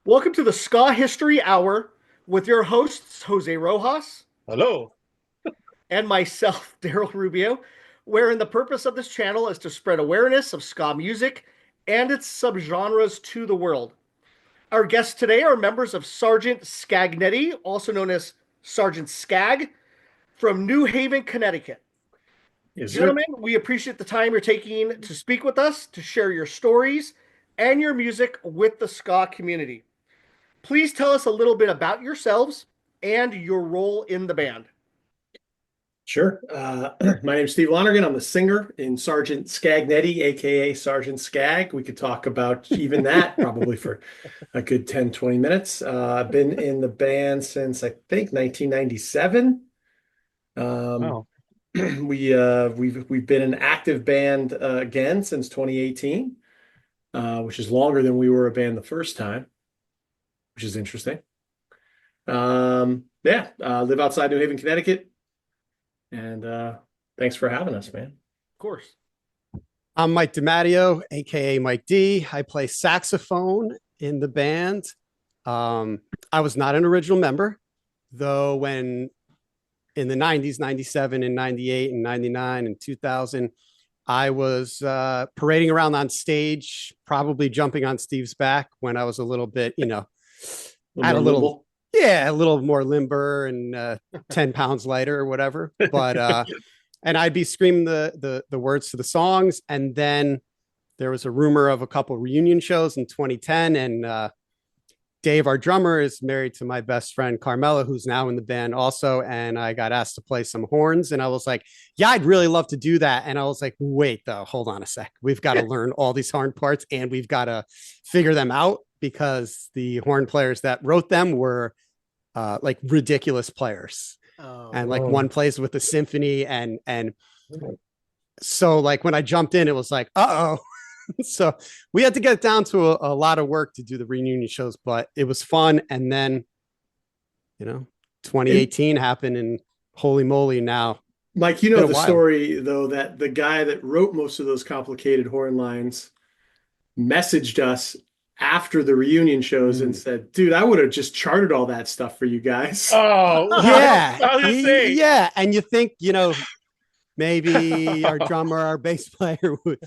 Welcome to the Ska History Hour with your hosts, Jose Rojas Hello. and myself, Daryl Rubio, wherein the purpose of this channel is to spread awareness of ska music and its subgenres to the world. Our guests today are members of Sgt Scagnetti, also known as Sgt Scag, from New Haven, Connecticut. Yes, sir. Gentlemen, we appreciate the time you're taking to speak with us, to share your stories and your music with the ska community. Please tell us a little bit about yourselves and your role in the band. Sure. My name's Steve Lonergan. I'm the singer in Sgt Scagnetti, aka Sgt Scag. We could talk about even that probably for a good 10, 20 minutes. I've been in the band since I think 1997. Um, Oh, we've been an active band again since 2018, which is longer than we were a band the first time, which is interesting. Live outside New Haven, Connecticut. And thanks for having us, man. Of course. I'm Mike DiMatteo, aka Mike D. I play saxophone in the band. I was not an original member, though when in the 90s, 97 and 98 and 99 and 2000, I was parading around on stage, probably jumping on Steve's back when I was a little bit, had a little, a little more limber and 10 pounds lighter or whatever. But and I'd be screaming the words to the songs. And then there was a rumor of a couple reunion shows in 2010. And Dave, our drummer, is married to my best friend Carmela, who's now in the band also. And I got asked to play some horns. And I was like, yeah, I'd really love to do that. And I was like, wait, though, hold on a sec. We've got to learn all these horn parts and we've got to figure them out because the horn players that wrote them were like ridiculous players. And like one plays with the symphony and so like when I jumped in, it was like, uh-oh. So we had to get down to a lot of work to do the reunion shows, but it was fun. And then, 2018 happened and holy moly now. Mike, you know the story though, that the guy that wrote most of those complicated horn lines messaged us after the reunion shows and said, dude, I would have just charted all that stuff for you guys. Oh, yeah. I was gonna say. Yeah. And you think, maybe our drummer, our bass player would,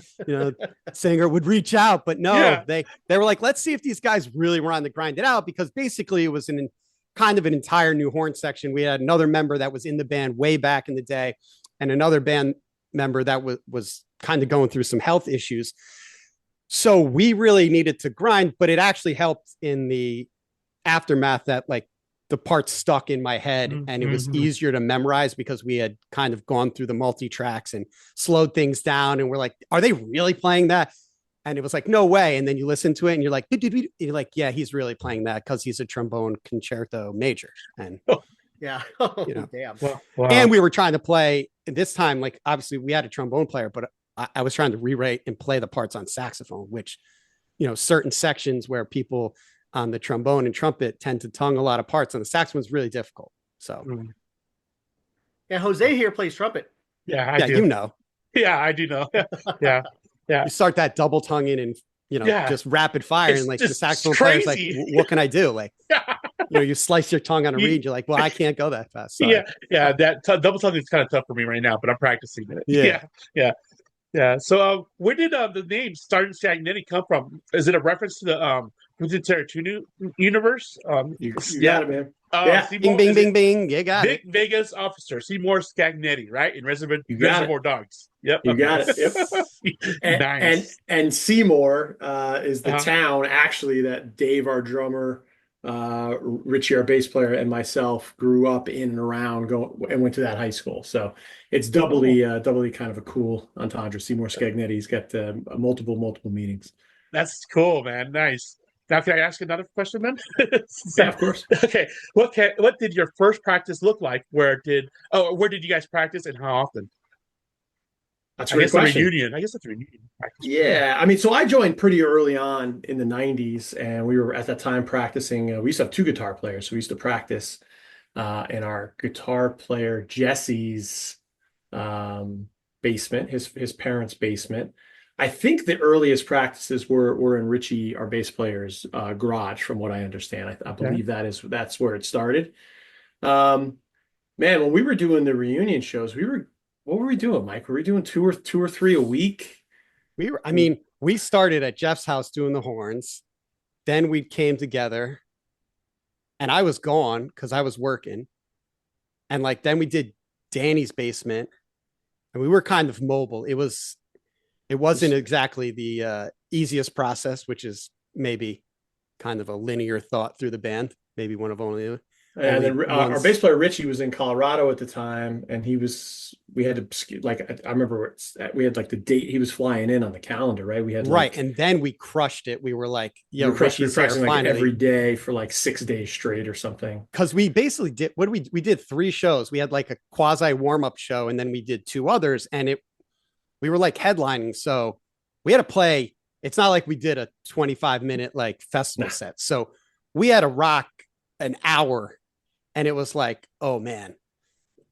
singer would reach out, but no, they were like, let's see if these guys really were on to grind it out, because basically it was kind of an entire new horn section. We had another member that was in the band way back in the day and another band member that was kind of going through some health issues. So we really needed to grind, but it actually helped in the aftermath that like the parts stuck in my head and it was easier to memorize because we had kind of gone through the multi-tracks and slowed things down. And we're like, are they really playing that? And it was like, no way. And then you listen to it and you're like, yeah, he's really playing that because he's a trombone concerto major. And yeah, damn. Wow. And we were trying to play this time, like obviously we had a trombone player, but I was trying to rewrite and play the parts on saxophone, which, certain sections where people on the trombone and trumpet tend to tongue a lot of parts, and the saxophone is really difficult. So, yeah, Jose here plays trumpet. Yeah, I do. Yeah, I do know. Yeah. You start that double tonguing and just rapid fire, and like the saxophone player's like, what can I do? Like, you slice your tongue on a reed. You're like, well, I can't go that fast. Sorry. Yeah. That double tongue is kind of tough for me right now, but I'm practicing it. Yeah. So, where did the name Sgt Scagnetti come from? Is it a reference to the Quentin Tarantino universe? You got it, man. Bing, bing, bing, bing. You got it. Vegas officer Seymour Scagnetti, right? In Reservoir Dogs. Yep. You got it. Yep. Nice. And Seymour is the town actually that Dave, our drummer, Richie, our bass player, and myself grew up in and around and went to that high school. So it's doubly kind of a cool entendre. Seymour Scagnetti. He's got multiple meetings. That's cool, man. Nice. Now, can I ask another question, then? Yeah, of course. Okay. What did your first practice look like? Where did you guys practice, and how often? That's a great question. I guess it's a reunion practice. Yeah, I mean, so I joined pretty early on in the 90s, and we were at that time practicing. We used to have two guitar players, so we used to practice in our guitar player Jesse's basement, his parents' basement. I think the earliest practices were in Richie, our bass player's garage, from what I understand. I believe that's where it started. Um, Man, when we were doing the reunion shows, what were we doing, Mike? Were we doing two or three a week? I mean, we started at Jeff's house doing the horns. Then we came together and I was gone because I was working. And like, then we did Danny's basement and we were kind of mobile. It wasn't exactly the easiest process, which is maybe kind of a linear thought through the band. Maybe one of only And then our bass player Richie was in Colorado at the time, and we had to like I remember we had like the date he was flying in on the calendar, right? We had right, and then we crushed it. We were like, "Yo, we were Richie's here practicing like finally." every day for like 6 days straight or something. Because we basically did we did 3 shows. We had like a quasi warm up show, and then we did 2 others, and we were like headlining, so we had to play. It's not like we did a 25-minute like festival set, so we had to rock an hour. And it was like, oh man.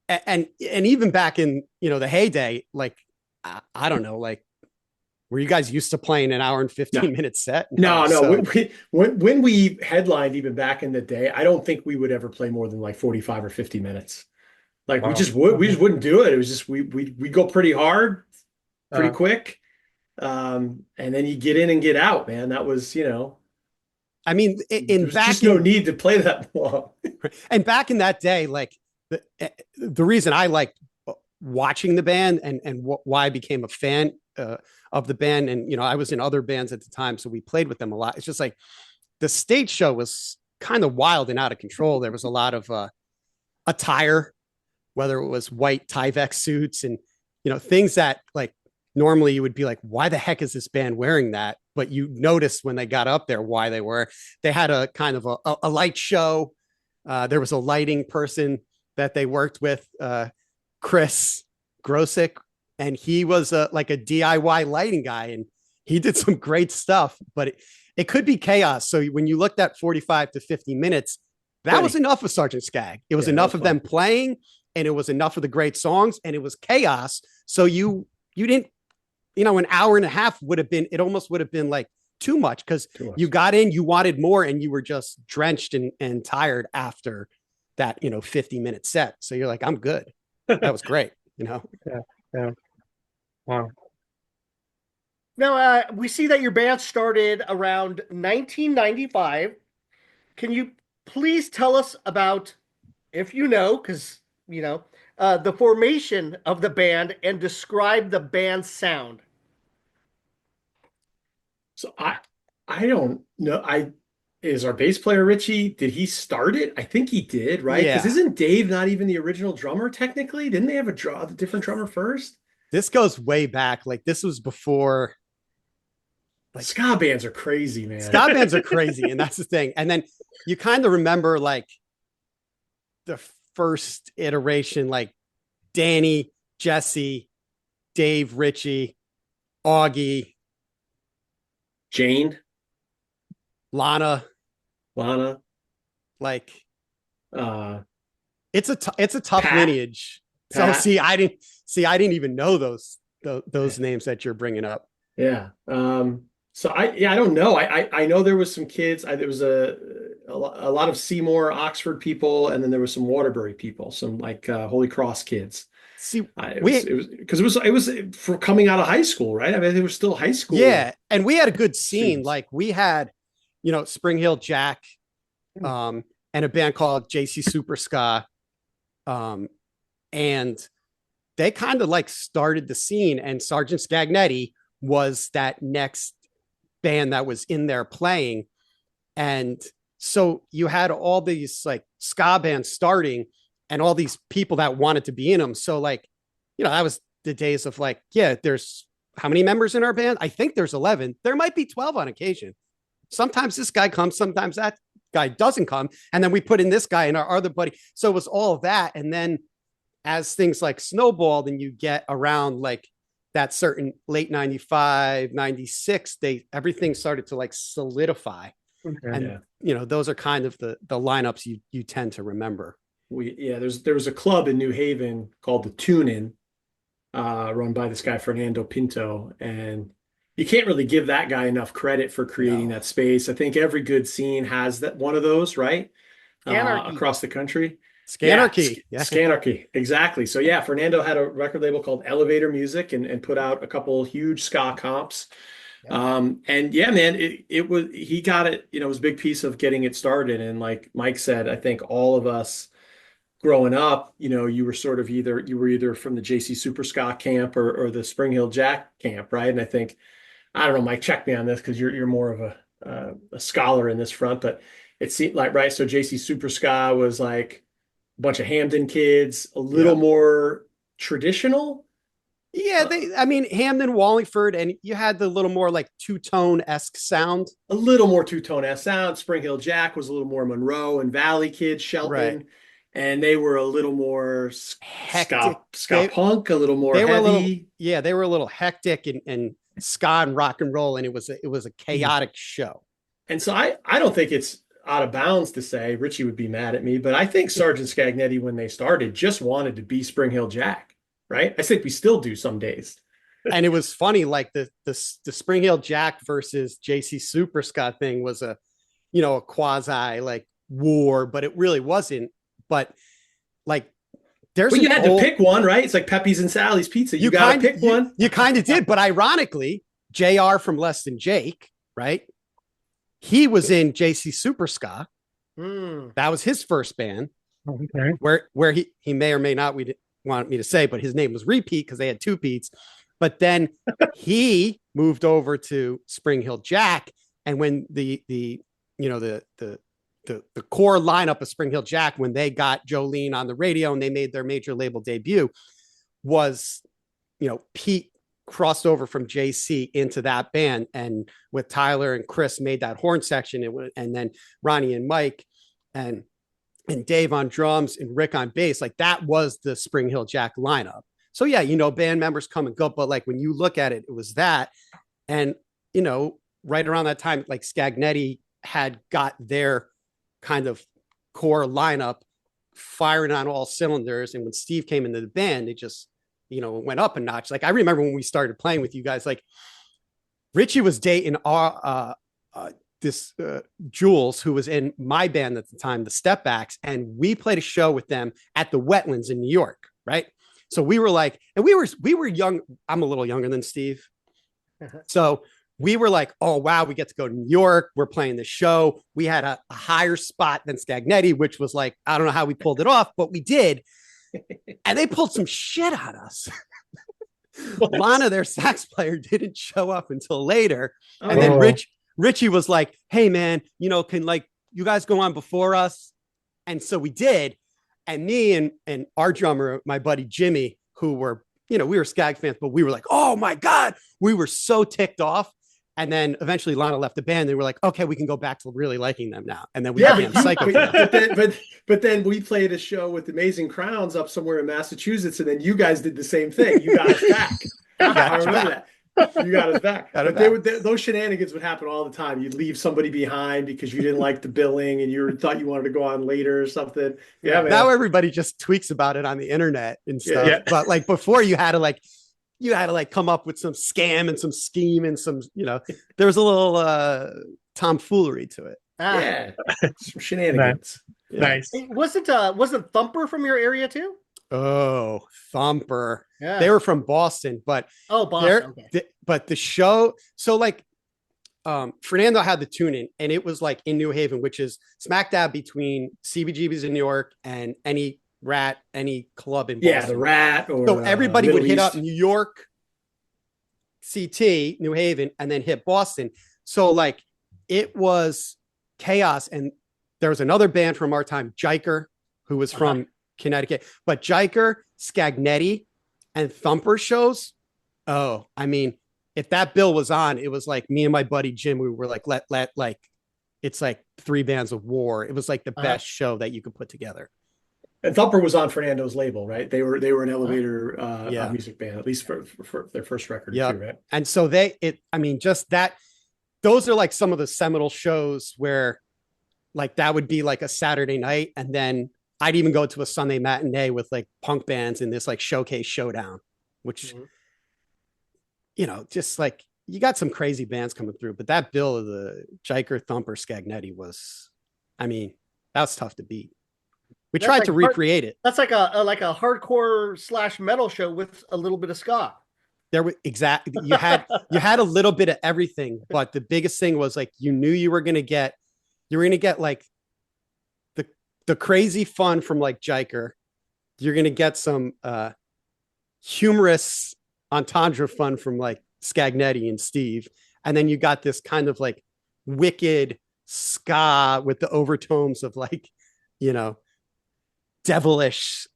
And even back in, the heyday, like, I don't know, like, were you guys used to playing an hour and 15-minute set? No. So, When we headlined, even back in the day, I don't think we would ever play more than like 45 or 50 minutes. Like we just wouldn't do it. It was just we go pretty hard, pretty quick. And then you get in and get out, man. That was, I mean, there's just no need to play that long. And back in that day, like the reason I liked watching the band and why I became a fan of the band, and I was in other bands at the time, so we played with them a lot. It's just like the stage show was kind of wild and out of control. There was a lot of attire, whether it was white Tyvek suits and things that like normally you would be like, why the heck is this band wearing that? But you noticed when they got up there why they were. They had a kind of a light show. There was a lighting person that they worked with, Chris Grosick, and he was like a DIY lighting guy, and he did some great stuff. But it could be chaos. So when you looked at 45 to 50 minutes, that was enough of Sgt Scag. It was enough of them playing, and it was enough of the great songs, and it was chaos. So you didn't. An hour and a half it almost would have been like too much because you got in, you wanted more, and you were just drenched and tired after that, 50-minute set. So you're like, I'm good. That was great. Yeah. Wow. Now, we see that your band started around 1995. Can you please tell us about, if because, the formation of the band and describe the band's sound? So I don't know. Is our bass player Richie, did he start it? I think he did, right? Because isn't Dave not even the original drummer technically? Didn't they have a different drummer first? This goes way back. Like this was before. Like ska bands are crazy, man. Ska bands are crazy, and that's the thing. And then you kind of remember like the first iteration, like Danny, Jesse, Dave, Richie, Augie, Jane, Lana, like it's a tough Pat. lineage. Pat. So I didn't even know those names that you're bringing up. Yeah. So I don't know. I know there was some kids. There was a lot of Seymour, Oxford people, and then there was some Waterbury people, some like Holy Cross kids. See, it was for coming out of high school, right? I mean, they were still high school. Yeah, and we had a good scene. Students. Like we had, Spring Hill Jack, and a band called JC Super Ska, and they kind of like started the scene. And Sgt Scagnetti was that next band that was in there playing, and so you had all these like ska bands starting. And all these people that wanted to be in them. So like, that was the days of like, there's how many members in our band? I think there's 11. There might be 12 on occasion. Sometimes this guy comes, sometimes that guy doesn't come. And then we put in this guy and our other buddy. So it was all of that. And then as things like snowballed and you get around like that certain late 95, 96, everything started to like solidify. Okay, and, those are kind of the lineups you tend to remember. There was a club in New Haven called the Tune In, run by this guy Fernando Pinto, and you can't really give that guy enough credit for creating that space. I think every good scene has that one of those, right? Anarchy. Across the country. Scanarchy. Yeah, Scanarchy. Exactly. So yeah, Fernando had a record label called Elevator Music and put out a couple huge ska comps. And yeah, man, it was, he got it, it was a big piece of getting it started. And like Mike said, I think all of us growing up, you were sort of either from the JC Super Ska camp or the Spring Hill Jack camp, right? And I think, I don't know, Mike, check me on this because you're more of a scholar in this front, but it seemed like, right. So JC Super Ska was like a bunch of Hamden kids, a little more traditional. Yeah, Hamden, Wallingford, and you had the little more like two-tone-esque sound. A little more two-tone-esque sound. Spring Hill Jack was a little more Monroe and Valley kids, Shelton. Right. And they were a little more hectic, ska punk, a little more heavy. They were a little hectic and ska and rock and roll, and it was a chaotic show. And so I don't think it's out of bounds to say, Richie would be mad at me, but I think Sgt Scagnetti, when they started, just wanted to be Spring Hill Jack, right? I think we still do some days. And it was funny, like the Spring Hill Jack versus JC Super Ska thing was a quasi like war, but it really wasn't. But like, you had to pick one, right? It's like Pepe's and Sally's Pizza. You got to pick one. You kind of did. But ironically, JR from Less Than Jake, right? He was in JC Super Ska. That was his first band. Okay. Where he may or may not want me to say, but his name was Repeat because they had two Pete's. But then he moved over to Spring Hill Jack, and when the core lineup of Spring Hill Jack, when they got Jolene on the radio and they made their major label debut, was, Pete crossed over from JC into that band, and with Tyler and Chris made that horn section, and then Ronnie and Mike and Dave on drums and Rick on bass, like that was the Spring Hill Jack lineup. So yeah, band members come and go, but like when you look at it, it was that. And, right around that time, like Scagnetti had got their kind of core lineup firing on all cylinders. And when Steve came into the band, it just, went up a notch. Like I remember when we started playing with you guys, like Richie was dating Jules, who was in my band at the time, the Stepbacks, and we played a show with them at the Wetlands in New York, right? So we were like, and we were young. I'm a little younger than Steve. So we were like, oh, wow, we get to go to New York. We're playing the show. We had a higher spot than Scagnetti, which was like, I don't know how we pulled it off, but we did. And they pulled some shit on us. Lana, their sax player, didn't show up until later. And then Richie was like, hey, man, can like you guys go on before us? And so we did. And me and our drummer, my buddy Jimmy, who were, we were Scag fans, but we were like, oh my God, we were so ticked off. And then eventually Lana left the band. They were like, okay, we can go back to really liking them now. And then we became Psycho. But then we played a show with Amazing Crowns up somewhere in Massachusetts. And then you guys did the same thing. You got us back. I remember that. You got us back. Those shenanigans would happen all the time. You'd leave somebody behind because you didn't like the billing and you thought you wanted to go on later or something. Yeah, man. Now everybody just tweaks about it on the internet and stuff. Yeah. But like before, you had to come up with some scam and some scheme and some, there was a little tomfoolery to it. Yeah, some shenanigans. Nice. Wasn't Thumper from your area too? Oh, Thumper. Yeah. They were from Boston, but Boston. Okay. But the show, so like Fernando had the tune-in, and it was like in New Haven, which is smack dab between CBGB's in New York and any club in Boston. Yeah, the Rat. So everybody would hit up New York, CT, New Haven, and then hit Boston. So like it was chaos. And there was another band from our time, Jiker, who was from Connecticut. But Jiker, Scagnetti, and Thumper shows. Oh, I mean, if that bill was on, it was like me and my buddy Jim, we were like, it's like three bands of war. It was like the best show that you could put together. And Thumper was on Fernando's label, right? They were an Elevator music band, at least for their first record too, right? And so those are like some of the seminal shows where like that would be like a Saturday night, and then I'd even go to a Sunday matinee with like punk bands in this like showcase showdown, which just like you got some crazy bands coming through, but that bill of the Jiker, Thumper, Scagnetti was, I mean, that was tough to beat. We That's tried like to recreate it. That's like a hardcore / metal show with a little bit of ska. There was exactly you had a little bit of everything, but the biggest thing was like you knew you were gonna get like the crazy fun from like Jiker. You're gonna get some humorous entendre fun from like Scagnetti and Steve, and then you got this kind of like wicked ska with the overtones of like, you know, devilish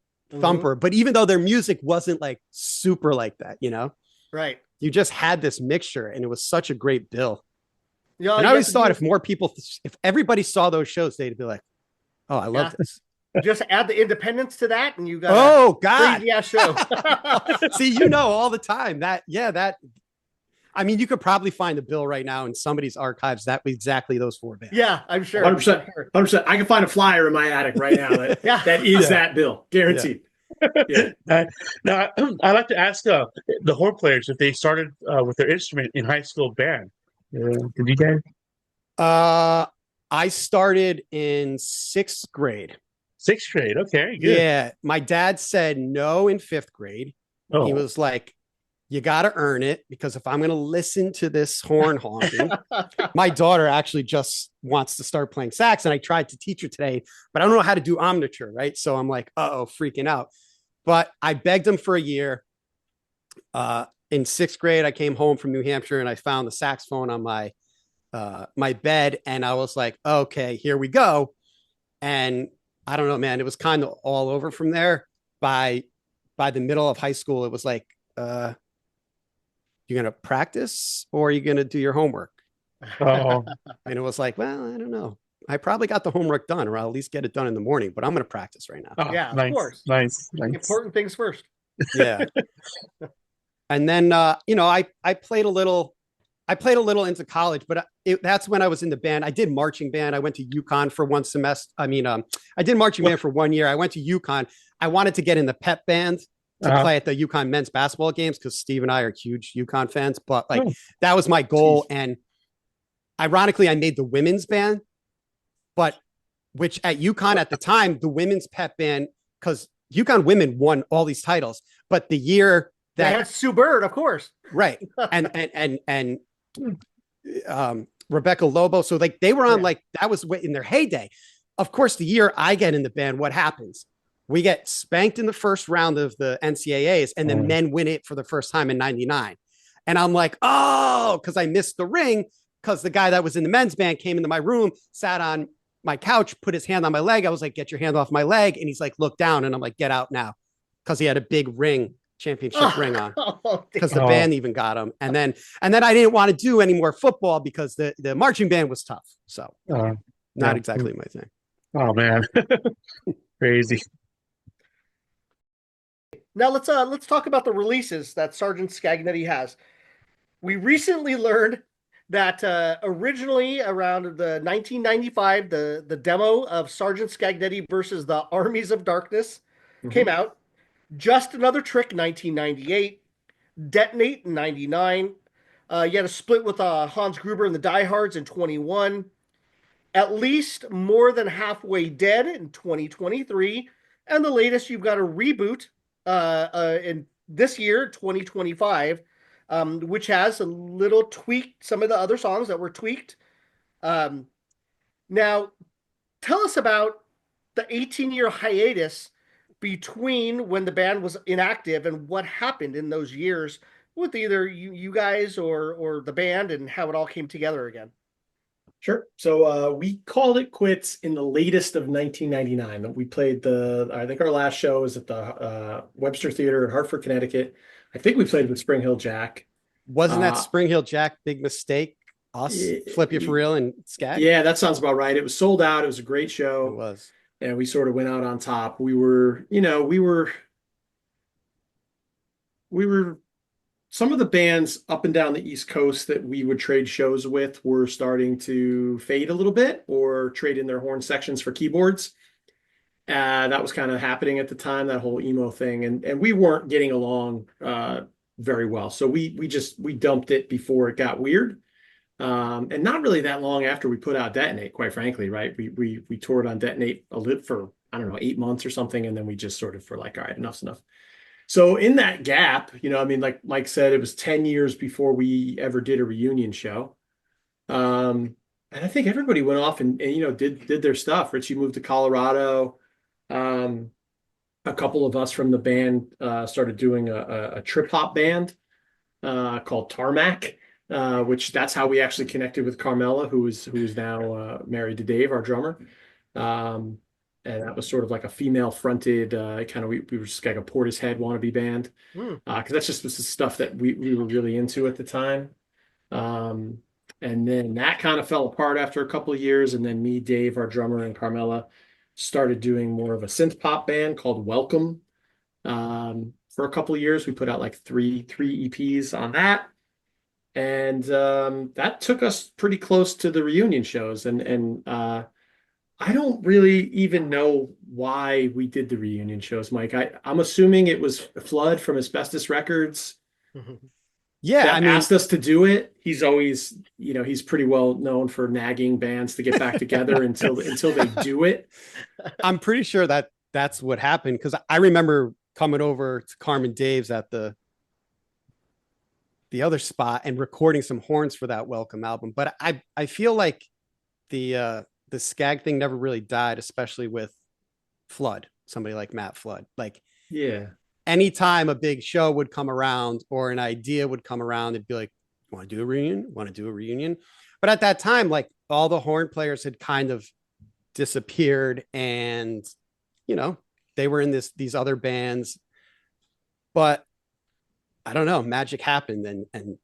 Thumper. But even though their music wasn't like super like that, you know, right? You just had this mixture, and it was such a great bill. Yeah, and I always thought if more people, if everybody saw those shows, they'd be like, "Oh, I love this." Just add the Independence to that, and you got God, crazy ass show. See, you know, all the time that. I mean, you could probably find a bill right now in somebody's archives that exactly those 4 bands. Yeah, I'm sure. 100%. 100%. I can find a flyer in my attic right now that is that bill, guaranteed. Yeah. Now, I like to ask the horn players if they started with their instrument in high school band. Did you guys? I started in 6th grade. 6th grade. Okay, good. Yeah, my dad said no in 5th grade. Oh. He was like, "You got to earn it, because if I'm going to listen to this horn honking," my daughter actually just wants to start playing sax, and I tried to teach her today, but I don't know how to do omniture, right? So I'm like, freaking out. But I begged him for a year. In 6th grade, I came home from New Hampshire and I found the saxophone on my bed, and I was like, okay, here we go. And I don't know, man, it was kind of all over from there. By the middle of high school, it was like, you're going to practice or are you going to do your homework? Oh. And it was like, well, I don't know. I probably got the homework done, or I'll at least get it done in the morning, but I'm going to practice right now. Oh, yeah, nice, of course. Nice. Important things first. Yeah. And then, I played a little into college, but that's when I was in the band. I did marching band. I went to UConn for one semester. I did marching band for 1 year. I went to UConn. I wanted to get in the pep band to play at the UConn men's basketball games, because Steve and I are huge UConn fans, but that was my goal. And ironically, I made the women's band, but which at UConn at the time, the women's pep band, because UConn women won all these titles, but the year that they had Sue Bird, of course. Right. And Rebecca Lobo. So like they were on that was in their heyday. Of course, the year I get in the band, what happens? We get spanked in the first round of the NCAAs, and then men win it for the first time in 99. And I'm like, because I missed the ring, because the guy that was in the men's band came into my room, sat on my couch, put his hand on my leg. I was like, get your hand off my leg. And he's like, look down. And I'm like, get out now. Because he had a big championship ring on, because the band even got him. And then I didn't want to do any more football because the marching band was tough. So not exactly my thing. Oh man. Crazy. Now let's talk about the releases that Sgt Scagnetti has. We recently learned that originally around the 1995, the demo of Sgt Scagnetti versus the Armies of Darkness came out. Just Another Trick, 1998. Detonate in 99. You had a split with Hans Gruber and the Diehards in 21. At Least More Than Halfway Dead in 2023. And the latest, you've got a reboot in this year, 2025, which has a little tweaked, some of the other songs that were tweaked. Now, tell us about the 18-year hiatus between when the band was inactive and what happened in those years with either you guys or the band, and how it all came together again. Sure. So we called it quits in the latest of 1999. We played I think our last show was at the Webster Theater in Hartford, Connecticut. I think we played with Spring Hill Jack. Wasn't that Spring Hill Jack Big Mistake? Us, Flip You For Real, and Scag? Yeah, that sounds about right. It was sold out. It was a great show. It was. And we sort of went out on top. We were some of the bands up and down the East Coast that we would trade shows with were starting to fade a little bit, or trade in their horn sections for keyboards. That was kind of happening at the time, that whole emo thing. And we weren't getting along very well. So we dumped it before it got weird. And not really that long after we put out Detonate, quite frankly, right? We toured on Detonate a little for, I don't know, 8 months or something, and then we just sort of were like, all right, enough's enough. So in that gap, I mean, like Mike said, it was 10 years before we ever did a reunion show. And I think everybody went off and did their stuff. Richie moved to Colorado. Um, a couple of us from the band started doing a trip hop band called Tarmac, which that's how we actually connected with Carmela, who's now married to Dave, our drummer. Um, and that was sort of like a female fronted kind of we were just like a Portishead wannabe band because that's just was the stuff that we were really into at the time. Um, and then that kind of fell apart after a couple of years, and then me, Dave, our drummer, and Carmela started doing more of a synth pop band called Welcome. For a couple of years, we put out like three EPs on that, and that took us pretty close to the reunion shows. And I don't really even know why we did the reunion shows, Mike. I'm assuming it was Flood from Asbestos Records. Yeah, that I mean, asked us to do it. He's always, he's pretty well known for nagging bands to get back together until they do it. I'm pretty sure that that's what happened because I remember coming over to Carmen Dave's at the other spot and recording some horns for that Welcome album. But I feel like the Scag thing never really died, especially with Flood, somebody like Matt Flood. Like, yeah. Anytime a big show would come around or an idea would come around, it'd be like, want to do a reunion? Want to do a reunion? But at that time, like all the horn players had kind of disappeared and, they were in these other bands. But I don't know, magic happened. And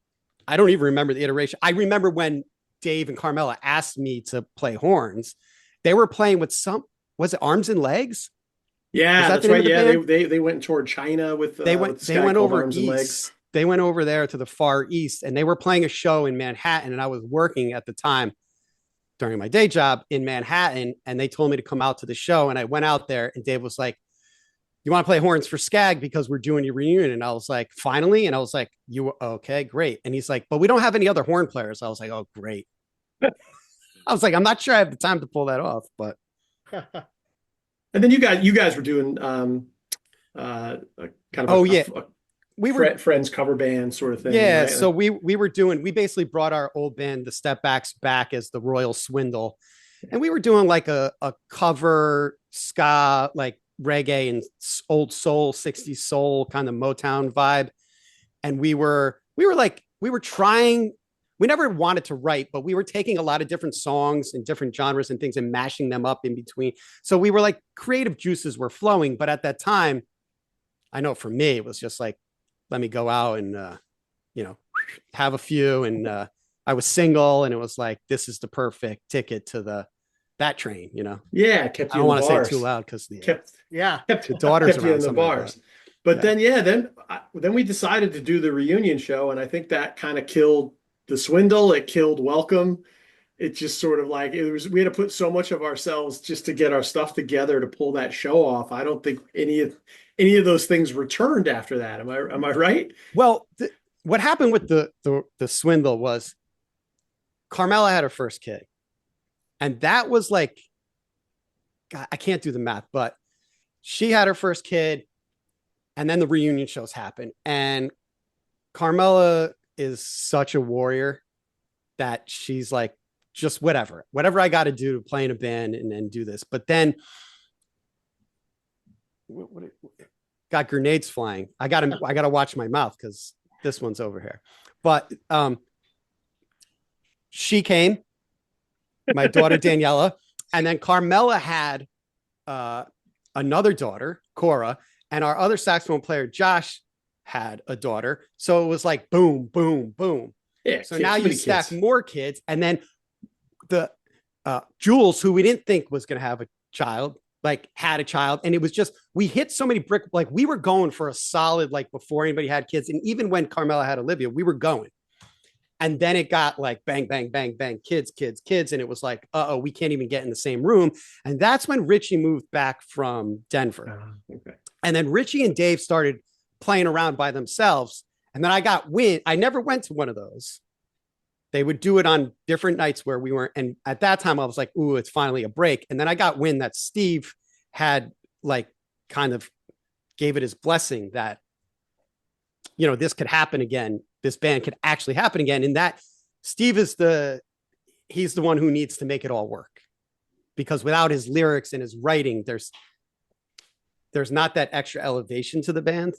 I don't even remember the iteration. I remember when Dave and Carmela asked me to play horns, they were playing with was it Arms and Legs? Yeah, that's right. Yeah, they went toward China with they went over Arms east. And Legs. They went over there to the far east, and they were playing a show in Manhattan. And I was working at the time during my day job in Manhattan, and they told me to come out to the show. And I went out there, and Dave was like, "You want to play horns for Scag because we're doing your reunion?" And I was like, "Finally!" And I was like, "You okay? Great." And he's like, "But we don't have any other horn players." I was like, "Oh, great." I was like, "I'm not sure I have the time to pull that off," but. And then you guys were doing kind of we were friends cover band sort of thing. Yeah, right? so we basically brought our old band, the Step Backs, back as the Royal Swindle, and we were doing like a cover ska, like reggae and old soul, 60s soul kind of Motown vibe, and we were trying. We never wanted to write, but we were taking a lot of different songs and different genres and things and mashing them up in between. So we were like, creative juices were flowing. But at that time, I know for me, it was just like, let me go out and, have a few. And I was single and it was like, this is the perfect ticket to that train, Yeah. Kept you I don't want to say bars. too loud because the daughters kept you in the bars. But then we decided to do the reunion show. And I think that kind of killed the Swindle. It killed Welcome. It just sort of like we had to put so much of ourselves just to get our stuff together to pull that show off. I don't think any of those things returned after that. Am I right? Well, what happened with the Swindle was Carmela had her first kid, and that was like, God, I can't do the math, but she had her first kid, and then the reunion shows happened, and Carmela is such a warrior that she's like, just whatever I got to do to play in a band and do this. But then got grenades flying. I got to watch my mouth because this one's over here. But she came, my daughter Daniela, and then Carmela had another daughter, Cora, and our other saxophone player Josh had a daughter. So it was like boom, boom, boom. Yeah. So now you stack more kids, and then the Jules, who we didn't think was going to have a child, like had a child, and it was just we hit so many brick. Like we were going for a solid like before anybody had kids, and even when Carmela had Olivia, we were going. And then it got like bang, bang, bang, bang, kids, and it was like, we can't even get in the same room. And that's when Richie moved back from Denver, okay. And then Richie and Dave started playing around by themselves. And then I got wind. I never went to one of those. They would do it on different nights where we weren't. And at that time I was like, ooh, it's finally a break. And then I got wind that Steve had like kind of gave it his blessing that, you know, this could happen again. This band could actually happen again. And that Steve is he's the one who needs to make it all work, because without his lyrics and his writing, there's not that extra elevation to the band.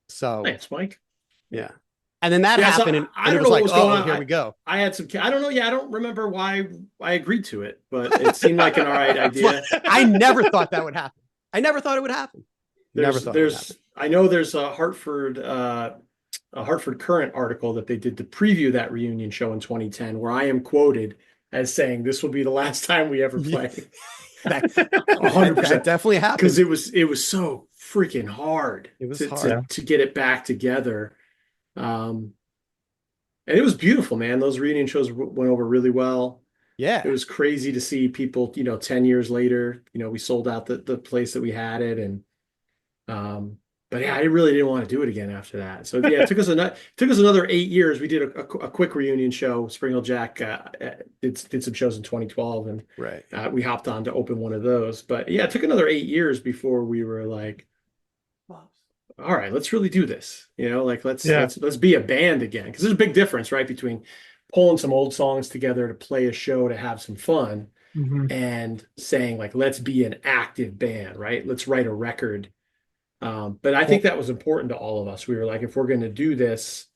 So thanks, Mike. Yeah. And then that happened, so and it was like, oh, here we go. I had some, I don't know. Yeah, I don't remember why I agreed to it, but it seemed like an all right idea. I never thought that would happen. I never thought it would happen. I know there's a Hartford Current article that they did to preview that reunion show in 2010, where I am quoted as saying this will be the last time we ever play. 100%. That definitely happened, because it was so freaking hard. It was hard to get it back together. And it was beautiful, man. Those reunion shows went over really well. Yeah. It was crazy to see people, 10 years later, we sold out the place that we had it. And, but yeah, I really didn't want to do it again after that. So yeah, it took us another 8 years. We did a quick reunion show. Spring Hill Jack did some shows in 2012, and we hopped on to open one of those. But yeah, it took another 8 years before we were like, all right, let's really do this. Let's be a band again. Because there's a big difference, right, between pulling some old songs together to play a show to have some fun, and saying like, let's be an active band, right? Let's write a record. But I think that was important to all of us. We were like, if we're going to do this,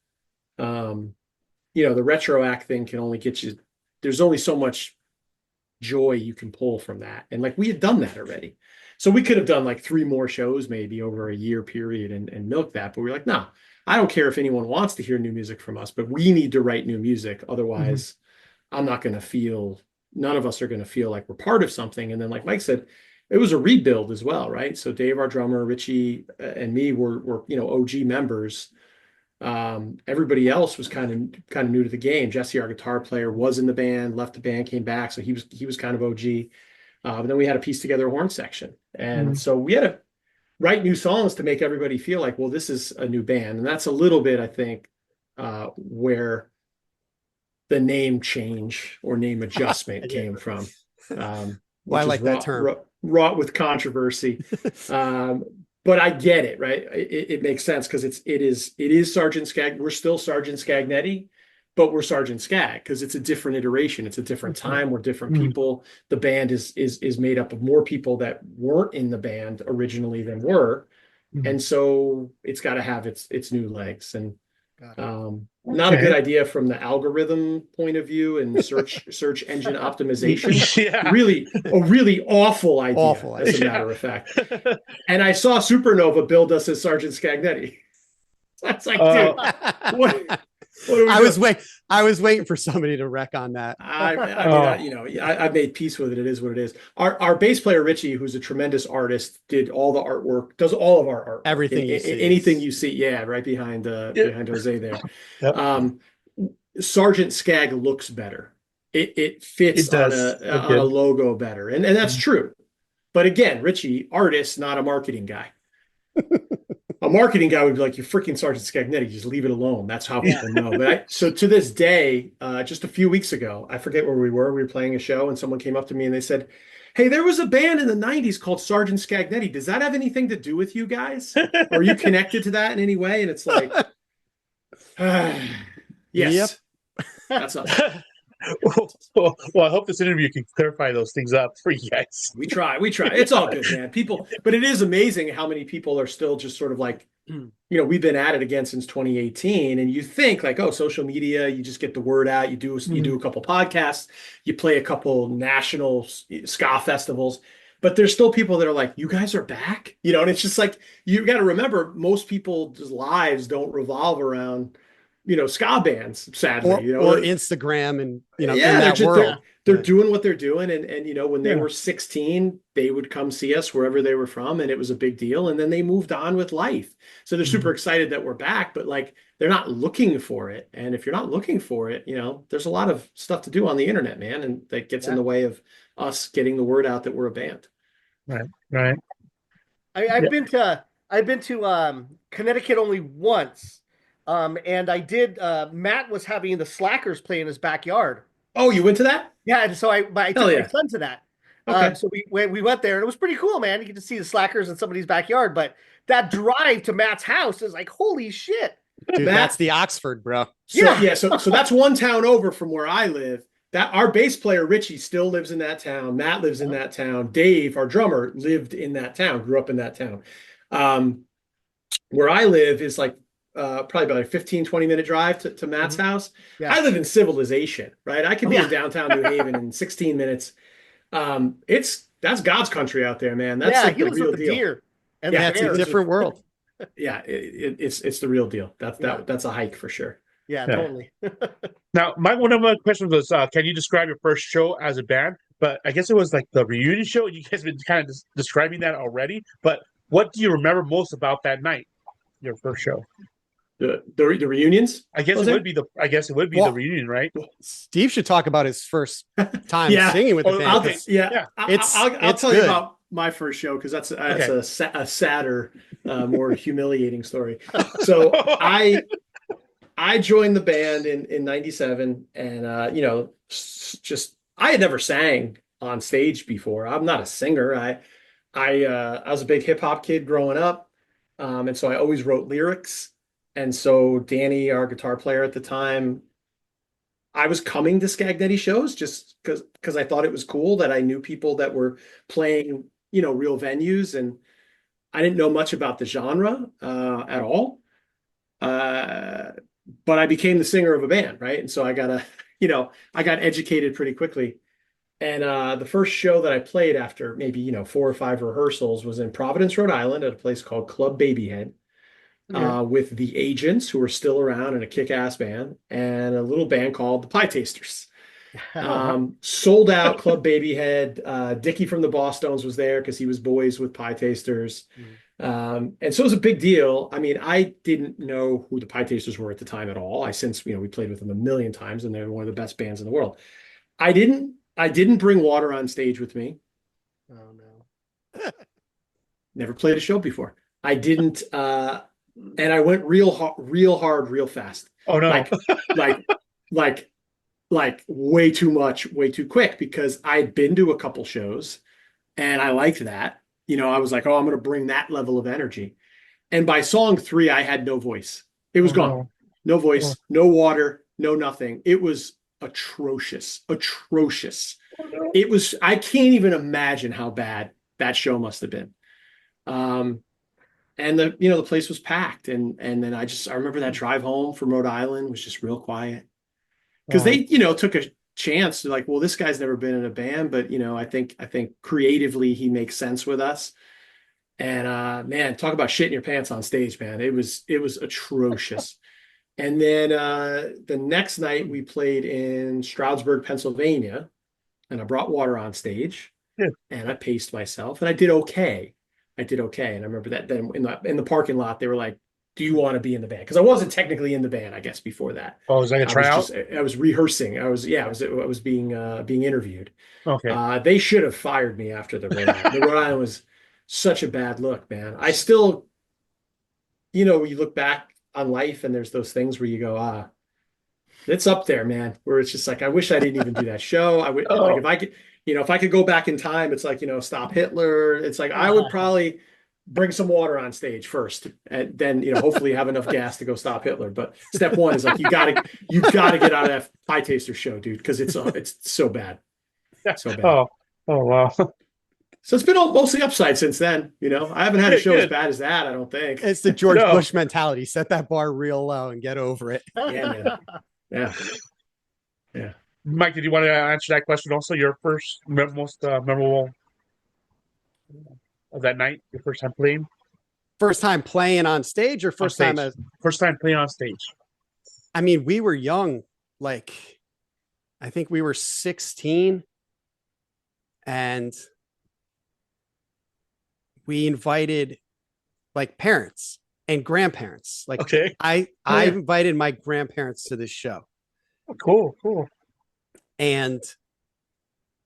the retro act thing can only get you, there's only so much joy you can pull from that. And like, we had done that already. So we could have done like 3 more shows maybe over a year period and milk that. But we were like, no, I don't care if anyone wants to hear new music from us, but we need to write new music. Otherwise, I'm not going to feel, none of us are going to feel like we're part of something. And then like Mike said, it was a rebuild as well, right? So Dave, our drummer, Richie, and me were OG members. Everybody else was kind of new to the game. Jesse, our guitar player, was in the band, left the band, came back, so he was kind of OG. But then we had to piece together a horn section, and so we had to write new songs to make everybody feel like, well, this is a new band, and that's a little bit, I think, where the name change or name adjustment came from. Well, I like that term. Wrought with controversy. But I get it, right? It makes sense because it is Sgt Scag. We're still Sgt Scagnetti, but we're Sgt Scag because it's a different iteration. It's a different time. We're different people. The band is made up of more people that weren't in the band originally than were. And so it's got to have its new legs. And not a good idea from the algorithm point of view and search engine optimization. Really, a really awful idea, as a matter of fact. And I saw Supernova build us as Sgt Scagnetti. That's like, dude, what I was waiting for somebody to wreck on that. I made peace with it. It is what it is. Our bass player Richie, who's a tremendous artist, did all the artwork, does all of our art. Everything you see. Anything you see, right behind Jose there. Sgt Scag looks better. It fits on a logo better, and that's true. But again, Richie, artist, not a marketing guy. A marketing guy would be like, you're freaking Sgt Scagnetti, just leave it alone. That's how people know. But so to this day, just a few weeks ago, I forget where we were playing a show, and someone came up to me and they said, hey, there was a band in the 90s called Sgt Scagnetti. Does that have anything to do with you guys? Are you connected to that in any way? And it's like, yes. Yep. That's us. Well, I hope this interview can clarify those things up for you guys. We try. It's all good, man. But it is amazing how many people are still just sort of like, we've been at it again since 2018, and you think like, oh, social media, you just get the word out. You do a couple podcasts, you play a couple national ska festivals, but there's still people that are like, you guys are back, and it's just like, you got to remember, most people's lives don't revolve around ska bands, sadly, or Instagram, and in that world. They're doing what they're doing, and when they were 16, they would come see us wherever they were from, and it was a big deal. And then they moved on with life, so they're super excited that we're back. But like, they're not looking for it, and if you're not looking for it, there's a lot of stuff to do on the internet, man, and that gets in the way of us getting the word out that we're a band. Right. I've been to I've been to Connecticut only once. And I did Matt was having the Slackers play in his backyard. Oh, you went to that? Yeah, and so I Hell took my yeah. son to that. Okay. So we went there and it was pretty cool, man. You get to see the Slackers in somebody's backyard, but that drive to Matt's house is like, holy shit. Dude, Matt- that's the Oxford, bro. So so that's one town over from where I live. That our bass player Richie still lives in that town. Matt lives in that town. Dave, our drummer, lived in that town, grew up in that town. Where I live is like probably about a 15-20 minute drive to Matt's house. Yeah. I live in civilization, right? I can be in downtown New Haven in 16 minutes. That's God's country out there, man. That's like he the lives real with the deal. deer. And Yeah, the it's a bears. different world. Yeah, it's the real deal. That's a hike for sure. Yeah, Yeah. totally. Now, one of my questions was, can you describe your first show as a band? But I guess it was like the reunion show. You guys have been kind of describing that already. But what do you remember most about that night, your first show? The reunions? I guess Was it it? would be the reunion, right? Steve should talk about his first time Yeah. singing with the Oh, band. okay. 'cause Yeah. I'll It's tell you good. about my first show because that's a sadder, more humiliating story. So I joined the band in '97, and just I had never sang on stage before. I'm not a singer. I was a big hip hop kid growing up, and so I always wrote lyrics. And so Danny, our guitar player at the time, I was coming to Scagnetti shows just because I thought it was cool that I knew people that were playing, real venues, and I didn't know much about the genre at all. But I became the singer of a band, right? And so I got educated pretty quickly. And the first show that I played after maybe 4 or 5 rehearsals was in Providence, Rhode Island, at a place called Club Babyhead. With the Agents, who are still around, and a kick-ass band, and a little band called the Pie Tasters. Sold out Club Babyhead. Dickie from the Bosstones was there because he was boys with Pie Tasters. And so it was a big deal. I mean, I didn't know who the Pie Tasters were at the time at all. We played with them a million times, and they're one of the best bands in the world. I didn't bring water on stage with me. Oh no. Never played a show before. I didn't and I went real hard, real fast. Oh no! Like way too much, way too quick, because I'd been to a couple shows, and I liked that. I was like, oh, I'm going to bring that level of energy. And by song 3, I had no voice. It was gone. No voice, no water, no nothing. It was atrocious. It was. I can't even imagine how bad that show must have been. And the place was packed, and then I remember that drive home from Rhode Island was just real quiet because they took a chance to like, well, this guy's never been in a band, but I think creatively he makes sense with us. And man, talk about shitting your pants on stage, man. It was atrocious. And then the next night we played in Stroudsburg, Pennsylvania, and I brought water on stage, and I paced myself, and I did okay. And I remember that then in the parking lot, they were like, do you want to be in the band? Because I wasn't technically in the band, I guess, before that. Oh, was that a tryout? I was rehearsing. I was being interviewed. Okay. They should have fired me after the Rhode Island. The Rhode Island was such a bad look, man. I still, you look back on life and there's those things where you go, it's up there, man, where it's just like, I wish I didn't even do that show. I would like if I could, if I could go back in time, it's like, stop Hitler. It's like, I would probably bring some water on stage first, and then, hopefully have enough gas to go stop Hitler. But step one is like, you gotta get out of that Pie Taster show, dude. Cause it's so bad. So bad. Oh wow. So it's been mostly upside since then. I haven't had a show as bad as that, I don't think. It's the George Bush mentality. Set that bar real low and get over it. Yeah, man. Yeah. Mike, did you want to answer that question also? Your most memorable of that night, your first time playing? First time playing on stage or first time first time playing on stage? I mean, we were young. Like, I think we were 16, and we invited like parents and grandparents. Like, okay. I invited my grandparents to this show. Oh, cool. And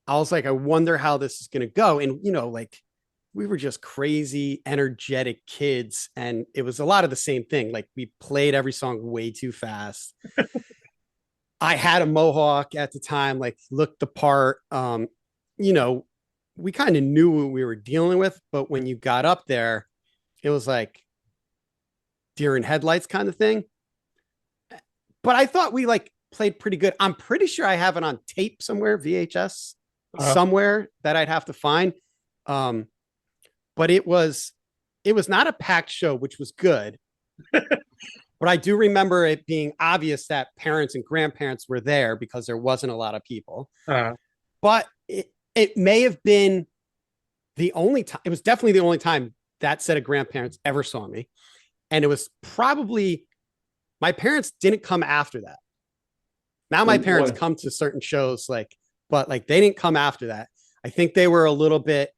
I was like, I wonder how this is going to go. And, like, we were just crazy, energetic kids. And it was a lot of the same thing. Like we played every song way too fast. I had a mohawk at the time, like looked the part. You know, we kind of knew what we were dealing with, but when you got up there, it was like deer in headlights kind of thing. But I thought we like played pretty good. I'm pretty sure I have it on tape somewhere, VHS somewhere that I'd have to find. But it was not a packed show, which was good. But I do remember it being obvious that parents and grandparents were there because there wasn't a lot of people. But it may have been the only time. It was definitely the only time that set of grandparents ever saw me. And it was probably, my parents didn't come after that. Now my parents come to certain shows, but they didn't come after that. I think they were a little bit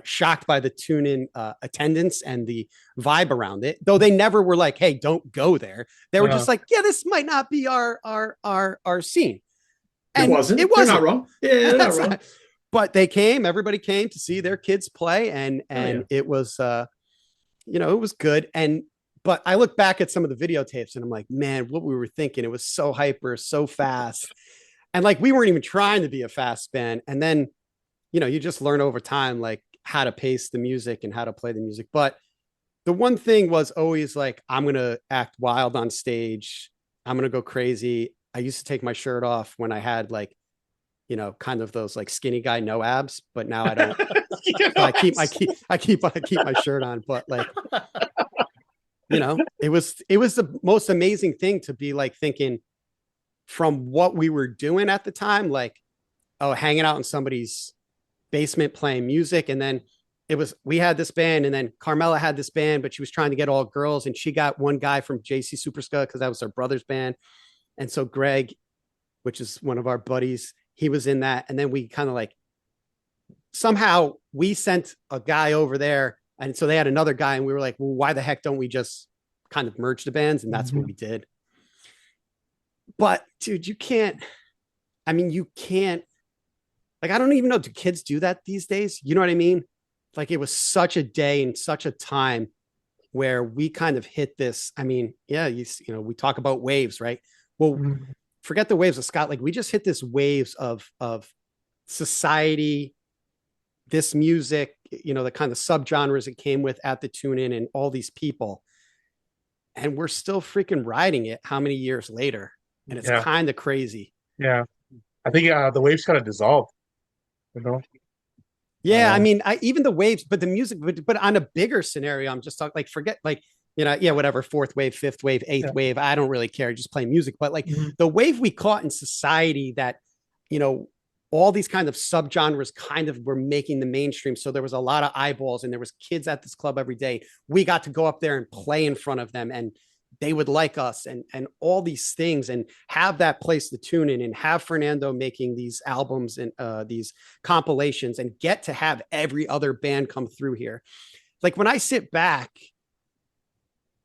shocked by the tune-in attendance and the vibe around it, though they never were like, hey, don't go there. They were just like, yeah, this might not be our scene. And it wasn't. They're not wrong. Yeah, they're not wrong. But they came, everybody came to see their kids play, and it was it was good. But I look back at some of the videotapes and I'm like, man, what we were thinking, it was so hyper, so fast. And like, we weren't even trying to be a fast band. And then, you just learn over time, like how to pace the music and how to play the music. But the one thing was always like, I'm going to act wild on stage. I'm going to go crazy. I used to take my shirt off when I had kind of those like skinny guy, no abs, but now I don't. I keep my shirt on, but like, it was the most amazing thing to be like thinking from what we were doing at the time, like, oh, hanging out in somebody's basement playing music. And then we had this band, and then Carmela had this band, but she was trying to get all girls, and she got one guy from JC Super Scag because that was her brother's band. And so Greg, which is one of our buddies, he was in that. And then we kind of like, somehow we sent a guy over there. And so they had another guy, and we were like, well, why the heck don't we just kind of merge the bands? And that's what we did. But dude, you can't, like, I don't even know, do kids do that these days? You know what I mean? Like, it was such a day and such a time where we kind of hit this. I mean, yeah, we talk about waves, right? Well, forget the waves of Scott. Like, we just hit this waves of society, this music, the kind of subgenres it came with at the tune-in, and all these people. And we're still freaking riding it how many years later? And it's kind of crazy. Yeah. I think the waves kind of dissolved, Yeah, I mean, even the waves, but the music, but on a bigger scenario, I'm just talking, like, forget, like, whatever, fourth wave, fifth wave, eighth wave, I don't really care, just play music. But like the wave we caught in society that, all these kind of subgenres kind of were making the mainstream. So there was a lot of eyeballs, and there was kids at this club every day. We got to go up there and play in front of them, and they would like us, and all these things, and have that place to tune in, and have Fernando making these albums and these compilations, and get to have every other band come through here. Like, when I sit back,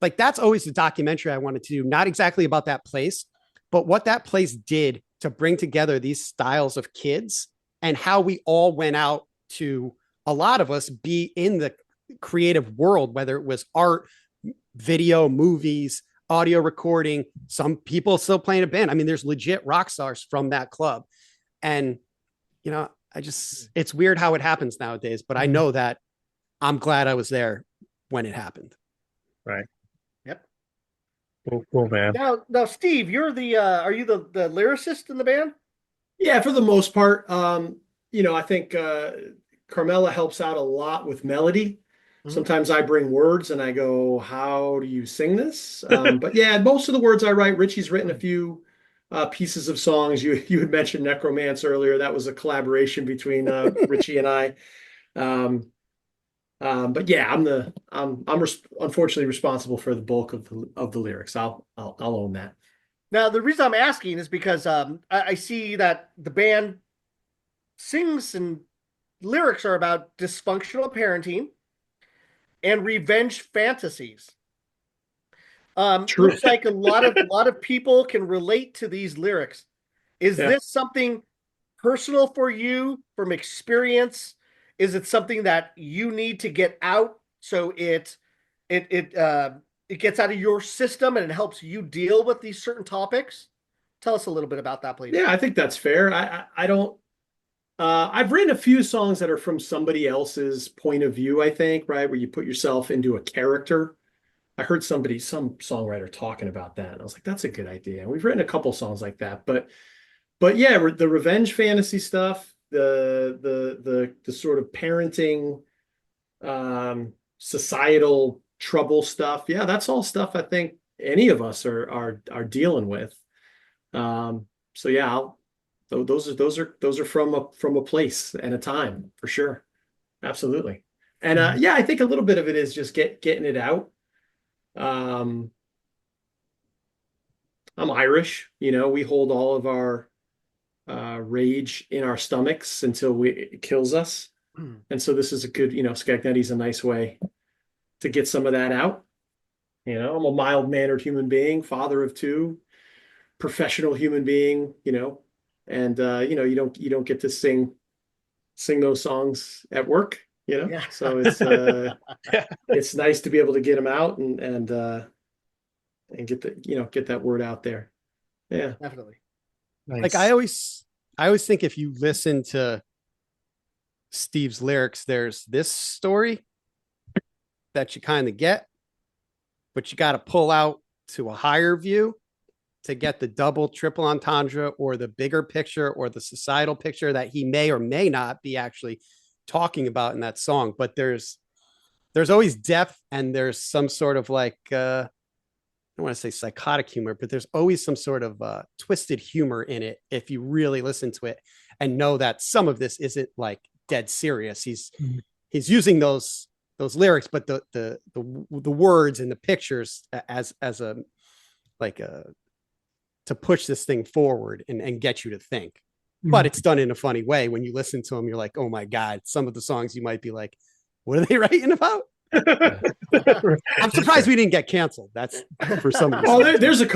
like, that's always the documentary I wanted to do, not exactly about that place, but what that place did to bring together these styles of kids, and how we all went out to, a lot of us, be in the creative world, whether it was art, video, movies, audio recording, some people still playing a band. I mean, there's legit rock stars from that club. And, it's weird how it happens nowadays, but I know that I'm glad I was there when it happened. Right. Yep. Cool, man. Now, Steve, you're are you the lyricist in the band? Yeah, for the most part. I think Carmela helps out a lot with melody. Sometimes I bring words and I go, how do you sing this? But yeah, most of the words I write. Richie's written a few pieces of songs. You had mentioned Necromance earlier. That was a collaboration between Richie and I. But yeah, I'm unfortunately responsible for the bulk of the lyrics. I'll own that. Now, the reason I'm asking is because I see that the band sings, and lyrics are about dysfunctional parenting and revenge fantasies. Looks like a lot of people can relate to these lyrics. Is this something personal for you from experience? Is it something that you need to get out so it gets out of your system and it helps you deal with these certain topics? Tell us a little bit about that, please. Yeah, I think that's fair. I don't. I've written a few songs that are from somebody else's point of view, I think, right? Where you put yourself into a character. I heard some songwriter talking about that. And I was like, that's a good idea. And we've written a couple songs like that. But yeah, the revenge fantasy stuff, the sort of parenting, societal trouble stuff. Yeah, that's all stuff I think any of us are dealing with. So yeah, those are from a place and a time for sure. Absolutely. And yeah, I think a little bit of it is just getting it out. I'm Irish, we hold all of our rage in our stomachs until it kills us. And so this is a good, Scagnetti's a nice way to get some of that out. I'm a mild-mannered human being, father of two, professional human being, and you don't get to sing those songs at work, Yeah. So it's nice to be able to get them out and get get that word out there. Yeah, Definitely. Nice. Like I always think if you listen to Steve's lyrics, there's this story that you kind of get, but you got to pull out to a higher view to get the double, triple entendre or the bigger picture or the societal picture that he may or may not be actually talking about in that song. But there's always depth, and there's some sort of like I don't want to say psychotic humor, but there's always some sort of twisted humor in it if you really listen to it and know that some of this isn't like dead serious. He's using those lyrics, but the words and the pictures as a like a to push this thing forward and get you to think. But it's done in a funny way. When you listen to them, you're like, oh my God, some of the songs you might be like, what are they writing about? I'm surprised we didn't get canceled. That's for some of the there's a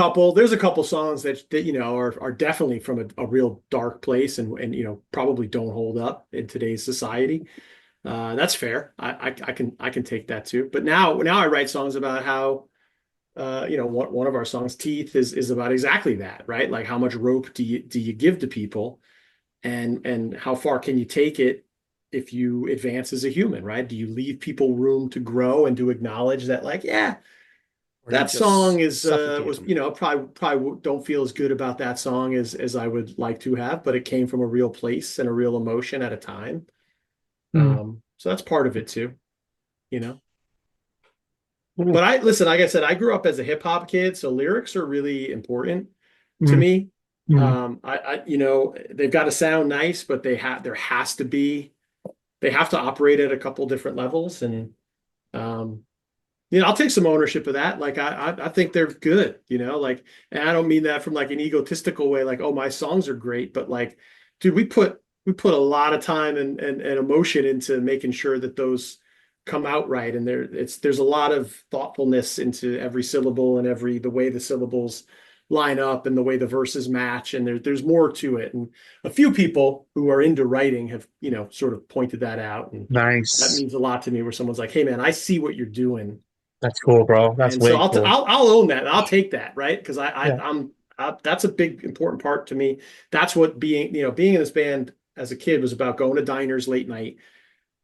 couple songs that are definitely from a real dark place and probably don't hold up in today's society. That's fair. I can take that too. But now I write songs about how one of our songs, Teeth, is about exactly that, right? Like how much rope do you give to people, and how far can you take it if you advance as a human, right? Do you leave people room to grow and to acknowledge that, like, yeah, that song was probably don't feel as good about that song as I would like to have, but it came from a real place and a real emotion at a time. So that's part of it too, But like I said, I grew up as a hip hop kid, so lyrics are really important to me. They've got to sound nice, but they have to operate at a couple different levels, and I'll take some ownership of that. Like I think they're good, like, and I don't mean that from like an egotistical way, like, oh, my songs are great, but like, dude, we put a lot of time and emotion into making sure that those come out right, and there's a lot of thoughtfulness into every syllable and the way the syllables line up and the way the verses match, and there's more to it. And a few people who are into writing have sort of pointed that out, and nice. That means a lot to me, where someone's like, hey man, I see what you're doing. That's cool, bro. That's way cool. I'll own that, and I'll take that, right? Because I'm that's a big important part to me. That's what being in this band as a kid was about: going to diners late night,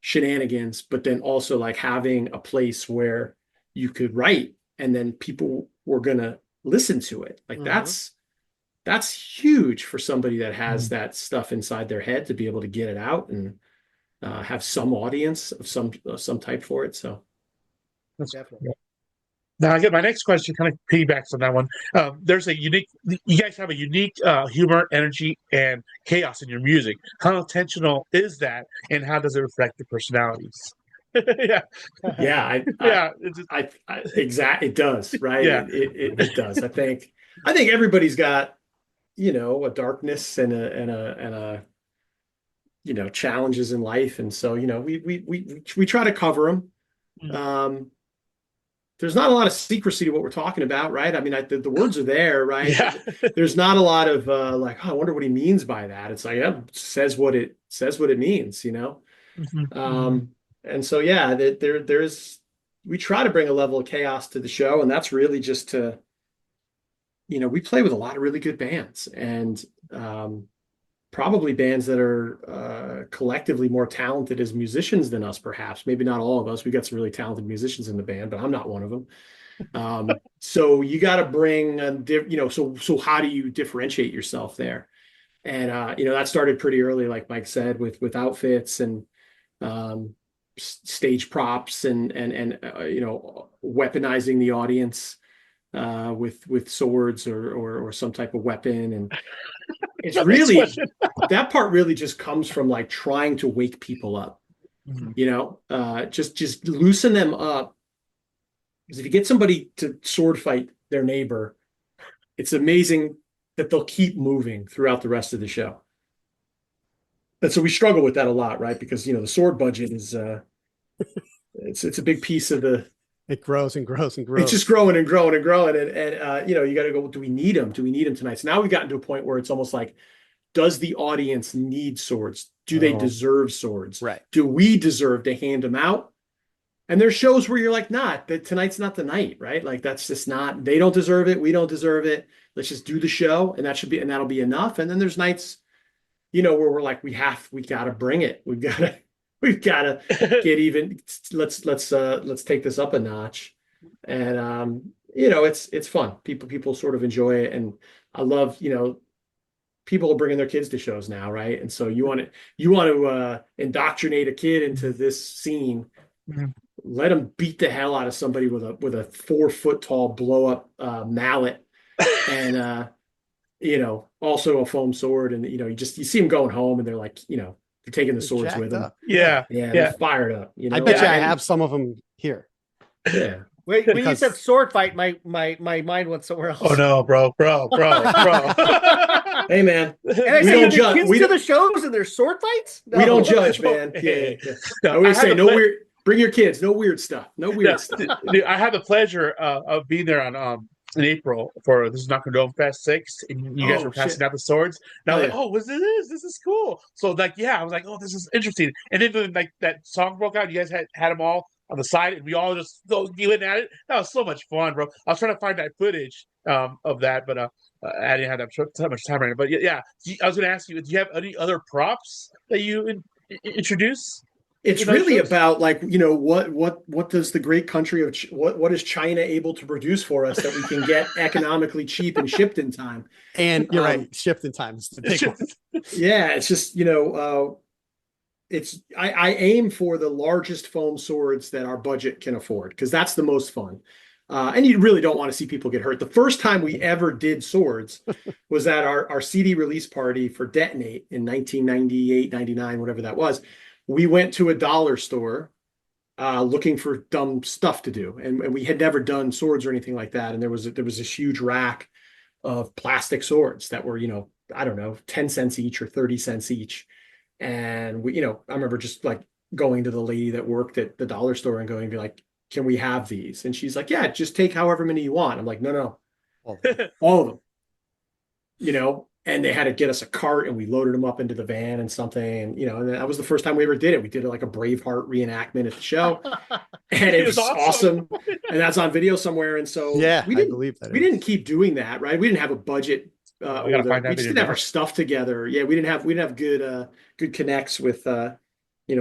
shenanigans, but then also like having a place where you could write and then people were gonna listen to it. Like that's huge for somebody that has that stuff inside their head, to be able to get it out and have some audience of some type for it. So that's definitely. Now, I get my next question kind of piggybacks on that one. You guys have a unique humor, energy, and chaos in your music. How intentional is that, and how does it reflect your personalities? It does, right? Yeah, it does. I think everybody's got a darkness and a challenges in life, and so we try to cover them. There's not a lot of secrecy to what we're talking about, right? I mean, the words are there, right? Yeah. There's not a lot of like, oh, I wonder what he means by that. It's like, yeah, it says what it means, And so, yeah, there's we try to bring a level of chaos to the show, and that's really just to, we play with a lot of really good bands, and probably bands that are collectively more talented as musicians than us, perhaps. Maybe not all of us. We got some really talented musicians in the band, but I'm not one of them. So you got to bring, so how do you differentiate yourself there? And that started pretty early, like Mike said, with outfits and stage props and weaponizing the audience with swords or some type of weapon. And it's really that part really just comes from like trying to wake people up, just loosen them up. Because if you get somebody to sword fight their neighbor, it's amazing that they'll keep moving throughout the rest of the show. And so we struggle with that a lot, right? Because the sword budget is it's a big piece of the. It grows and grows and grows. It's just growing and growing and growing, and you got to go. Do we need them? Do we need them tonight? So now we've gotten to a point where it's almost like, does the audience need swords? Do they deserve swords? Right. Do we deserve to hand them out? And there's shows where you're like, that tonight's not the night, right? Like that's just not. They don't deserve it. We don't deserve it. Let's just do the show, and that'll be enough. And then there's nights, where we're like, we got to bring it. We've got to get even. Let's take this up a notch, and it's fun. People sort of enjoy it, and I love people are bringing their kids to shows now, right? And so you want to indoctrinate a kid into this scene. Let them beat the hell out of somebody with a 4 foot tall blow up mallet, and also a foam sword, and you see them going home, and they're like, they're taking the swords with them. Yeah, they're fired up. I bet you I have some of them here. Yeah. Wait, when you said sword fight, my mind went somewhere else. Oh no, bro. Hey man, and I say you take kids to the shows and there's sword fights. No. We don't judge, man. Yeah. I always say no weird. Bring your kids. No weird stuff. No weird stuff. Dude, I had the pleasure of being there on in April for this is Not Condone Fest 6, and you guys were passing out the swords. And I was like, oh, what's this? This is cool. So like, I was like, oh, this is interesting. And then when like that song broke out, you guys had them all on the side, and we all just went at it. That was so much fun, bro. I was trying to find that footage of that, but I didn't have that much time right now. But yeah, I was going to ask you, do you have any other props that you introduce? It's really about like, what does the great country of what is China able to produce for us that we can get economically cheap and shipped in time? And you're right, shipped in time is the big one. Yeah, it's just I aim for the largest foam swords that our budget can afford, because that's the most fun. And you really don't want to see people get hurt. The first time we ever did swords was at our CD release party for Detonate in 1998, 99, whatever that was. We went to a dollar store looking for dumb stuff to do. And we had never done swords or anything like that. And there was this huge rack of plastic swords that were, I don't know, 10 cents each or 30 cents each. And we, I remember just like going to the lady that worked at the dollar store and going, be like, can we have these? And she's like, yeah, just take however many you want. I'm like, no, all of them, and they had to get us a cart, and we loaded them up into the van and something. And, and that was the first time we ever did it. We did like a Braveheart reenactment at the show, and it was awesome. And that's on video somewhere. And so we didn't keep doing that. Right. We didn't have a budget. We just didn't have our stuff together. Yeah. We didn't have good connects with,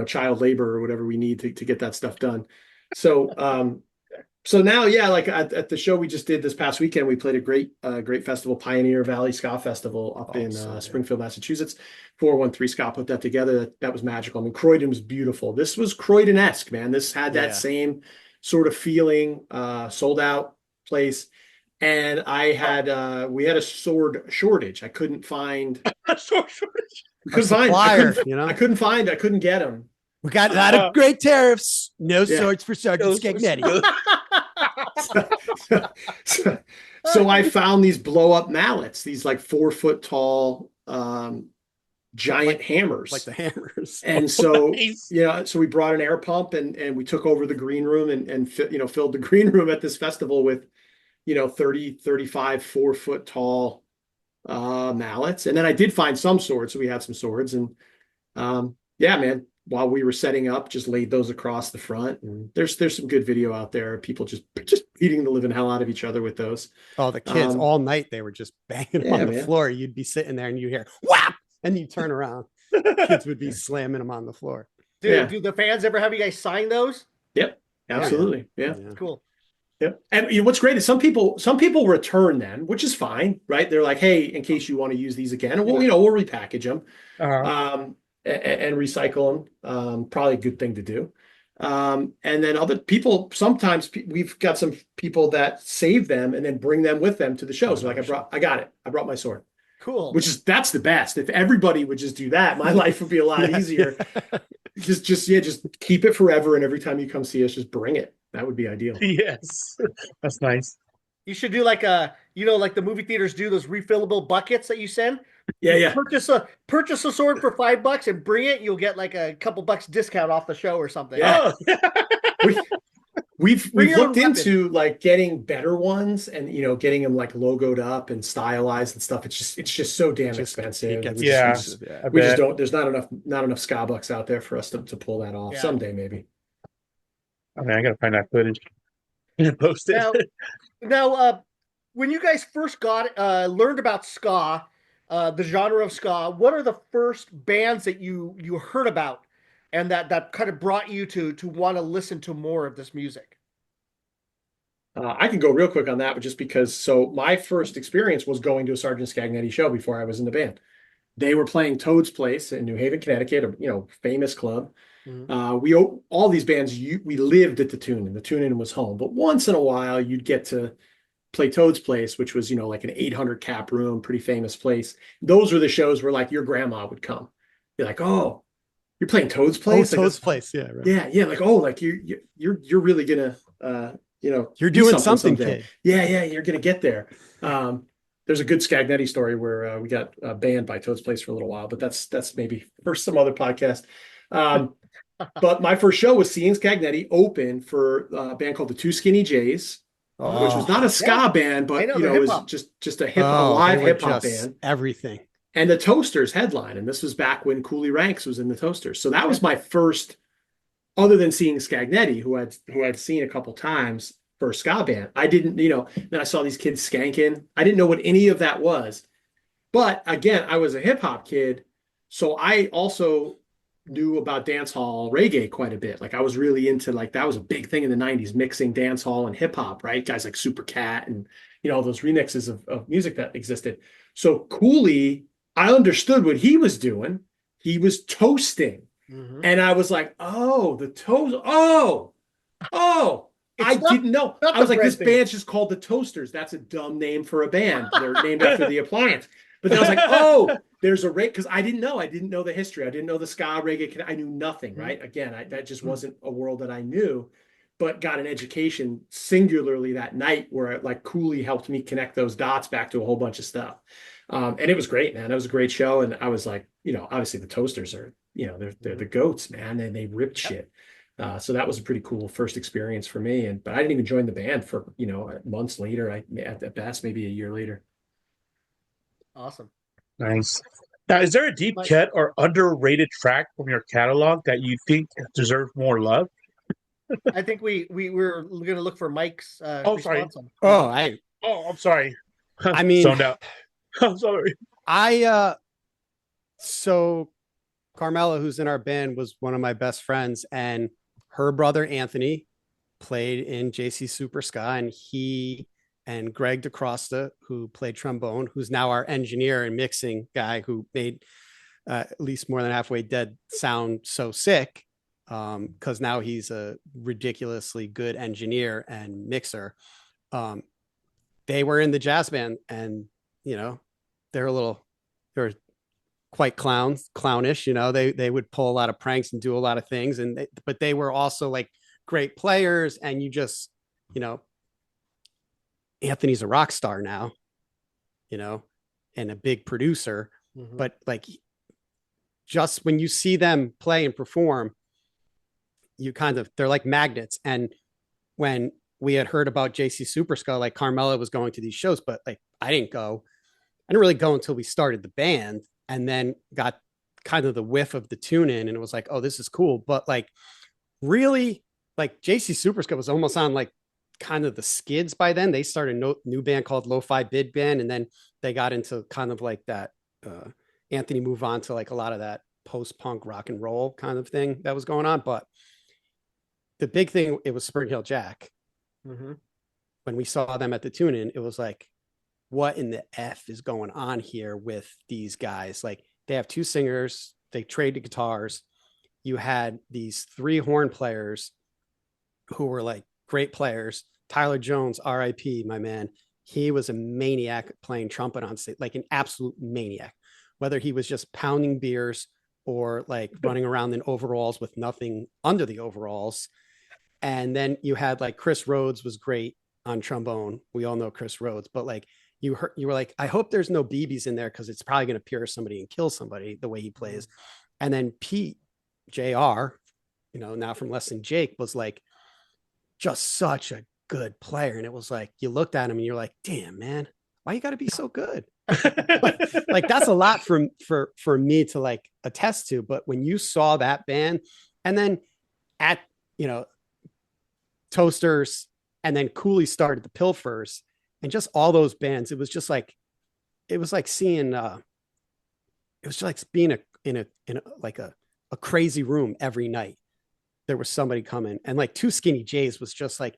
child labor or whatever we need to get that stuff done. So now, like at the show we just did this past weekend, we played a great festival, Pioneer Valley Ska Festival up in Springfield, Massachusetts. 413 Ska put that together. That was magical. I mean, Croydon was beautiful. This was Croydon-esque, man. This had that same sort of feeling, sold out place. And we had a sword shortage. I couldn't find a sword shortage. I couldn't get them. We got a lot of great tariffs. No swords for Sgt Scag. So I found these blow up mallets, these like 4 foot tall giant hammers, like the hammers. And so so we brought an air pump and we took over the green room and filled the green room at this festival with 30, 35 4 foot tall mallets. And then I did find some swords, so we had some swords, and man, while we were setting up, just laid those across the front. And there's some good video out there. People just beating the living hell out of each other with those. Oh, the kids all night, they were just banging yeah, on the man. floor. You'd be sitting there and you hear whap, and you turn around. Kids would be slamming them on the floor. Do the fans ever have you guys sign those? Yep, absolutely. Yeah. Cool. Yep. And you know, what's great is some people return them, which is fine, right? They're like, hey, in case you want to use these again, and we'll repackage them and recycle them. Probably a good thing to do. And then other people, sometimes we've got some people that save them and then bring them with them to the shows. Like I got it. I brought my sword. Cool. That's the best. If everybody would just do that, my life would be a lot easier. Just keep it forever. And every time you come see us, just bring it. That would be ideal. Yes. That's nice. You should do like like the movie theaters do, those refillable buckets that you send. Yeah. Purchase a sword for $5 and bring it. You'll get like a couple bucks discount off the show or something. Yeah. Oh. We've looked into like getting better ones and getting them like logoed up and stylized and stuff. It's just so damn expensive. We just don't. There's not enough ska bucks out there for us to pull that off. Yeah. Someday maybe. I mean, I gotta find that footage and post it. Now, when you guys first learned about ska, the genre of ska, what are the first bands that you heard about, and that kind of brought you to want to listen to more of this music? I can go real quick on that, but just because. So my first experience was going to a Sgt Scagnetti show before I was in the band. They were playing Toad's Place in New Haven, Connecticut, a famous club. Mm-hmm. All these bands, we lived at the Tune-In. The Tune-In was home, but once in a while you'd get to play Toad's Place, which was like an 800 cap room, pretty famous place. Those were the shows where like your grandma would come. You're like, oh, you're playing Toad's Place. Oh, Toad's Place, yeah, right. Yeah. Like, oh, like you're really gonna you're doing something, kid. Yeah, you're gonna get there. There's a good Scagnetti story where we got banned by Toad's Place for a little while, but that's maybe for some other podcast. But my first show was seeing Scagnetti open for a band called the Two Skinny Jays, which was not a ska band, but it was just a live hip hop band. Everything. And the Toasters headline, and this was back when Cooley Ranks was in the Toasters. So that was my first, other than seeing Scagnetti, who I'd seen a couple times for a ska band. I didn't, then I saw these kids skanking. I didn't know what any of that was. But again, I was a hip hop kid, so I also knew about dance hall reggae quite a bit. Like I was really into that was a big thing in the 90s, mixing dance hall and hip hop, right? Guys like Super Cat and all those remixes of music that existed. So Cooley, I understood what he was doing. He was toasting. Mm-hmm. And I was like, oh, the toast. Oh, I didn't know. I was like, this band's just called the Toasters. That's a dumb name for a band. They're named after the appliance. But then I was like, oh, there's a because I didn't know. I didn't know the history. I didn't know the ska reggae. I knew nothing, right? Again, that just wasn't a world that I knew, but got an education singularly that night where like Cooley helped me connect those dots back to a whole bunch of stuff. And it was great, man. It was a great show. And I was like, obviously the Toasters are, they're the goats, man. And they ripped shit. So that was a pretty cool first experience for me. But I didn't even join the band for, months later. At best, maybe a year later. Awesome. Nice. Now, is there a deep cut or underrated track from your catalog that you think deserves more love? I think we were going to look for Mike's sorry. I'm sorry. I mean, zoned out. I'm sorry. So Carmela, who's in our band, was one of my best friends, and her brother Anthony played in JC Super Ska, and he and Greg DeCrosta, who played trombone, who's now our engineer and mixing guy, who made at least More Than Halfway Dead sound so sick, because now he's a ridiculously good engineer and mixer. They were in the jazz band, and they're quite clownish. They would pull a lot of pranks and do a lot of things, but they were also like great players, and you just Anthony's a rock star now, and a big producer. Mm-hmm. But like, just when you see them play and perform, they're like magnets. And when we had heard about JC Super Ska, like Carmela was going to these shows, but like I didn't really go until we started the band, and then got kind of the whiff of the tune in, and it was like, oh, this is cool. But like really, like JC Superscope was almost on like kind of the skids by then. They started a new band called Lo-Fi Bid Band, and then they got into kind of like that Anthony move on to like a lot of that post-punk rock and roll kind of thing that was going on. But the big thing, it was Spring Hill Jack. Mm-hmm. When we saw them at the tune-in, it was like, what in the F is going on here with these guys? Like, they have two singers, they traded guitars. You had these three horn players who were like great players. Tyler Jones, RIP, my man. He was a maniac playing trumpet on stage, like an absolute maniac, whether he was just pounding beers or like running around in overalls with nothing under the overalls. And then you had like Chris Rhodes was great on trombone. We all know Chris Rhodes, but like you were like, I hope there's no BBs in there because it's probably going to pierce somebody and kill somebody the way he plays. And then Pete JR, now from Less Than Jake, was like just such a good player. And it was like, you looked at him and you're like, damn, man, why you got to be so good? like that's a lot for me to like attest to. But when you saw that band, and then at, Toasters, and then Cooley started the Pilfers, and just all those bands, it was like seeing, it was just like being in a like a crazy room every night. There was somebody coming, and like Two Skinny Jays was just like,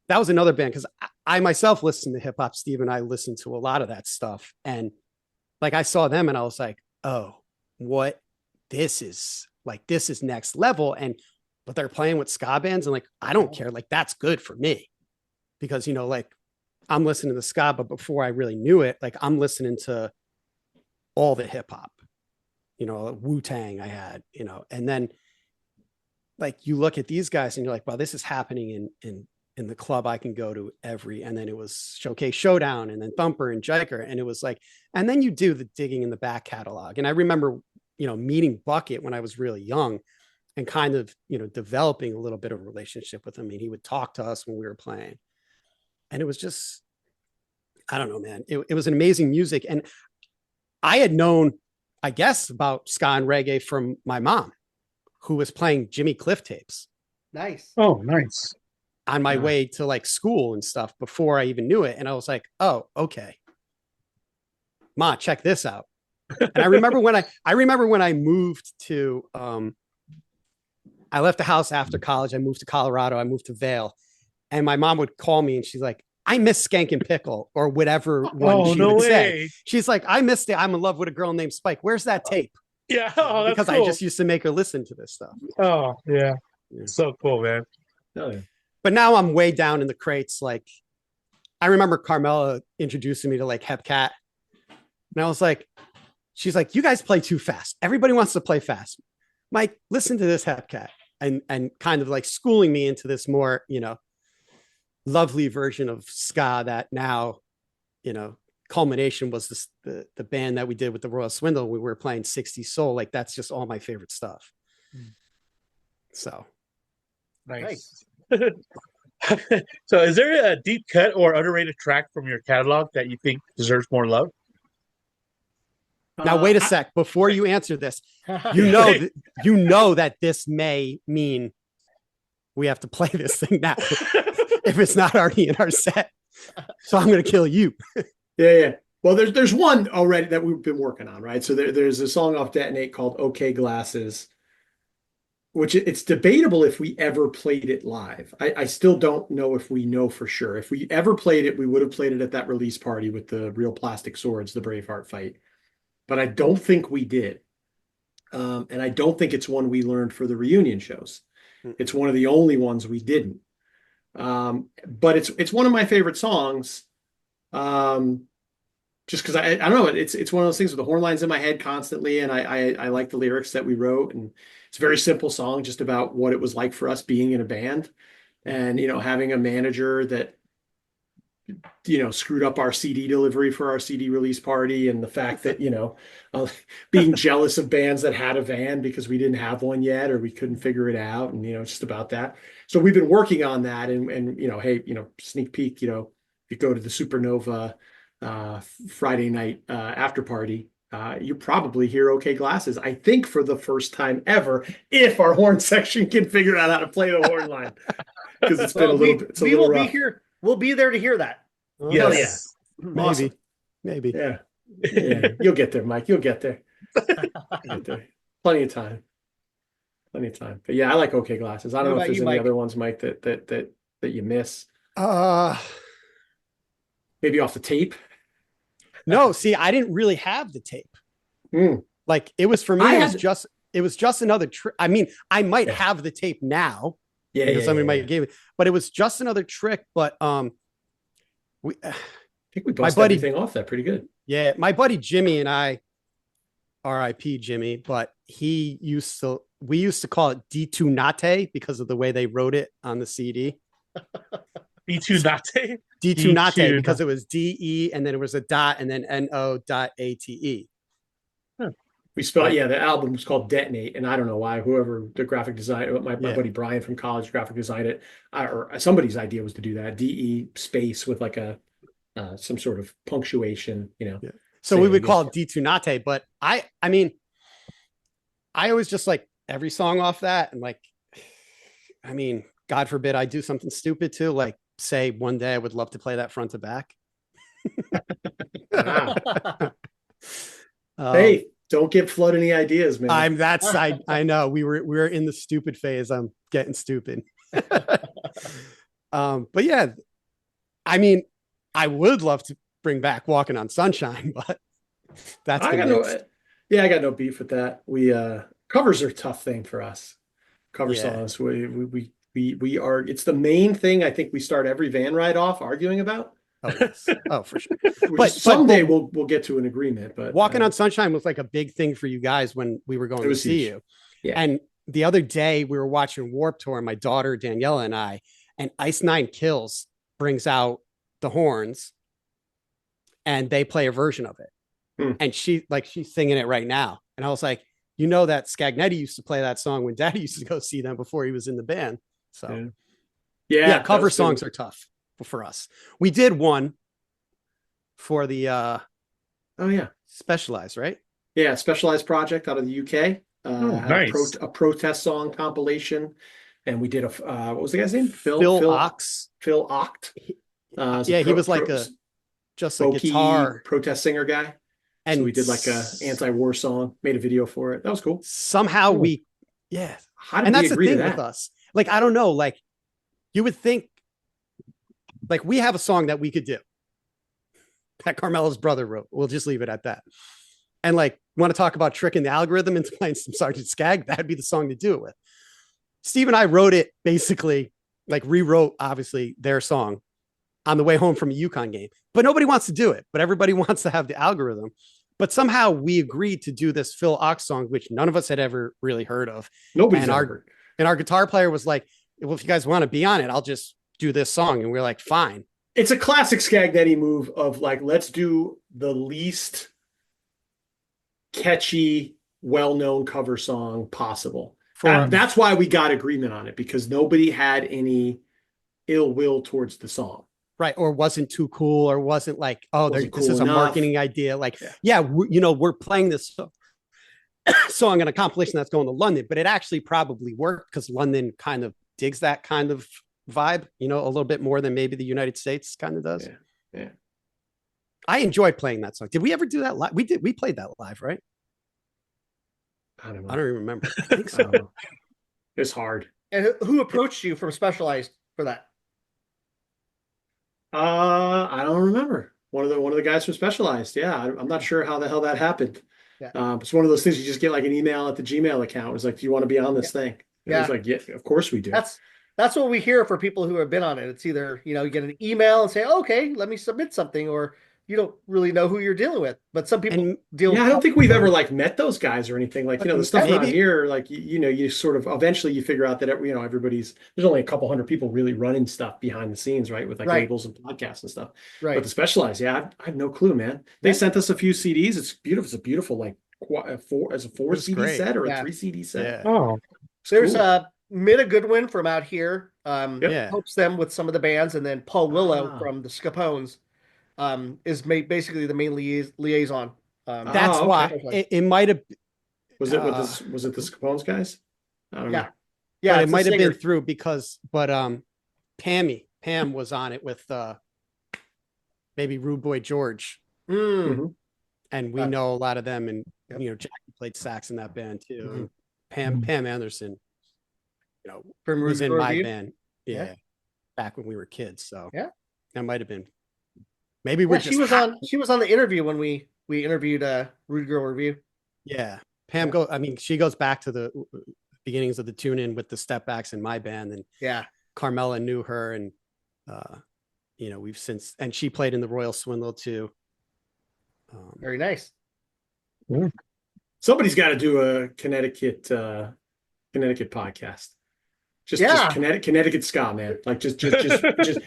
that was another band. Cause I myself listened to hip hop. Steve and I listened to a lot of that stuff. And like, I saw them and I was like, oh, this is next level. But they're playing with ska bands, and like, I don't care. Like, that's good for me because, like I'm listening to the ska, but before I really knew it, like I'm listening to all the hip hop, Wu-Tang I had, and then like you look at these guys and you're like, well, this is happening in the club I can go to and then it was Showcase Showdown and then Thumper and Jiker. And it was like, and then you do the digging in the back catalog. And I remember, meeting Bucket when I was really young and kind of, developing a little bit of a relationship with him. And he would talk to us when we were playing. And it was just, I don't know, man, it was an amazing music. And I had known, I guess, about ska and reggae from my mom, who was playing Jimmy Cliff tapes. Nice. Oh, nice. On my way to like school and stuff before I even knew it. And I was like, oh, okay. Ma, check this out. And I remember when I moved to, I left the house after college. I moved to Colorado. I moved to Vail. And my mom would call me and she's like, I miss Skank and Pickle or whatever one she would say. She's like, I missed it. I'm in love with a girl named Spike. Where's that tape? Yeah. Oh, that's because cool. I just used to make her listen to this stuff. Oh, yeah. So cool, man. Oh, yeah. But now I'm way down in the crates. Like, I remember Carmela introducing me to like Hepcat. And I was like, she's like, you guys play too fast. Everybody wants to play fast. Mike, listen to this Hepcat. And kind of like schooling me into this more, lovely version of ska that now, culmination was this, the band that we did with the Royal Swindle. We were playing 60s soul. Like, that's just all my favorite stuff. So. Nice. So is there a deep cut or underrated track from your catalog that you think deserves more love? Now, wait a sec. Before you answer this, you know that this may mean we have to play this thing now if it's not already in our set. So I'm going to kill you. Yeah. Well, there's one already that we've been working on, right? So there's a song off Detonate called "Okay Glasses," which it's debatable if we ever played it live. I still don't know if we know for sure. If we ever played it, we would have played it at that release party with the real plastic swords, the Braveheart fight. But I don't think we did. And I don't think it's one we learned for the reunion shows. It's one of the only ones we didn't. But it's one of my favorite songs. Just because I don't know, it's one of those things with the horn lines in my head constantly, and I like the lyrics that we wrote, and it's a very simple song just about what it was like for us being in a band, and having a manager that screwed up our CD delivery for our CD release party, and the fact that being jealous of bands that had a van because we didn't have one yet or we couldn't figure it out, and just about that. So we've been working on that, and hey, sneak peek, you go to the Supernova Friday night after party you probably hear OK Glasses, I think for the first time ever, if our horn section can figure out how to play the horn line. Because it's been a little bit, it's a we little will rough. be here. We'll be there to hear that. Oh, Hell yeah. Yes. Maybe. Awesome. Maybe. Yeah. Yeah. You'll get there, Mike. You'll get there. Get there. Plenty of time. Plenty of time. But yeah, I like OK Glasses. I don't know if there's any other ones, Mike, that you miss. Maybe off the tape. No, see, I didn't really have the tape. Mm. Like it was for me, it was just another trick. I mean, I might have the tape now. Yeah. Because somebody might give it, but it was just another trick. But I think we busted everything off that pretty good. Yeah, my buddy Jimmy and I, R.I.P. Jimmy, but we used to call it D2 Nate because of the way they wrote it on the CD. D2 Nate? D2 Nate because it was D-E and then it was a dot and then N-O.A-T-E. We spelled, the album was called Detonate, and I don't know why. Whoever the graphic designer, my buddy Brian from college graphic designed it, or somebody's idea was to do that. D-E space with like a some sort of punctuation, Yeah. So we would call it D2 Nate, but I mean, I always just like every song off that, and like, I mean, God forbid I do something stupid too, like say one day I would love to play that front to back. Hey, don't get flood any ideas, man. I know we're in the stupid phase. I'm getting stupid. But yeah, I mean, I would love to bring back Walking on Sunshine, but that's I got no beef with that. We covers are a tough thing for us. Cover songs. We are, it's the main thing I think we start every van ride off arguing about. Oh, yes. Oh, for sure. But someday we'll get to an agreement. But Walking on Sunshine was like a big thing for you guys when we were going to see you. Yeah. And the other day we were watching Warped Tour, my daughter Daniela and I, and Ice Nine Kills brings out the horns and they play a version of it. And she's singing it right now. And I was like, you know that Scagnetti used to play that song when Daddy used to go see them before he was in the band. So yeah, cover songs are tough for us. We did one for the Specialized, right? Yeah, Specialized project out of the UK. Nice. A protest song compilation. And we did what was the guy's name? Phil Ox. Phil Oct. He was like a guitar protest singer guy. And so we did like a anti-war song, made a video for it. That was cool. Somehow How did and that's we agree the thing to that? with us. Like, I don't know, like you would think like we have a song that we could do that Carmela's brother wrote. We'll just leave it at that. And like, want to talk about tricking the algorithm into playing some Sgt Scag? That'd be the song to do it with. Steve and I wrote it basically, like rewrote obviously their song on the way home from a UConn game, but nobody wants to do it, but everybody wants to have the algorithm. But somehow we agreed to do this Phil Ox song, which none of us had ever really heard of. Nobody's ever. And our guitar player was like, well, if you guys want to be on it, I'll just do this song. And we're like, fine. It's a classic Scagnetti move of like, let's do the least catchy, well-known cover song possible. That's why we got agreement on it, because nobody had any ill will towards the song. Right. Or wasn't too cool, or wasn't like, this is a marketing idea. Like, we're playing this song on a compilation that's going to London, but it actually probably worked because London kind of digs that kind of vibe, a little bit more than maybe the United States kind of does. Yeah. I enjoyed playing that song. Did we ever do that live? We did. We played that live, right? I don't know. I don't even remember. I think so. It's hard. And who approached you from Specialized for that? I don't remember. One of the guys from Specialized. Yeah, I'm not sure how the hell that happened. Yeah. It's one of those things you just get like an email at the Gmail account. It was like, do you want to be on this thing? And it was like, yeah, of course we do. That's what we hear for people who have been on it. It's either, you get an email and say, okay, let me submit something, or you don't really know who you're dealing with. But some people deal with. I don't think we've ever like met those guys or anything. Like, the stuff around here, like, you sort of eventually you figure out that, there's only a couple hundred people really running stuff behind the scenes, right? With like labels and podcasts and stuff. Right. But the Specialized, I have no clue, man. They sent us a few CDs. It's beautiful. It's a beautiful, like a four CD set or a 3 CD set. Yeah. Oh, there's Mida Goodwin from out here. Helps them with some of the bands, and then Paul Willow from the Scapones is basically the main liaison. That's okay. why it might have. Was it with this? Was it the Scapone's guys? I don't know. Yeah, but it it's a might have been singer. through but Pam was on it with maybe Rude Boy George, Mm. and we know a lot of them, and Yep. Jackie played sax in that band too. Mhm. And Pam Anderson, From was in Rude my Review? band, Yeah. back when we were kids. So Yeah. that might have been. Maybe we're Yeah, just she was on the interview when we interviewed Rude Girl Review. Yeah, Pam she goes back to the beginnings of the tune in with the step backs in my band, and Yeah. Carmela knew her, and we've since, and she played in the Royal Swindle too. Very nice. Somebody's got to do a Connecticut podcast. Just Connecticut ska, man. Like just.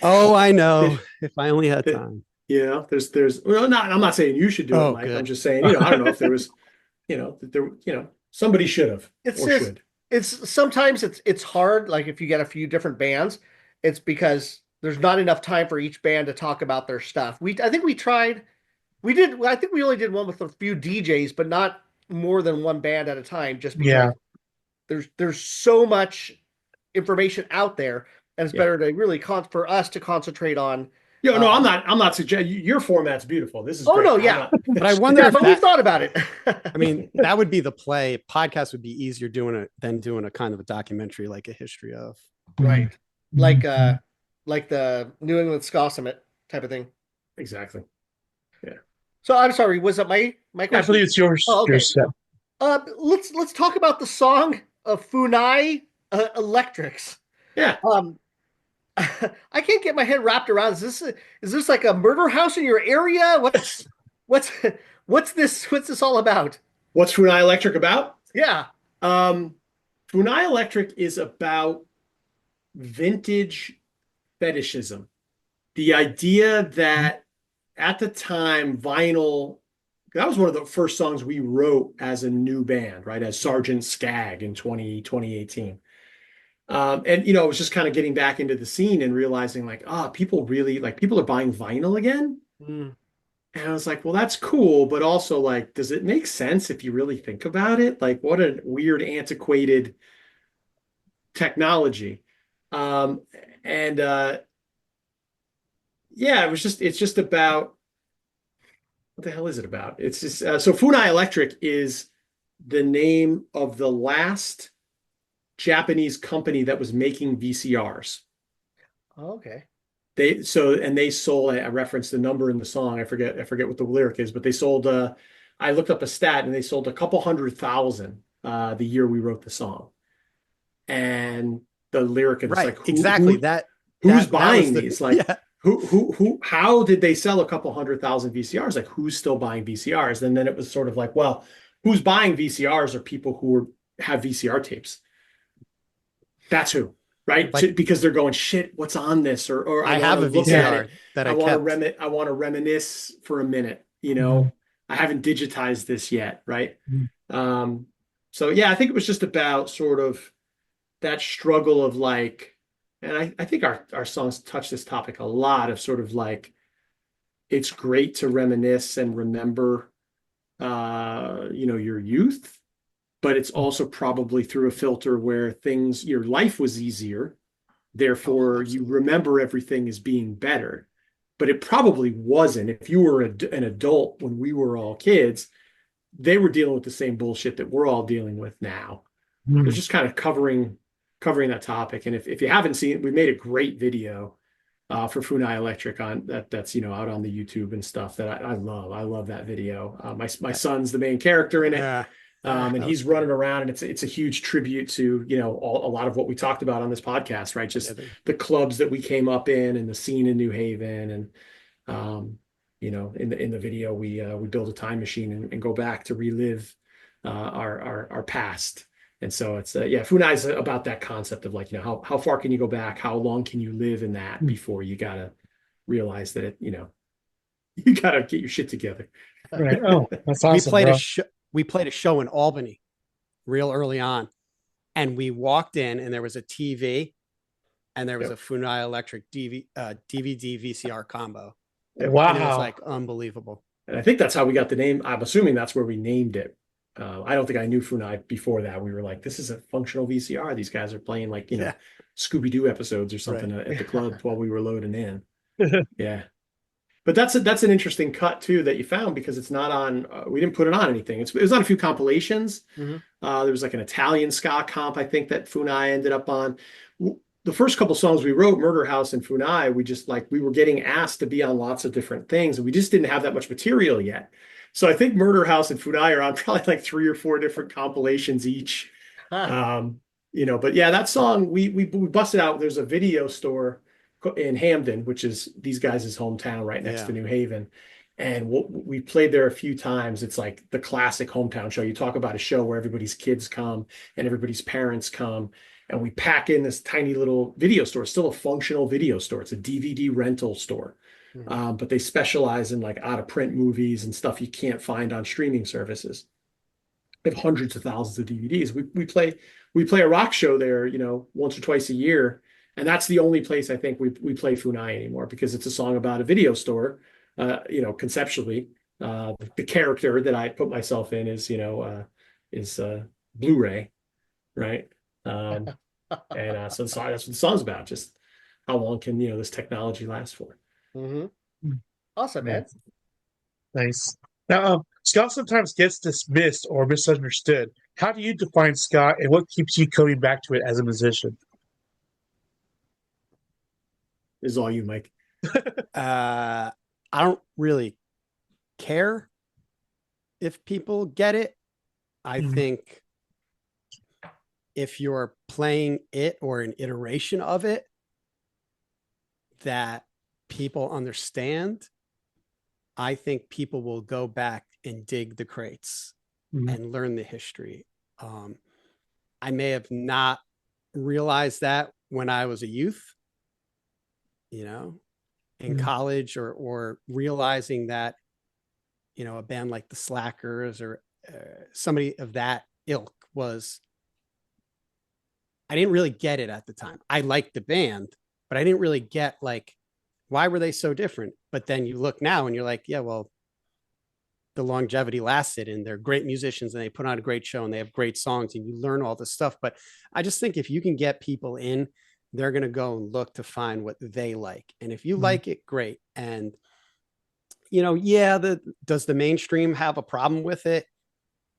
Oh, I know. If I only had time. There's well, I'm not saying you should do it, Mike. Good. I'm just saying, I don't know if there was, somebody should have should. It's sometimes it's hard. Like if you get a few different bands, it's because there's not enough time for each band to talk about their stuff. I think we only did one with a few DJs, but not more than one band at a time, just because there's so much information out there, and it's better to really for us to concentrate on. I'm not suggesting your format's beautiful. This is great. No, yeah. But I wonder but we thought about it. I mean, that would be the play. Podcast would be easier than doing a kind of a documentary, like a history of. Right. Like the New England Ska Summit type of thing. Exactly. Yeah. So I'm sorry, was that my question? I believe it's yours. Oh, okay. Yours, Let's talk about the song of Funai Electrics. Yeah. I can't get my head wrapped around. Is this like a murder house in your area? What's this all about? What's Funai Electric about? Yeah. Funai Electric is about vintage fetishism. The idea that at the time vinyl, that was one of the first songs we wrote as a new band, right? As Sgt Scag in 2018. And it was just kind of getting back into the scene and realizing like, people are buying vinyl again. And I was like, well, that's cool, but also like, does it make sense if you really think about it? Like, what a weird, antiquated technology. It's just about, what the hell is it about? It's just so Funai Electric is the name of the last Japanese company that was making VCRs. Oh, okay. They sold, I referenced the number in the song. I forget what the lyric is, but they sold I looked up a stat and they sold a couple 100,000 the year we wrote the song. And the lyric is like, who's buying these? Like who how did they sell a couple 100,000 VCRs? Like who's still buying VCRs? And then it was sort of like, well, who's buying VCRs are people who have VCR tapes. That's who, right? Because they're going, shit, what's on this? Or I have a VCR that I want to reminisce for a minute, I haven't digitized this yet, right? So yeah, I think it was just about sort of that struggle of like, and I think our songs touch this topic a lot of sort of like, it's great to reminisce and remember, your youth, but it's also probably through a filter where your life was easier. Therefore, you remember everything as being better, but it probably wasn't. If you were an adult when we were all kids, they were dealing with the same bullshit that we're all dealing with now. They're just kind of covering that topic. And if you haven't seen it, we made a great video for Funai Electric on that's out on the YouTube and stuff that I love. I love that video. My son's the main character in it. And he's running around, and it's a huge tribute to a lot of what we talked about on this podcast, right? Just the clubs that we came up in and the scene in New Haven, and in the video we build a time machine and go back to relive our past. And so it's Funai is about that concept of like, how far can you go back? How long can you live in that before you gotta realize that you gotta get your shit together. Right. Oh, that's awesome. We played a show in Albany real early on, and we walked in and there was a TV and there was a Funai Electric DVD VCR combo. Wow. And it was like unbelievable. And I think that's how we got the name. I'm assuming that's where we named it. I don't think I knew Funai before that. We were like, this is a functional VCR. These guys are playing like, Yeah. Scooby-Doo episodes or something Right. at the club while we were loading in. Yeah. But that's an interesting cut too that you found because it's not on. We didn't put it on anything. It was on a few compilations. Mhm. There was like an Italian ska comp I think that Funai ended up on. The first couple songs we wrote, Murder House and Funai, we just like we were getting asked to be on lots of different things, and we just didn't have that much material yet. So I think Murder House and Funai are on probably like 3 or 4 different compilations each. But yeah, that song we busted out. There's a video store in Hamden, which is these guys' hometown right next to New Haven. And we played there a few times. It's like the classic hometown show. You talk about a show where everybody's kids come and everybody's parents come. And we pack in this tiny little video store. It's still a functional video store. It's a DVD rental store. But they specialize in like out of print movies and stuff you can't find on streaming services. They have hundreds of thousands of DVDs. We play a rock show there, once or twice a year. And that's the only place I think we play Funai anymore because it's a song about a video store. Conceptually, the character that I put myself in is Blu-ray, right? So that's what the song's about. Just how long can this technology last for? Mm-hmm. Awesome, man. Nice. Now, ska sometimes gets dismissed or misunderstood. How do you define ska, and what keeps you coming back to it as a musician? This is all you, Mike. I don't really care if people get it. I think if you're playing it or an iteration of it that people understand, I think people will go back and dig the crates and learn the history. I may have not realized that when I was a youth, in college or realizing that, a band like the Slackers or somebody of that ilk I didn't really get it at the time. I liked the band, but I didn't really get like, why were they so different? But then you look now and you're like, yeah, well, the longevity lasted and they're great musicians and they put on a great show and they have great songs and you learn all this stuff. But I just think if you can get people in, they're going to go and look to find what they like. And if you like it, great. And, does the mainstream have a problem with it?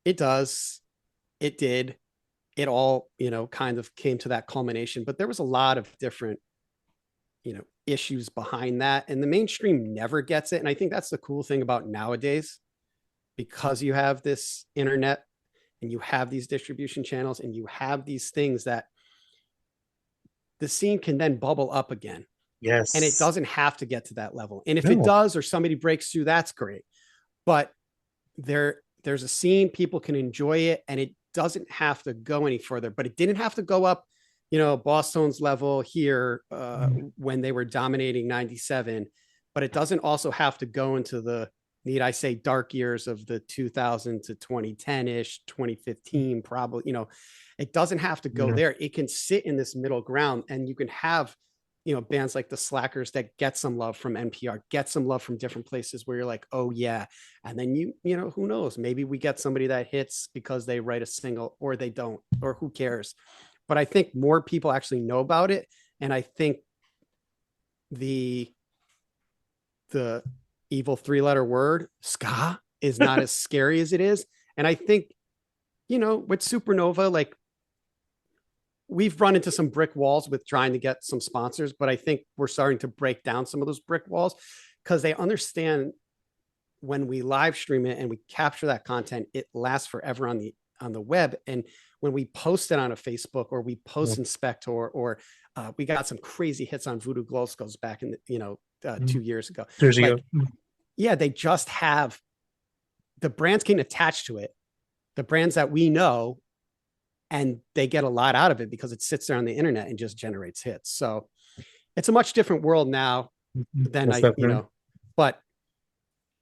It does. It did. It all, kind of came to that culmination, but there was a lot of different, issues behind that. And the mainstream never gets it. And I think that's the cool thing about nowadays, because you have this internet and you have these distribution channels and you have these things that the scene can then bubble up again. Yes. And it doesn't have to get to that level. And if it does, or somebody breaks through, that's great. But there's a scene, people can enjoy it, and it doesn't have to go any further. But it didn't have to go up, Boston's level here when they were dominating 97. But it doesn't also have to go into the, need I say, dark years of the 2000 to 2010-ish, 2015, probably, it doesn't have to go there. It can sit in this middle ground, and you can have, bands like the Slackers that get some love from NPR, get some love from different places where you're like, oh yeah. And then who knows, maybe we get somebody that hits because they write a single, or they don't, or who cares. But I think more people actually know about it. And I think the evil 3-letter word ska is not as scary as it is. And I think, with Supernova, like, we've run into some brick walls with trying to get some sponsors, but I think we're starting to break down some of those brick walls because they understand when we live stream it and we capture that content, it lasts forever on the web. And when we post it on a Facebook or we post in Spector, or we got some crazy hits on Voodoo Glow Skulls back in the, 2 years ago. Yeah, they just have, the brands can attach to it, the brands that we know, and they get a lot out of it because it sits there on the internet and just generates hits. So it's a much different world now than but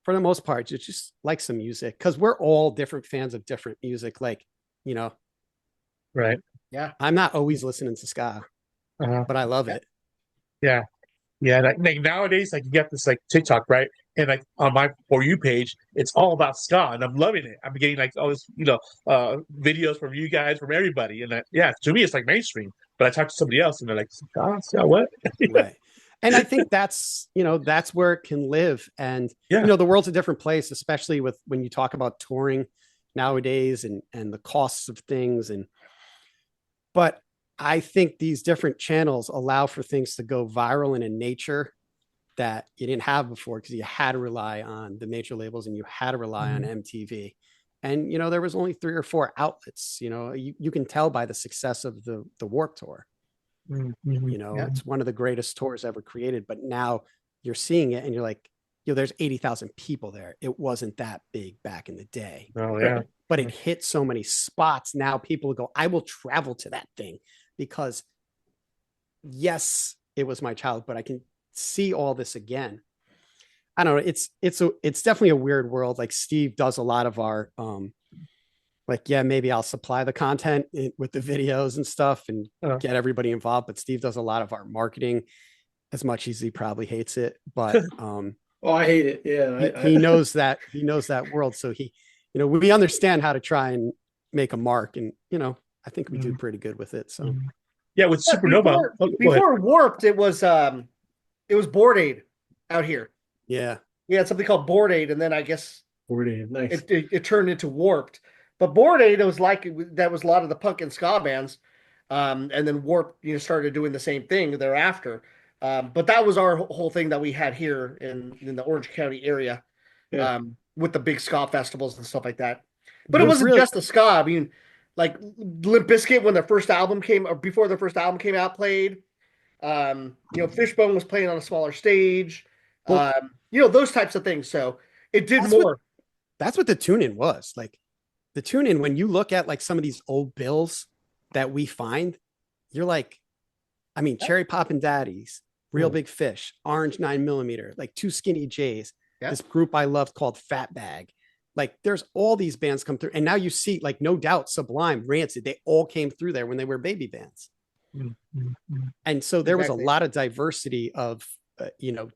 for the most part, it's just like some music, because we're all different fans of different music. Like, right. Yeah. I'm not always listening to ska, but I love it. Yeah. Yeah, like nowadays, like you get this like TikTok, right? And like on my For You page, it's all about ska, and I'm loving it. I'm getting like all this, videos from you guys, from everybody, and yeah, to me, it's like mainstream. But I talk to somebody else, and they're like, ska, what? Right. And I think that's where it can live. And, Yeah, the world's a different place, especially with when you talk about touring nowadays and the costs of things. But I think these different channels allow for things to go viral in a nature that you didn't have before, because you had to rely on the major labels and you had to rely on MTV. And, there was only 3 or 4 outlets. You can tell by the success of the Warp Tour. mm-hmm. Yeah. It's one of the greatest tours ever created, but now you're seeing it and you're like, there's 80,000 people there. It wasn't that big back in the day. Oh yeah, But it hit so many spots. Now people go, I will travel to that thing, because yes, it was my child, but I can see all this again. I don't know. It's definitely a weird world. Like Steve does a lot of our, maybe I'll supply the content with the videos and stuff and get everybody involved. But Steve does a lot of our marketing, as much as he probably hates it. But oh, I hate it. Yeah, he knows that world. So we understand how to try and make a mark, and I think we do pretty good with it. So yeah, with Supernova. Before Warped, it was Board Aid out here. Yeah, we had something called Board Aid, and then I guess Board Aid, nice. It turned into Warped. But Board Aid, it was like that was a lot of the punk and ska bands, and then Warped started doing the same thing thereafter. But that was our whole thing that we had here in the Orange County area, with the big ska festivals and stuff like that. But it wasn't just the ska. I mean, like Limp Bizkit, when their first album came, or before their first album came out, played. Fishbone was playing on a smaller stage. Those types of things. So it did more. That's what the tune-in was. Like the tune-in, when you look at like some of these old bills that we find, you're like, I mean, Cherry Poppin' Daddies, Real Big Fish, Orange 9mm, like Two Skinny J's, this group I loved called Fat Bag. Like there's all these bands come through. And now you see, like, No Doubt, Sublime, Rancid, they all came through there when they were baby bands. And so there was a lot of diversity of,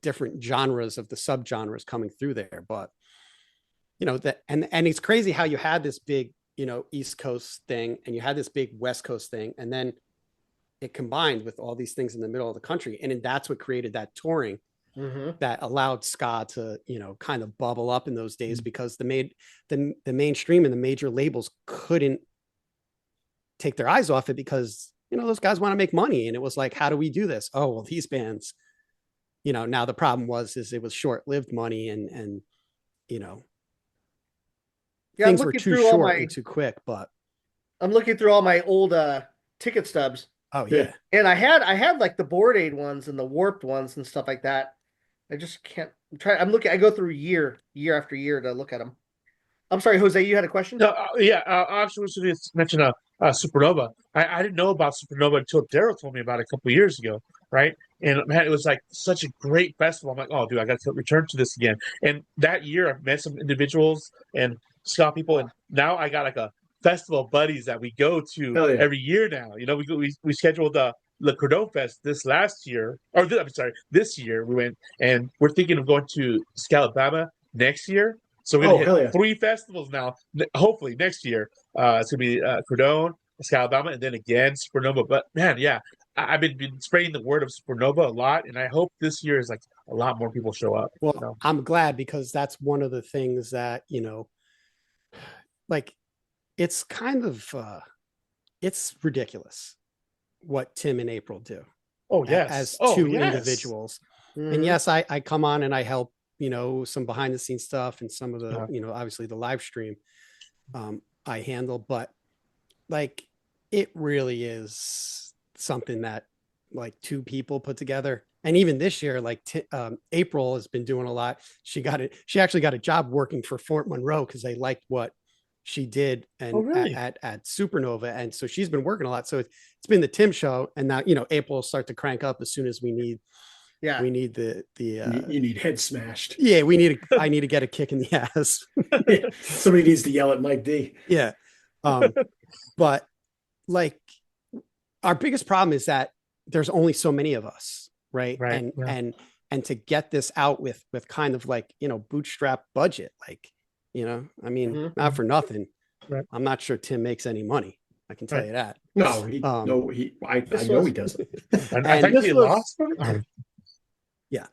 different genres of the subgenres coming through there. But, and it's crazy how you had this big, East Coast thing and you had this big West Coast thing. And then it combined with all these things in the middle of the country. And that's what created that touring that allowed ska to, kind of bubble up in those days, because the mainstream and the major labels couldn't take their eyes off it, because, those guys want to make money. And it was like, how do we do this? Oh, well, these bands, now the problem is it was short-lived money and things were too short and too quick. But I'm looking through all my old ticket stubs. Oh yeah. And I had like the Board Aid ones and the Warped ones and stuff like that. I just can't I go through year after year to look at them. I'm sorry, Jose, you had a question? I actually was going to mention Supernova. I didn't know about Supernova until Daryl told me about it a couple of years ago, right? And man, it was like such a great festival. I'm like, oh, dude, I got to return to this again. And that year, I've met some individuals and ska people, and now I got like a festival of buddies that we go to every year now. We scheduled the Le Cordon Fest this year we went, and we're thinking of going to Alabama next year. So we're going to hit 3 festivals now. Hopefully next year, it's going to be Cordon, Alabama, and then again Supernova. But man, yeah, I've been spreading the word of Supernova a lot, and I hope this year is like a lot more people show up. Well, I'm glad, because that's one of the things that, like, it's kind of it's ridiculous what Tim and April do. Oh yes, as two individuals. And yes, I come on and I help, some behind the scenes stuff and some of the, obviously the live stream I handle, but like it really is something that like 2 people put together. And even this year, like April has been doing a lot. She actually got a job working for Fort Monroe because they liked what she did and at Supernova. And so she's been working a lot. So it's been the Tim show. And now, April will start to crank up as soon as we need the you need head smashed. Yeah, I need to get a kick in the ass. Somebody needs to yell at Mike D. Yeah. But like our biggest problem is that there's only so many of us. right? Right, And yeah. and to get this out with kind of like, bootstrap budget, like, I mean, Mhm. not for nothing. Right. I'm not sure Tim makes any money. I can tell Right. you that. No, I This know was- he doesn't. And I And think this he was- lost.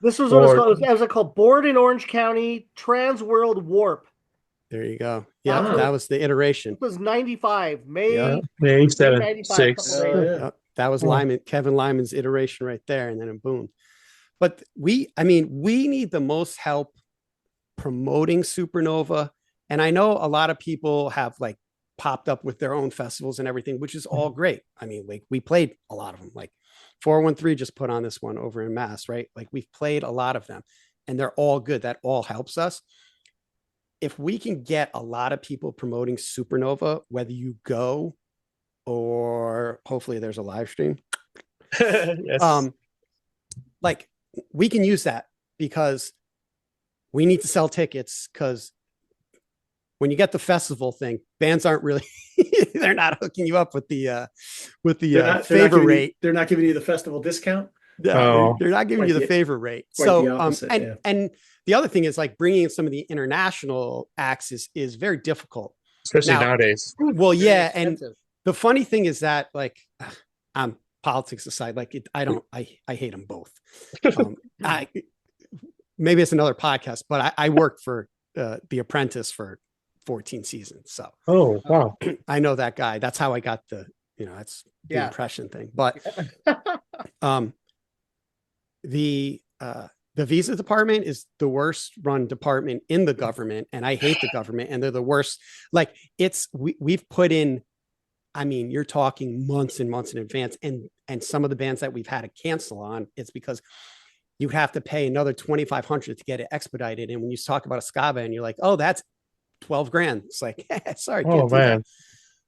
This was what it's Or- called. It was called Board in Orange County Trans World Warp. there you go. Yeah, Wow. that was the iteration. It was 95, May Yeah, May 7th, 95, 6. couple days. Yep, that was Oh. Kevin Lyman's iteration right there, and then boom. But we need the most help promoting Supernova. And I know a lot of people have like popped up with their own festivals and everything, which is all great. I mean, like we played a lot of them, like 413 just put on this one over in Mass, right? Like we've played a lot of them and they're all good. That all helps us. If we can get a lot of people promoting Supernova, whether you go or hopefully there's a live stream, Yes. like we can use that because we need to sell tickets, because when you get the festival thing, bands aren't really they're not hooking you up with the favor rate. They're not giving you the festival discount. Oh. They're not giving Quite you the the- favor rate. quite So the opposite, yeah. and the other thing is like bringing in some of the international acts is very difficult. Especially Now- nowadays. Well, Very yeah, and expensive. the funny thing is that like politics aside, like I hate them both. I maybe it's another podcast, but I worked for The Apprentice for 14 seasons, so Oh, wow. I know that guy. That's how I got that's the Yeah. impression thing. But the visa department is the worst run department in the government, and I hate the government, and they're the worst. Like we've put in, I mean, you're talking months and months in advance, and some of the bands that we've had to cancel on, it's because you have to pay another $2,500 to get it expedited. And when you talk about a ska band, you're like, oh, that's $12,000. It's like, sorry, Oh, can't do that. man.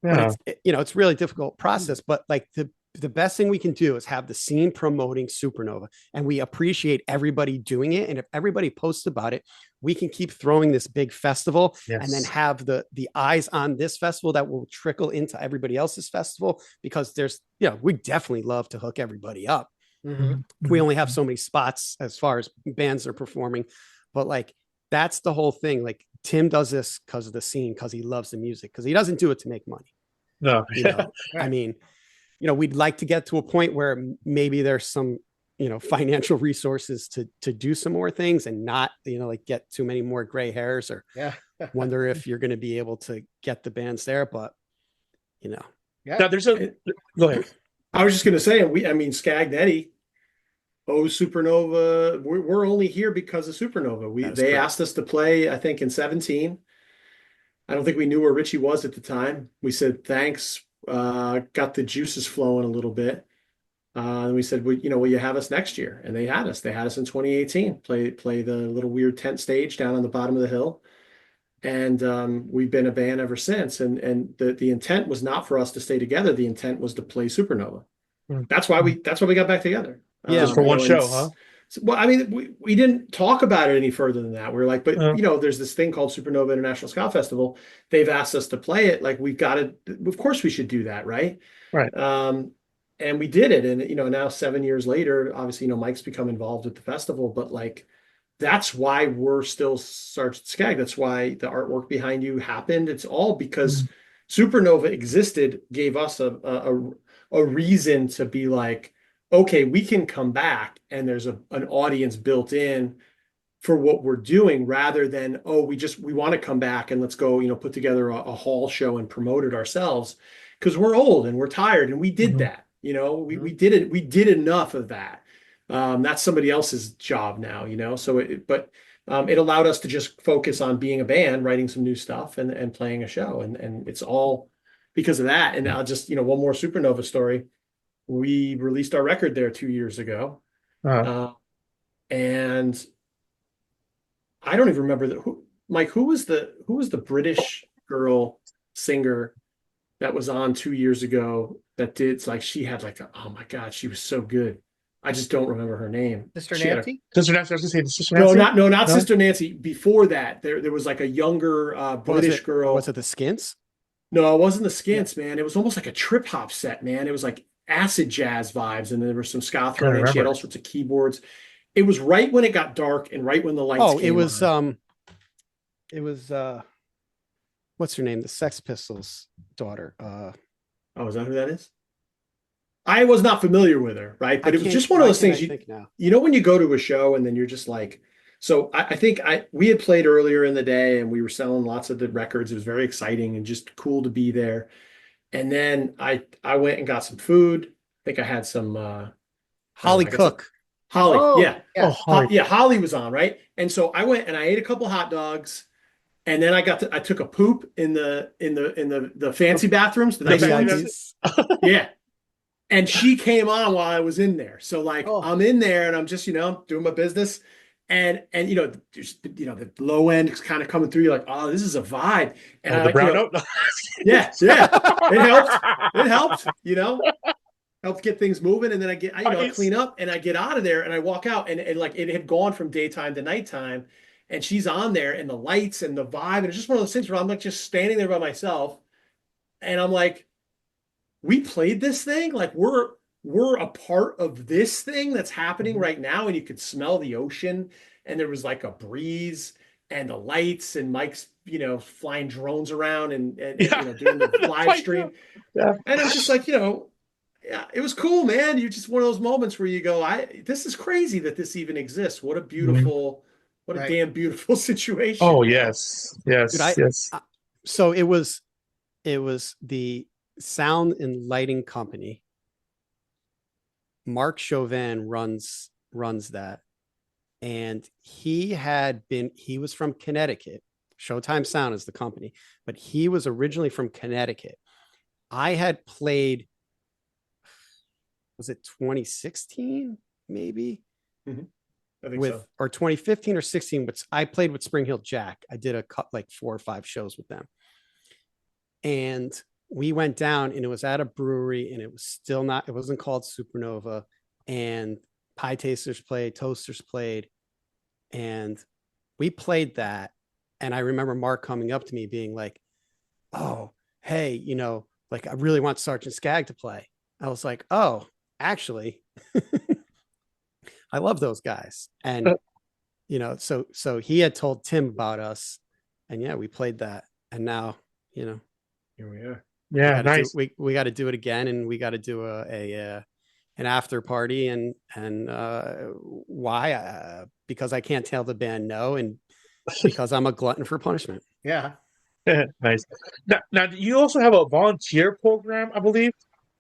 Yeah. But it's really difficult process. But like the best thing we can do is have the scene promoting Supernova, and we appreciate everybody doing it. And if everybody posts about it, we can keep throwing this big festival, Yes. and then have the eyes on this festival that will trickle into everybody else's festival, because there's, we definitely love to hook everybody up. Mhm. We only have so many spots as far as bands are performing, but like, that's the whole thing. Like Tim does this because of the scene, because he loves the music, because he doesn't do it to make money. No. I mean, we'd like to get to a point where maybe there's some, financial resources to do some more things, and not, like get too many more gray hairs, or Yeah. wonder if you're going to be able to get the bands there. But, Yeah. Now, there's a. Go ahead. I was just going to say, Scagnetti, Supernova. We're only here because of Supernova. They asked us to play, I think, in 17. I don't think we knew where Richie was at the time. We said thanks, got the juices flowing a little bit. And we said, will you have us next year? And they had us. They had us in 2018. Play the little weird tent stage down on the bottom of the hill. And we've been a band ever since. And the intent was not for us to stay together. The intent was to play Supernova. That's why we got back together. Yeah. Just for one show, huh? Well, I mean, we didn't talk about it any further than that. We were like, but there's this thing called Supernova International Ska Festival. They've asked us to play it. Like, we've got to, of course we should do that. Right. Right. And we did it. And, now 7 years later, obviously, Mike's become involved with the festival, but like, that's why we're still Sgt Scag. That's why the artwork behind you happened. It's all because Supernova existed, gave us a reason to be like, okay, we can come back, and there's an audience built in for what we're doing, rather than, we want to come back and let's go, put together a hall show and promote it ourselves, because we're old and we're tired, and we did that. We did it. We did enough of that. That's somebody else's job now, So it allowed us to just focus on being a band, writing some new stuff, and playing a show, and it's all because of that. And I'll just, one more Supernova story. We released our record there 2 years ago, and I don't even remember Mike. Who was the British girl singer that was on 2 years ago that did, like, she had like oh my God, she was so good. I just don't remember her name. Sister She had Nancy? Sister Nancy, I was going to say Sister Nancy. not Sister Nancy. Before that, there was like a younger British girl. Was it the Skints? No, it wasn't the Skints, man. It was almost like a trip hop set, man. It was like acid jazz vibes, and there was some ska I thrown in. She had remember. all sorts of keyboards. It was right when it got dark and right when the lights Oh, came on. it was what's her name? The Sex Pistols daughter. Oh, is that who that is? I was not familiar with her, right? I But it was can't. just one of Why those can't I things think now? you know when you go to a show and then you're just like, so I think we had played earlier in the day and we were selling lots of the records. It was very exciting and just cool to be there. And then I went and got some food. I think I had some Holly I got some Cook. Holly. Oh, Yeah. Oh, yes. Holly. Yeah, Holly was on, right? And so I went and I ate a couple hot dogs and then I took a poop in the fancy bathrooms, the The nice fancy ones. ones. Yeah. And she came on while I was in there. So like Oh, I'm in there and I'm just, doing my business. And just the low end is kind of coming through. You're like, oh, this is a vibe. And Oh, I the like, brown note. yeah, yeah. It helped. It helped, helped get things moving. And then I Nice. clean up and I get out of there and I walk out and like it had gone from daytime to nighttime. And she's on there and the lights and the vibe. And it's just one of those things where I'm like just standing there by myself. And I'm like, we played this thing, like we're a part of this thing that's happening right now, and you could smell the ocean, and there was like a breeze and the lights and Mike's flying drones around and Yeah. doing the live stream. Yeah. And I'm just like, yeah, it was cool, man. You're just one of those moments where you go, this is crazy that this even exists. What a Mhm. beautiful, what a right. damn beautiful situation. Oh, yes. Dude, Yes. Yes. so it was the sound and lighting company. Mark Chauvin runs that. And he was from Connecticut. Showtime Sound is the company, but he was originally from Connecticut. I had played, was it 2016 maybe? Mhm. I think With so. or 2015 or 16, but I played with Spring Hill Jack. I did like 4 or 5 shows with them. And we went down and it was at a brewery and it wasn't called Supernova. And Pie Tasters played, Toasters played, and we played that. And I remember Mark coming up to me being like, oh, hey, like I really want Sgt Scag to play. I was like, oh, actually, I love those guys. And, so he had told Tim about us. And yeah, we played that. And now, Here we are. Yeah. Nice. we got to do it again, and we got to do an after party, and why? Because I can't tell the band no, and because I'm a glutton for punishment. Yeah. Nice. Now, you also have a volunteer program, I believe,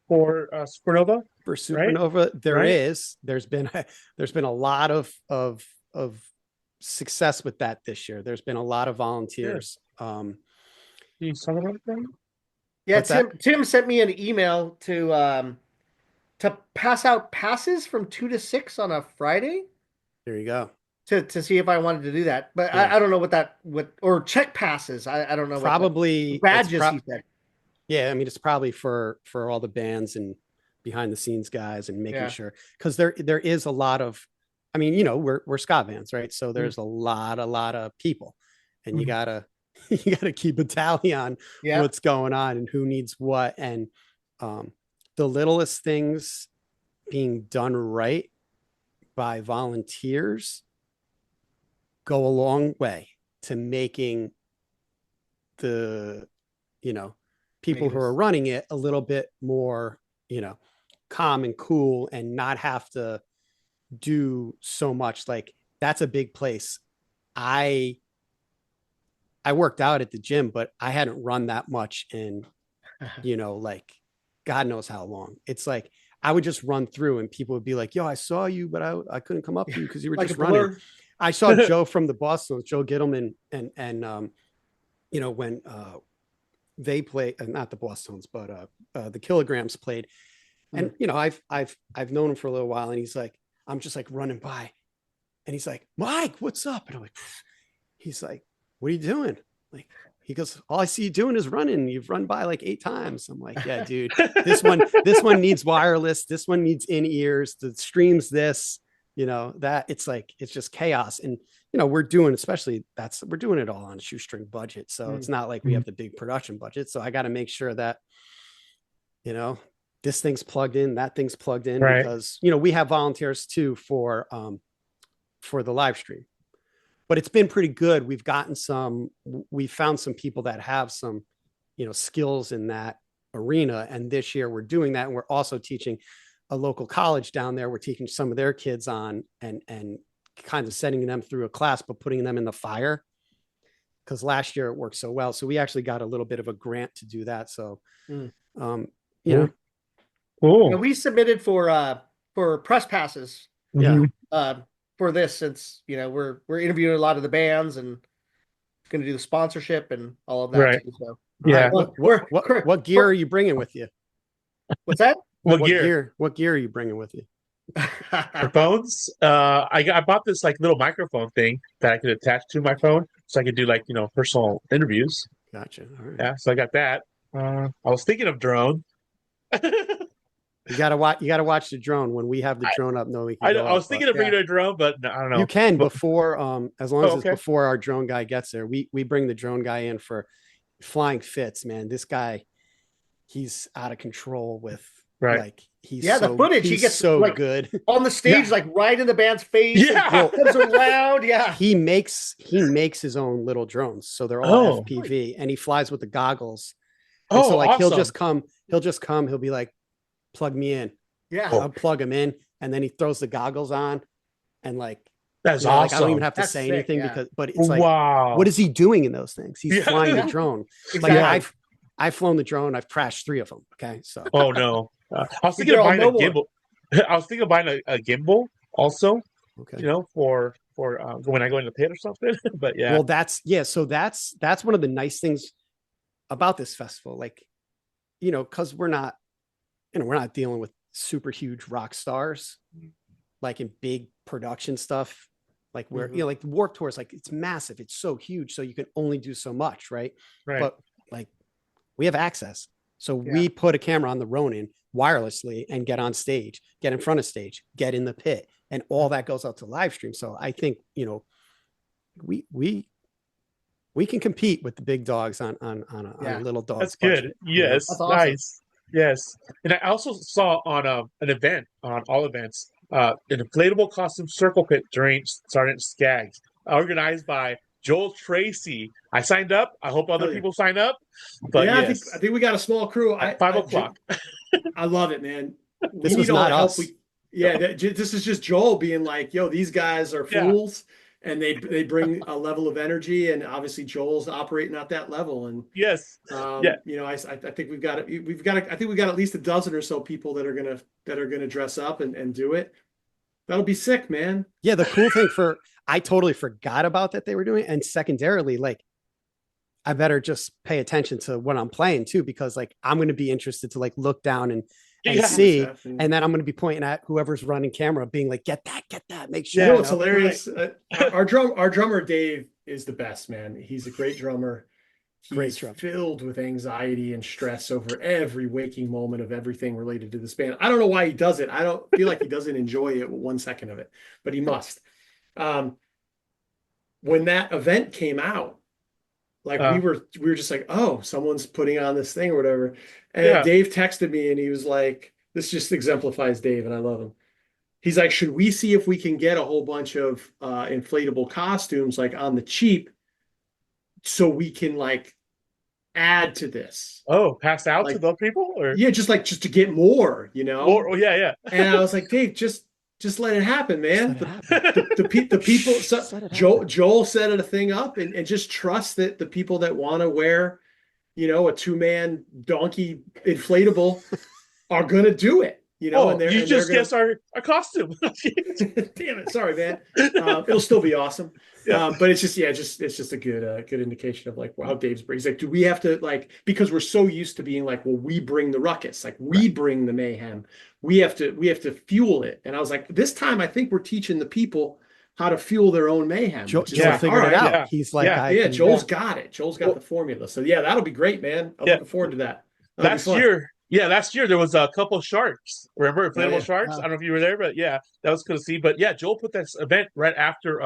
for Supernova, For right? Supernova, Right? there's been a lot of success with that this year. There's been a lot of volunteers. Can you talk about it? Then? Yeah, What's that? Tim sent me an email to pass out passes from 2 to 6 on a Friday There you go. to see if I wanted to do that. But Yeah. I don't know or check passes. I don't know Probably badges he said. Yeah, I mean, it's probably for all the bands and behind the scenes guys and making Yeah. sure, because there is a lot of, I mean, we're ska bands, right? So there's a lot of people, and you gotta keep a tally on Yeah. what's going on and who needs what, and the littlest things being done right by volunteers go a long way to making the people who are running it a little bit more calm and cool, and not have to do so much. Like, that's a big place. I worked out at the gym, but I hadn't run that much in like God knows how long. It's like I would just run through and people would be like, yo, I saw you, but I couldn't come up to you because you were Like just a running. blur. I saw Joe from the Boston, Joe Gittleman, and when they play, not the Boston's, but the Kilograms played. And I've known him for a little while, and he's like, I'm just like running by, and he's like, Mike, what's up? And I'm like, he's like, what are you doing? Like, he goes, all I see you doing is running. You've run by like 8 times. I'm like, yeah, dude, this one needs wireless. This one needs in ears. The streams this, that it's like, it's just chaos. And, we're doing it all on a shoestring budget. So it's not like we have the big production budget. So I got to make sure that, this thing's plugged in, that thing's plugged in, Right. because we have volunteers too for the live stream. But it's been pretty good. We found some people that have some, skills in that arena. And this year we're doing that. And we're also teaching a local college down there. We're teaching some of their kids on and kind of sending them through a class, but putting them in the fire. Because last year it worked so well. So we actually got a little bit of a grant to do that. So, Cool. We submitted for press passes. Mhm. For this, since we're interviewing a lot of the bands and going to do the sponsorship and all of that. Right. Too, so. Yeah. Right, what gear are you bringing with you? What's that? What gear? What gear are you bringing with you? For phones, I bought this like little microphone thing that I could attach to my phone, so I could do like personal interviews. Gotcha. All right. Yeah, so I got that. I was thinking of drone. You gotta watch the drone. When we have the drone up, no, we can. I was thinking of bringing a drone, but no, I don't know. You can before, as long as it's okay. before our drone guy gets there. We bring the drone guy in for flying fits, man. This guy, he's out of control with like the footage. He gets so like, good on the stage, like right in the band's face. Yeah, it's loud. Yeah, he makes his own little drones, so they're all FPV, and he flies with the goggles. And so like awesome. he'll just come. He'll be like, plug me in. Yeah, I'll plug him in, and then he throws the goggles on, and like that's awesome. Like, I don't even have to say anything but it's like, what is he doing in those things? He's flying the drone. Exactly. Like I've flown the drone. I've crashed 3 of them. Okay, so no, I was thinking of buying a gimbal. I was thinking of buying a gimbal also. Okay, for when I go in the pit or something. But yeah, well, so that's one of the nice things about this festival, like because we're not dealing with super huge rock stars like in big production stuff, like where like the Warped Tour is like, it's massive, it's so huge, so you can only do so much, right? But like we have access, so we put a camera on the Ronin wirelessly and get on stage, get in front of stage, get in the pit, and all that goes out to live stream. So I think we can compete with the big dogs on a little dog. That's budget. Good. Yes. That's awesome. Nice. Yes. And I also saw on an event, on all events, an inflatable costume circle pit during Sgt Scag, organized by Joel Tracy. I signed up. I hope other people sign up. But I think we got a small crew. At 5 o'clock. I love it, man. This was not us. This is just Joel being like, yo, these guys are fools. And they bring a level of energy, and obviously Joel's operating at that level. And I think we've got at least a dozen or so people that are gonna dress up and do it. That'll be sick, man. Yeah, the cool thing I totally forgot about that they were doing, and secondarily, like I better just pay attention to what I'm playing too, because like I'm going to be interested to like look down and see, and then I'm going to be pointing at whoever's running camera, being like, get that, make sure. It's hilarious. Our drummer Dave is the best, man. He's a great drummer. He's filled with anxiety and stress over every waking moment of everything related to this band. I don't know why he does it. I don't feel like he doesn't enjoy it 1 second of it, but he must. When that event came out, like we were just like, oh, someone's putting on this thing or whatever. And Dave texted me and he was like, this just exemplifies Dave, and I love him. He's like, should we see if we can get a whole bunch of inflatable costumes like on the cheap, so we can like add to this? Oh, pass out to those people? Or just to get more, Or, yeah. And I was like, Dave, just let it happen, man. The people. So Joel set a thing up, and just trust that the people that want to wear, a 2-man donkey inflatable are gonna do it. You just guessed our costume. Damn it! Sorry, man. It'll still be awesome. But it's just a good indication of like how Dave's brings. Like, do we have to because we're so used to being like, well, we bring the ruckus, like we bring the mayhem. We have to fuel it. And I was like, this time I think we're teaching the people how to fuel their own mayhem. Joel figured it out. Yeah. He's like, Joel's got it. Joel's got the formula. So that'll be great, man. I'm looking forward to that. Last year there was a couple of sharks. Remember inflatable sharks? I don't know if you were there, but that was cool to see. But Joel put this event right after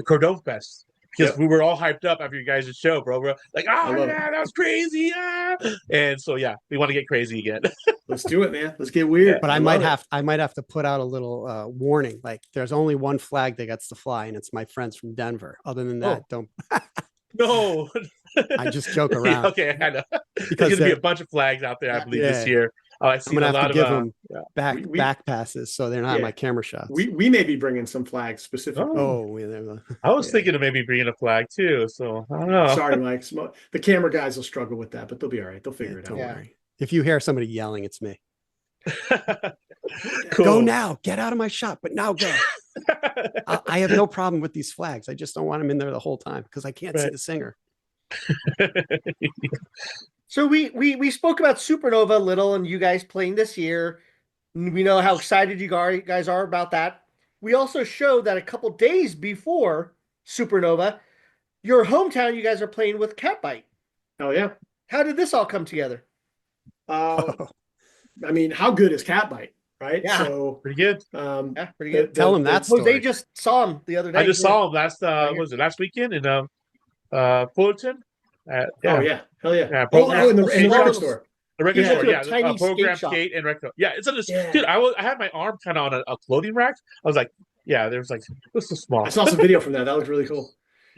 Cordon Fest. because we were all hyped up after you guys' show, bro. We're like, oh yeah, that was crazy, and so yeah, we want to get crazy again. Let's do it, man. Let's get weird. But I might have to put out a little warning. Like, there's only one flag that gets to fly, and it's my friends from Denver. Other than that, don't. No, I just joke around. Okay, I know. Because there's gonna be a bunch of flags out there, I believe, this year. I see I'm gonna a lot have to of give them back passes, so they're not in my camera shots. We may be bringing some flags specifically. I was thinking of maybe bringing a flag too. So I don't know. Sorry, Mike. The camera guys will struggle with that, but they'll be all right. They'll figure it out. Don't worry. If you hear somebody yelling, it's me. Cool. Go now. Get out of my shot, but now go. I have no problem with these flags. I just don't want them in there the whole time because I can't see the singer. So we spoke about Supernova a little and you guys playing this year. We know how excited you guys are about that. We also showed that a couple days before Supernova, your hometown, you guys are playing with Catbite. Oh yeah. How did this all come together? I mean, how good is Catbite, right? Yeah. So pretty good. Pretty good. Tell him that story. They just saw him the other day. I just saw him last weekend in Fullerton. Oh yeah, hell yeah. In the record store. The record store, yeah. Tiny program skate and record. Yeah, it's dude. I had my arm kind of on a clothing rack. I was like, there was like, this is small. I saw some video from that. That looked really cool.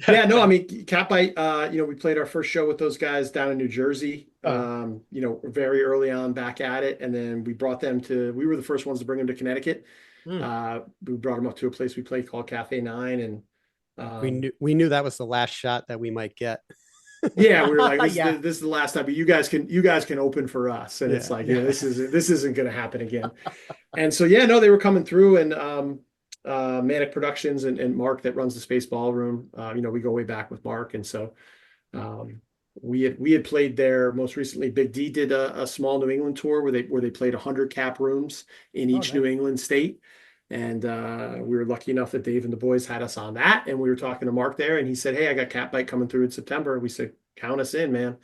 Yeah, no, I mean, Catbite, we played our first show with those guys down in New Jersey, very early on back at it. And then we brought them we were the first ones to bring them to Connecticut. We brought them up to a place we played called Cafe 9. And we knew that was the last shot that we might get. Yeah, we were like, this is the last time, but you guys can open for us. And it's like, this isn't going to happen again. And so, they were coming through and, Manic Productions and Mark that runs the Space Ballroom. We go way back with Mark, and so we had played there most recently. Big D did a small New England tour where they played 100 cap rooms in each New England state, and we were lucky enough that Dave and the boys had us on that. And we were talking to Mark there, and he said, "Hey, I got Catbite coming through in September." We said, "Count us in, man."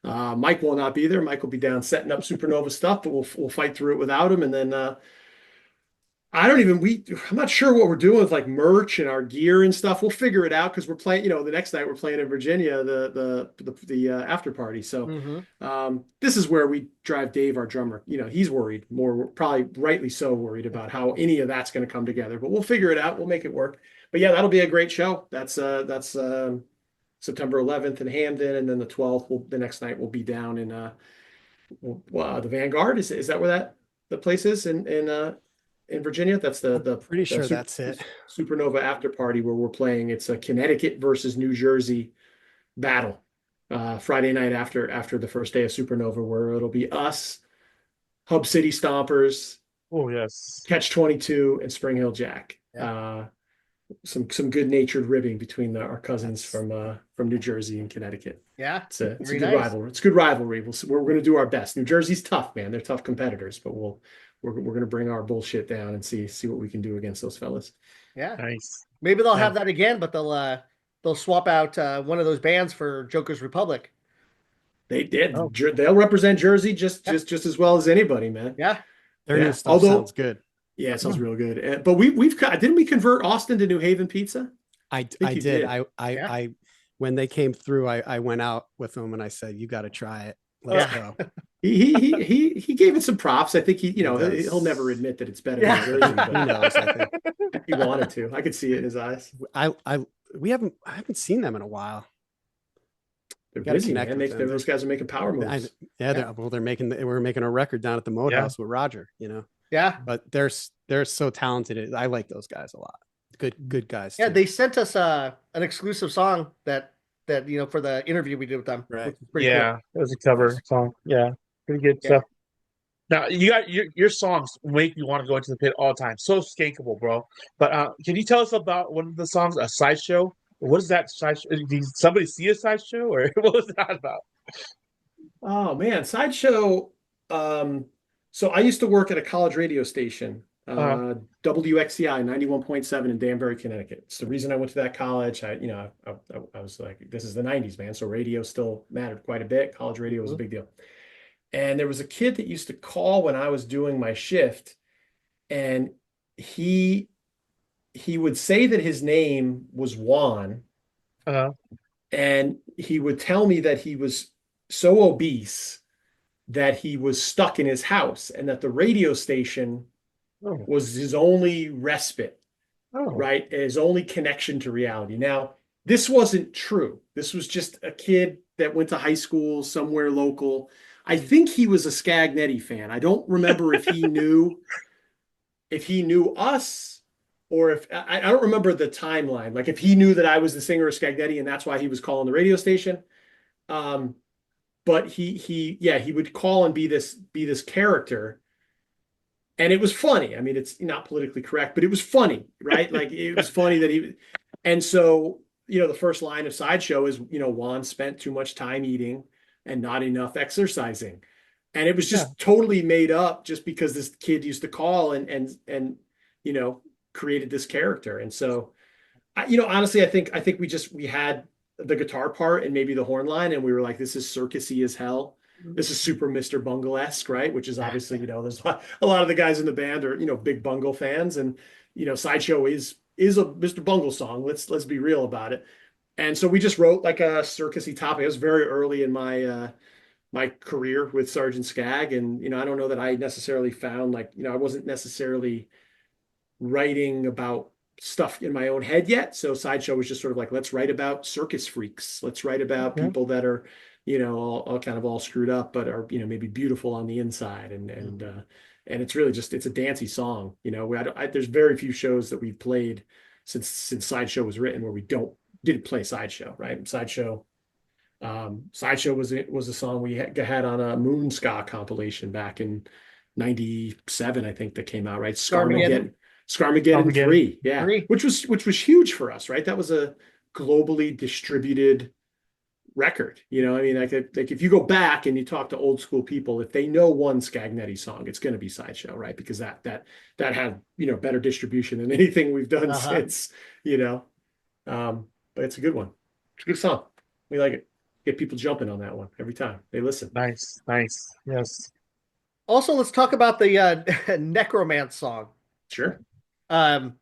Mike will not be there. Mike will be down setting up Supernova stuff, but we'll fight through it without him, and then. I'm not sure what we're doing with like merch and our gear and stuff. We'll figure it out because we're playing, the next night we're playing in Virginia, the after party. So this is where we drive Dave, our drummer. He's worried probably rightly so worried about how any of that's going to come together, but we'll figure it out. We'll make it work. But yeah, that'll be a great show. That's September 11th in Hamden. And then the 12th, the next night we'll be down in the Vanguard. Is that where the place is in Virginia? That's pretty sure that's it. Supernova after party where we're playing. It's a Connecticut versus New Jersey battle. Friday night after the first day of Supernova, where it'll be us, Hub City Stompers, Catch 22, and Spring Hill Jack. Some good natured ribbing between our cousins from New Jersey and Connecticut. Yeah, it's a good rivalry. It's a good rivalry. We're going to do our best. New Jersey's tough, man. They're tough competitors, but we're going to bring our bullshit down and see what we can do against those fellas. Yeah, nice. Maybe they'll have that again, but they'll swap out one of those bands for Joker's Republic. They did. They'll represent Jersey just as well as anybody, man. Yeah, their new stuff sounds good. Yeah, it sounds real good. But didn't we convert Austin to New Haven Pizza? I did. I when they came through, I went out with them and I said, "You got to try it. Let's go." He gave it some props. I think he'll never admit that it's better than Jersey, but he knows, I think. He wanted to. I could see it in his eyes. I haven't seen them in a while. They're busy, man. Those guys are making power moves. We're making a record down at the Moat House with Roger, Yeah. But they're so talented. I like those guys a lot. Good guys. Yeah, too. they sent us an exclusive song that for the interview we did with them. Right. Cool. It was a cover song. Yeah. Pretty good stuff. Now you got your songs make me want to go into the pit all the time. So skankable, bro. But can you tell us about one of the songs, a sideshow? What is that sideshow? Did somebody see a sideshow, or what was that about? Oh man, sideshow. So I used to work at a college radio station, WXCI 91.7 in Danbury, Connecticut. It's the reason I went to that college. I was like, this is the 90s, man. So radio still mattered quite a bit. College radio was a big deal. And there was a kid that used to call when I was doing my shift, and he would say that his name was Juan, Uh, And he would tell me that he was so obese that he was stuck in his house and that the radio station oh, was his only respite, oh, right? His only connection to reality. Now, this wasn't true. This was just a kid that went to high school somewhere local. I think he was a Scagnetti fan. I don't remember if he knew us or if I don't remember the timeline. Like if he knew that I was the singer of Scagnetti and that's why he was calling the radio station. Um, but he would call and be this character. And it was funny. I mean, it's not politically correct, but it was funny, right? Like it was funny that and so, the first line of Sideshow is, Juan spent too much time eating and not enough exercising. And it was yeah, just totally made up just because this kid used to call and you know, created this character. And so, honestly, I think we had the guitar part and maybe the horn line, and we were like, this is circusy as hell. This is super Mr. Bungle-esque, right? Which is obviously, there's a lot of the guys in the band are, big Bungle fans, and Sideshow is a Mr. Bungle song. Let's be real about it. And so we just wrote like a circusy topic. It was very early in my career with Sgt Scag, and I don't know that I necessarily found like I wasn't necessarily writing about stuff in my own head yet. So Sideshow was just sort of like, let's write about circus freaks. Let's write about yeah. people that are, all kind of all screwed up, but are, maybe beautiful on the inside. And it's really just, it's a dancey song. There's very few shows that we've played since Sideshow was written where we didn't play Sideshow, right? Sideshow was a song we had on a Moon Ska compilation back in '97, I think, that came out, right? Scarmageddon Scarmageddon Armageddon. 3, yeah, 3. which was huge for us, right? That was a globally distributed record. I mean, like if you go back and you talk to old school people, if they know one Scagnetti song, it's going to be Sideshow, right? Because that had better distribution than anything we've done Uh-huh. since. You know, but it's a good one. It's a good song. We like it. Get people jumping on that one every time they listen. Nice, nice. Yes. Also, let's talk about the Necromance song. Sure. Um,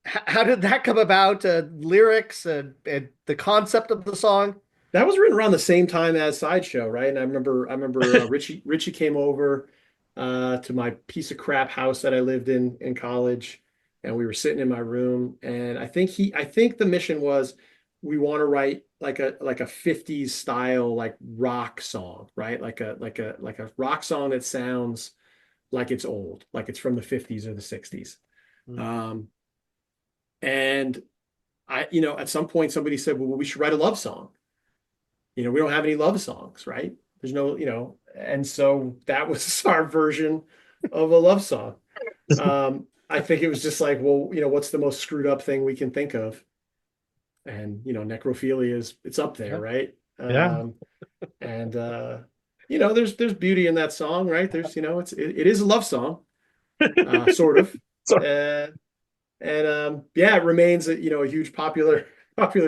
how did that come about? Lyrics and the concept of the song. That was written around the same time as Sideshow, right? And I remember Richie came over to my piece of crap house that I lived in college, and we were sitting in my room. And I think the mission was we want to write like a 50s style like rock song, right? Like a rock song that sounds like it's old, like it's from the 50s or the 60s. Mm. Um, and at some point somebody said, well, we should write a love song. We don't have any love songs, right? There's no, and so that was our version of a love song. I think it was just like, well, what's the most screwed up thing we can think of? And, necrophilia it's up there, Yeah. right? Yeah. And there's beauty in that song, right? There's, it is a love song, sort of. Sorry. Yeah, it remains a huge popular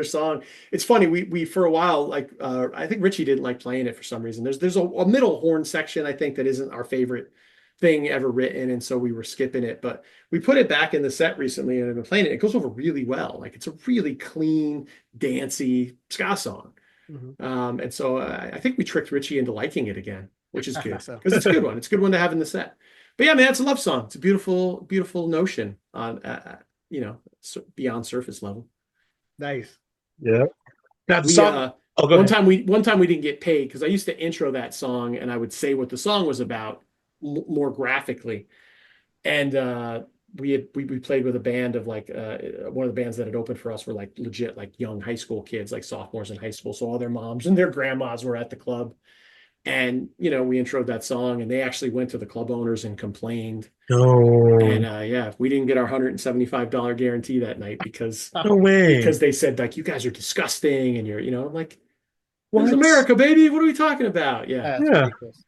song. It's funny, we for a while, like I think Richie didn't like playing it for some reason. There's a middle horn section I think that isn't our favorite thing ever written, and so we were skipping it. But we put it back in the set recently and I've been playing it. It goes over really well. Like it's a really clean, dancey ska song. Mhm. And so I think we tricked Richie into liking it again, which is I think good so. because it's a good one. It's a good one to have in the set. But yeah, man, it's a love song. It's a beautiful, beautiful notion on, beyond surface level. Nice. Yeah. Now the We song. Oh, go one ahead. time we didn't get paid because I used to intro that song and I would say what the song was about more graphically. And we played with a band of like one of the bands that had opened for us were like legit like young high school kids, like sophomores in high school. So all their moms and their grandmas were at the club. And we introed that song and they actually went to the club owners and complained. And No. yeah, we didn't get our $175 guarantee that night No way. because they said like you guys are disgusting and you're I'm like, this is What? America, baby. What are we talking about? Yeah. That's Yeah. ridiculous.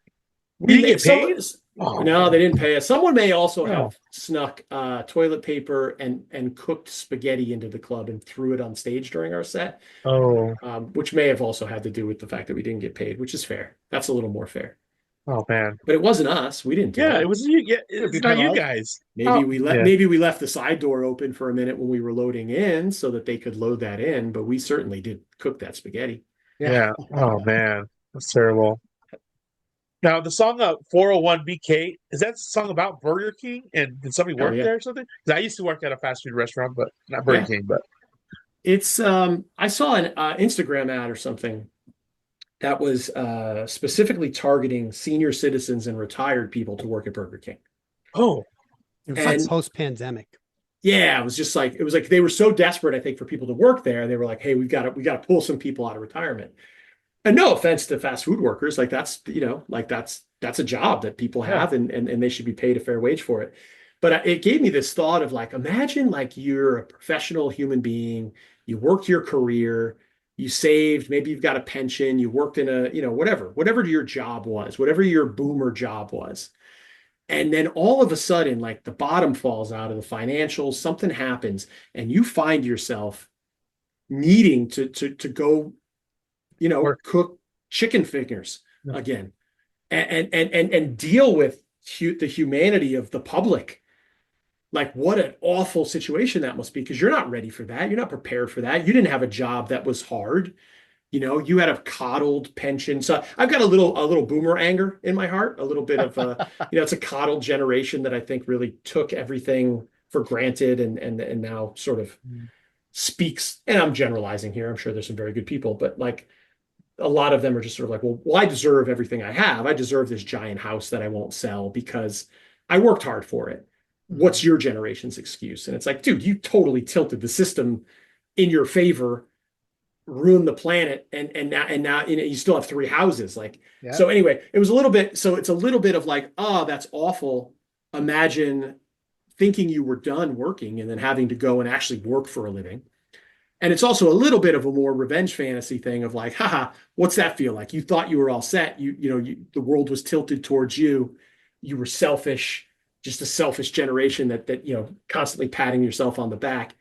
You didn't get paid? No, they didn't pay us. Someone may also Oh. have snuck toilet paper and cooked spaghetti into the club and threw it on stage during our set, Oh. which may have also had to do with the fact that we didn't get paid, which is fair. That's a little more fair. Oh man. But it wasn't us. We didn't do Yeah, it. it was you. Yeah, It'd be it's not you penalized. guys. Maybe Oh, yeah. maybe we left the side door open for a minute when we were loading in so that they could load that in, but we certainly did cook that spaghetti. Yeah. Yeah. Oh man, that's terrible. Now the song 401 BK, is that a song about Burger King? And did somebody Oh work yeah. there or something? Because I used to work at a fast food restaurant, but not Burger Yeah. King. But It's I saw an Instagram ad or something that was specifically targeting senior citizens and retired people to work at Burger King. oh, It was like And post-pandemic. yeah, it was like they were so desperate, I think, for people to work there. They were like, hey, we got to pull some people out of retirement. And no offense to fast food workers, like that's a job that people yeah. have, and they should be paid a fair wage for it. But it gave me this thought of like, imagine like you're a professional human being, you worked your career, you saved, maybe you've got a pension, you worked in a, whatever your job was, whatever your boomer job was. And then all of a sudden, like the bottom falls out of the financials, something happens, and you find yourself needing to go Work. cook chicken fingers Yeah. again and deal with the humanity of the public. Like what an awful situation that must be because you're not ready for that. You're not prepared for that. You didn't have a job that was hard. You had a coddled pension. So I've got a little boomer anger in my heart, a little bit of it's a coddled generation that I think really took everything for granted and now sort of speaks, and I'm generalizing here. I'm sure there's some very good people, but like a lot of them are just sort of like, well, I deserve everything I have. I deserve this giant house that I won't sell because I worked hard for it. What's your generation's excuse? And it's like, dude, you totally tilted the system in your favor, ruined the planet, and now you still have three houses. Like, Yeah. so anyway, it's a little bit of like, oh, that's awful. Imagine thinking you were done working and then having to go and actually work for a living. And it's also a little bit of a more revenge fantasy thing of like, haha, what's that feel like? You thought you were all set. The world was tilted towards you. You were selfish, just a selfish generation that constantly patting yourself on the back.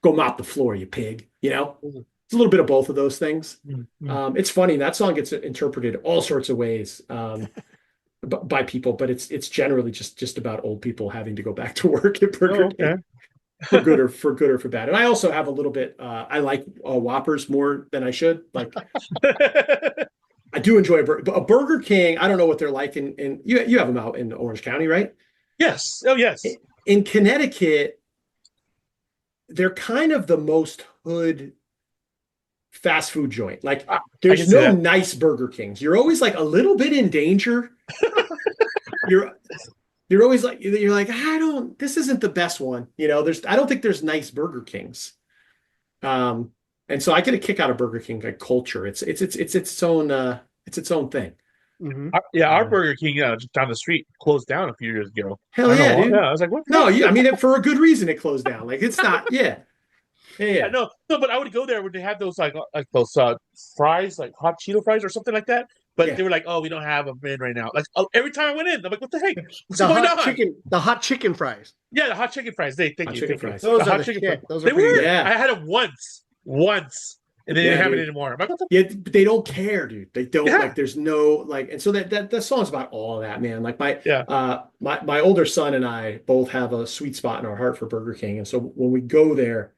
Go mop the floor, you pig. It's a little bit of both of those things. Mm-hmm. It's funny that song gets interpreted all sorts of ways by people, but it's generally just about old people having to go back to work at Burger King. For good or for bad. And I also have a little bit I like Whoppers more than I should. Like I do enjoy a Burger King. I don't know what they're like in you have them out in Orange County, right? Yes. Oh yes. In Connecticut, they're kind of the most hood fast food joint. Like there's no nice Burger Kings. You're always like a little bit in danger. You're always like, this isn't the best one. I don't think there's nice Burger Kings. And so I get a kick out of Burger King like culture. It's its own thing. Mm-hmm. Our Burger King just down the street closed down a few years ago. Hell yeah, dude. Yeah, I was like, what? No, I mean, for a good reason it closed down. Like it's not, yeah. No, but I would go there when they had those like those fries, like hot Cheeto fries or something like that. But they were like, "Oh, we don't have them in right now." Like every time I went in, I'm like, "What the heck? What's going on?" The hot chicken fries. Yeah, the hot chicken fries. Thank you. Those are the shit. Those are pretty good. Yeah. I had them once, and they didn't have it anymore. Like, yeah, but they don't care, dude. They don't like. There's no like, and so that song's about all of that, man. Like my older son and I both have a sweet spot in our heart for Burger King, and so when we go there,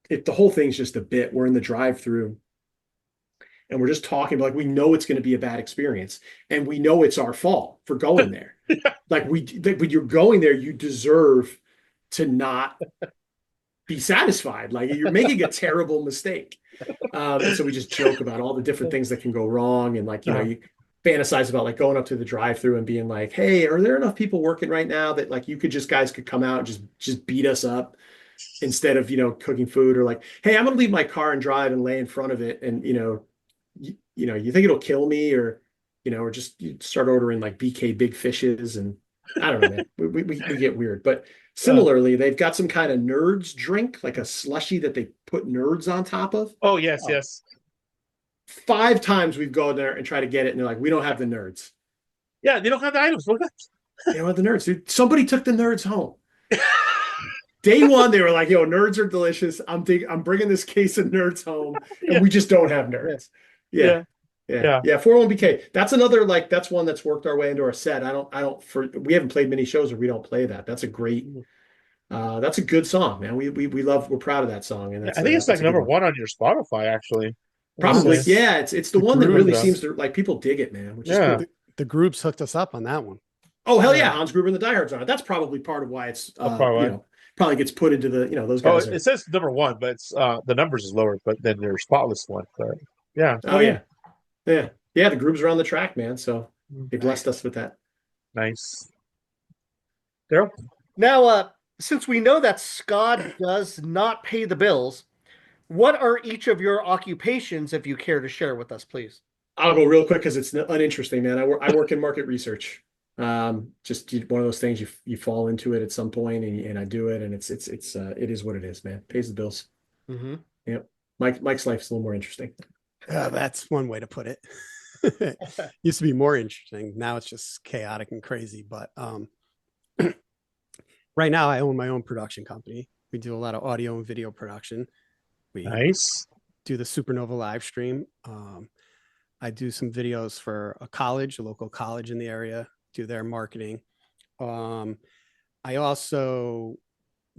the whole thing's just a bit. We're in the drive-through. And we're just talking, like we know it's going to be a bad experience, and we know it's our fault for going there. Like when you're going there, you deserve to not be satisfied. Like you're making a terrible mistake. And so we just joke about all the different things that can go wrong, and like you fantasize about like going up to the drive-through and being like, "Hey, are there enough people working right now that like guys could come out and just beat us up?" Instead of cooking food, or like, "Hey, I'm gonna leave my car and drive and lay in front of it, and you think it'll kill me, or or just start ordering like BK big fishes." And I don't know, man. we get weird. But similarly, they've got some kind of nerds drink, like a slushy that they put nerds on top of. Oh yes. 5 times we've gone there and tried to get it, and they're like, "We don't have the nerds." Yeah, they don't have the items. They don't have the nerds, dude. Somebody took the nerds home. Day one, they were like, "Yo, nerds are delicious. I'm bringing this case of nerds home, and we just don't have nerds." Yeah. Yeah. 401BK. That's another like that's one that's worked our way into our set. We haven't played many shows where we don't play that. That's a good song, man. We're proud of that song, and I think it's like that's a good number one. one on your Spotify, actually. Probably, This- yeah. It's the the one that really grooves. seems to like people dig it, man, which is Yeah. cool. The groups hooked us up on that one. Oh hell yeah, Yeah. Hans Gruber and the Diehards on it. That's probably part of why it's probably. probably gets put into the those Oh, guys are. it says number one, but it's the numbers is lower, but then there's spotless one. But yeah. Oh yeah, yeah. The grooves are on the track, man. So they blessed us with that. Nice. Daryl? Now, since we know that Scott does not pay the bills, what are each of your occupations, if you care to share with us, please? I'll go real quick because it's uninteresting, man. I work in market research. Just one of those things you fall into it at some point, and I do it, and it is what it is, man. Pays the bills. Mm-hmm. Yep. Mike's life's a little more interesting. That's one way to put it. Used to be more interesting. Now it's just chaotic and crazy. But right now, I own my own production company. We do a lot of audio and video production. We Nice. do the Supernova live stream. I do some videos for a local college in the area, do their marketing. I also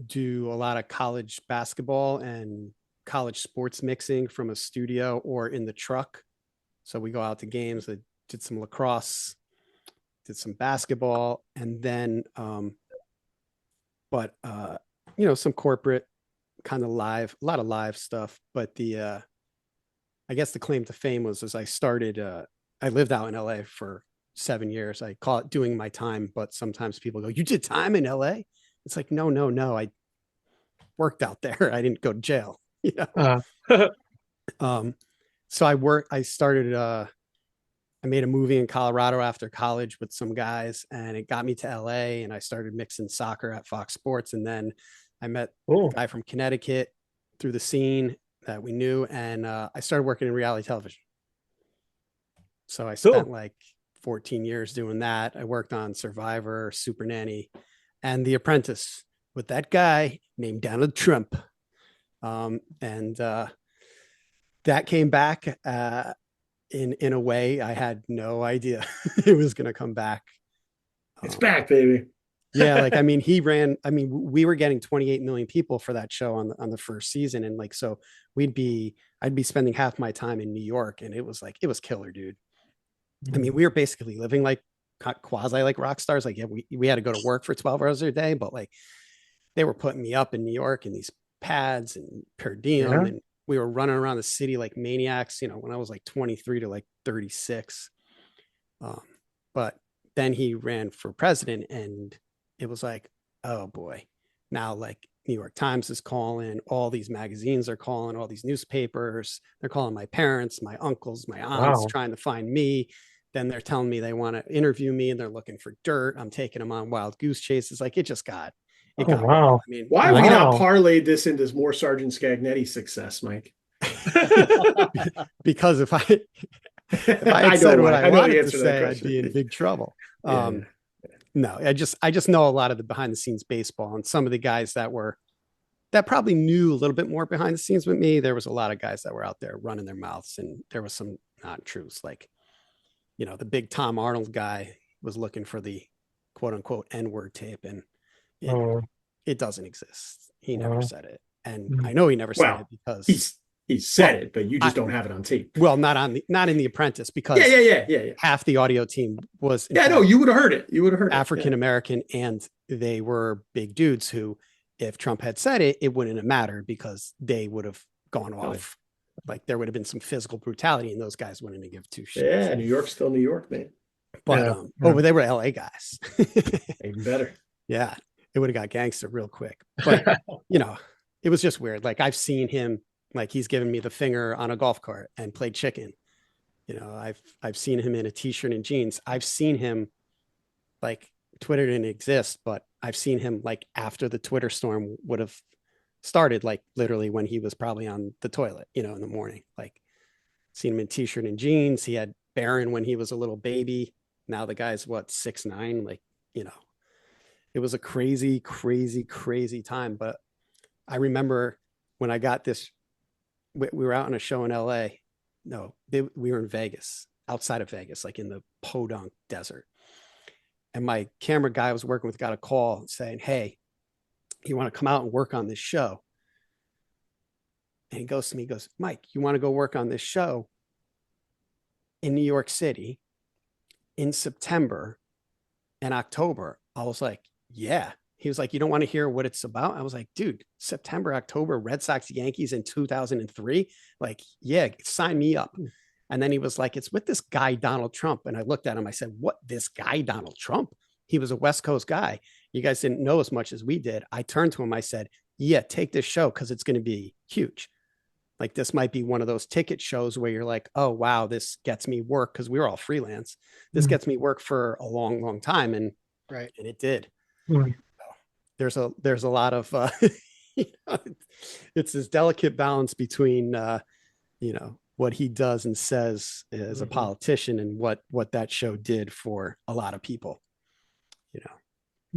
do a lot of college basketball and college sports mixing from a studio or in the truck. So we go out to games. I did some lacrosse, did some basketball, and then, some corporate kind of live, a lot of live stuff. But I guess the claim to fame was as I started, I lived out in LA for 7 years. I call it doing my time, but sometimes people go, "You did time in LA?" It's like, no. I worked out there. I didn't go to jail. So I made a movie in Colorado after college with some guys, and it got me to LA, and I started mixing soccer at Fox Sports. And then I met a guy from Connecticut through the scene that we knew, and I started working in reality television. So I spent like 14 years doing that. I worked on Survivor, Super Nanny, and The Apprentice with that guy named Donald Trump. That came back in a way I had no idea it was going to come back. It's back, baby. Yeah, we were getting 28 million people for that show on the first season, and like so I'd be spending half my time in New York, and it was killer, dude. I mean, we were basically living like quasi like rock stars. Like, yeah, we had to go to work for 12 hours a day, but like they were putting me up in New York in these pads and per diem, and we were running around the city like maniacs, when I was like 23 to like 36. But then he ran for president, and it was like, oh boy, now like New York Times is calling, all these magazines are calling, all these newspapers, they're calling my parents, my uncles, my aunts, trying to find me. Then they're telling me they want to interview me and they're looking for dirt. I'm taking them on wild goose chases. Like it got wow. I mean, why have we not parlayed this into more Sergeant Scagnetti success, Mike? Because if I had said what I wanted to say, I'd be in big trouble. No, I just know a lot of the behind the scenes baseball, and some of the guys that probably knew a little bit more behind the scenes with me. There was a lot of guys that were out there running their mouths, and there was some not truths. Like, the big Tom Arnold guy was looking for the quote unquote N-word tape, and it doesn't exist. He never said it. And I know he never said it because he said it, but you just don't have it on tape. Well, not in The Apprentice, because half the audio team was you would have heard it. You would have heard African American, and they were big dudes who, if Trump had said it, it wouldn't have mattered because they would have gone off. Like there would have been some physical brutality, and those guys wouldn't have give two shits. Yeah, New York's still New York, man. But but they were LA guys. Even better. Yeah, it would have got gangster real quick. But it was just weird. Like I've seen him, like he's given me the finger on a golf cart and played chicken. I've seen him in a t-shirt and jeans. I've seen him, like, Twitter didn't exist, but I've seen him like after the Twitter storm would have started, like literally when he was probably on the toilet, in the morning. Like seen him in t-shirt and jeans. He had Barron when he was a little baby. Now the guy's 6'9". Like, it was a crazy, crazy, crazy time. But I remember when I got this, we were out on a show in LA, no, we were in Vegas, outside of Vegas, like in the Podunk Desert. And my camera guy I was working with got a call saying, "Hey, you want to come out and work on this show?" And he goes to me, he goes, "Mike, you want to go work on this show in New York City in September and October?" I was like, "Yeah." He was like, "You don't want to hear what it's about?" I was like, "Dude, September, October, Red Sox, Yankees in 2003. Like, yeah, sign me up." And then he was like, "It's with this guy, Donald Trump." And I looked at him, I said, "What, this guy, Donald Trump?" He was a West Coast guy. You guys didn't know as much as we did. I turned to him, I said, "Yeah, take this show because it's going to be huge. Like, this might be one of those ticket shows where you're like, oh, wow, this gets me work," because we were all freelance. This gets me work for a long, long time. And Right. And it did. Mm. There's a lot of, you know, it's this delicate balance between, what he does and says as a politician and what that show did for a lot of people,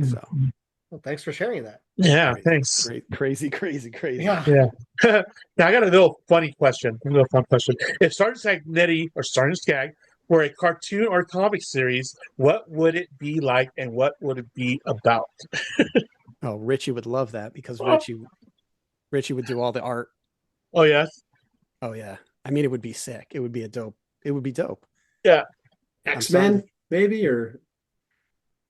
so. Well, thanks for sharing that. Yeah, Crazy, thanks. crazy. Yeah. Yeah. Now I got a little funny question. A little fun question. If Sergeant Sagnetti or Sergeant Scag were a cartoon or comic series, what would it be like and what would it be about? Oh, Richie would love that because Oh. Richie would do all the art. Oh yeah. Oh yeah. I mean, it would be sick. It would be dope. Yeah. X-Men, maybe, or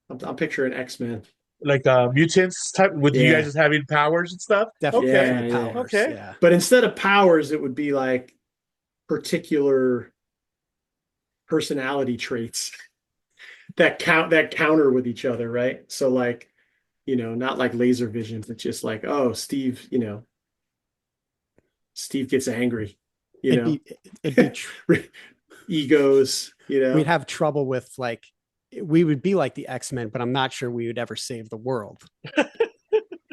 I'm picturing X-Men. Like mutants type with you guys just having powers and stuff. Definitely, Okay. definitely Yeah. powers. Okay. Yeah. But instead of powers, it would be like particular personality traits that counter with each other, right? So like, not like laser vision, but just like, oh, Steve, Steve gets angry, It'd be egos, we'd have trouble with, like, we would be like the X-Men, but I'm not sure we would ever save the world.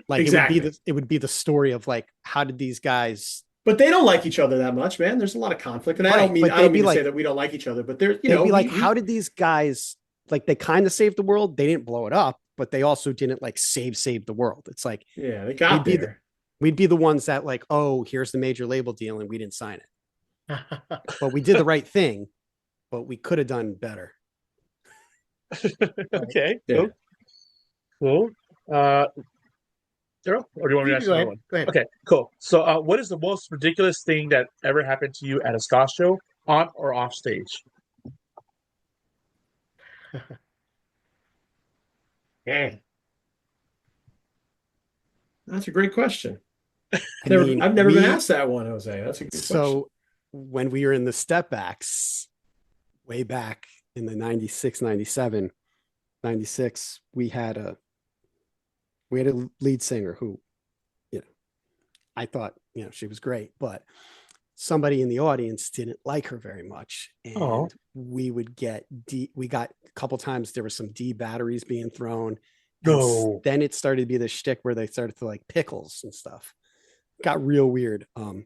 Like, Exactly. it would be the story of like, how did these guys, But they don't like each other that much, man. There's a lot of conflict, and I Right, don't mean but I they'd don't be mean to like- say that we don't like each other, but they're they'd be like, how did these guys, like, they kind of saved the world, they didn't blow it up, but they also didn't like save the world. It's like, yeah, they got we'd be there. we'd be the ones that like, oh, here's the major label deal and we didn't sign it, but we did the right thing, but we could have done better. Okay. Yeah. Cool. Daryl, or do you want me to ask Go another ahead. one? Go ahead. Okay, cool. So, what is the most ridiculous thing that ever happened to you at a ska show, on or off stage? Yeah. That's a great question. I I've mean, never been asked that one, Jose. That's a good question. So when we were in the step backs way back in the 96, 97, 96, we had a lead singer who, I thought, she was great, but somebody in the audience didn't like her very much. And Oh. we would get we got a couple times there was some D batteries being thrown. No. Then it started to be the shtick where they started to like pickles and stuff. Got real weird. Well,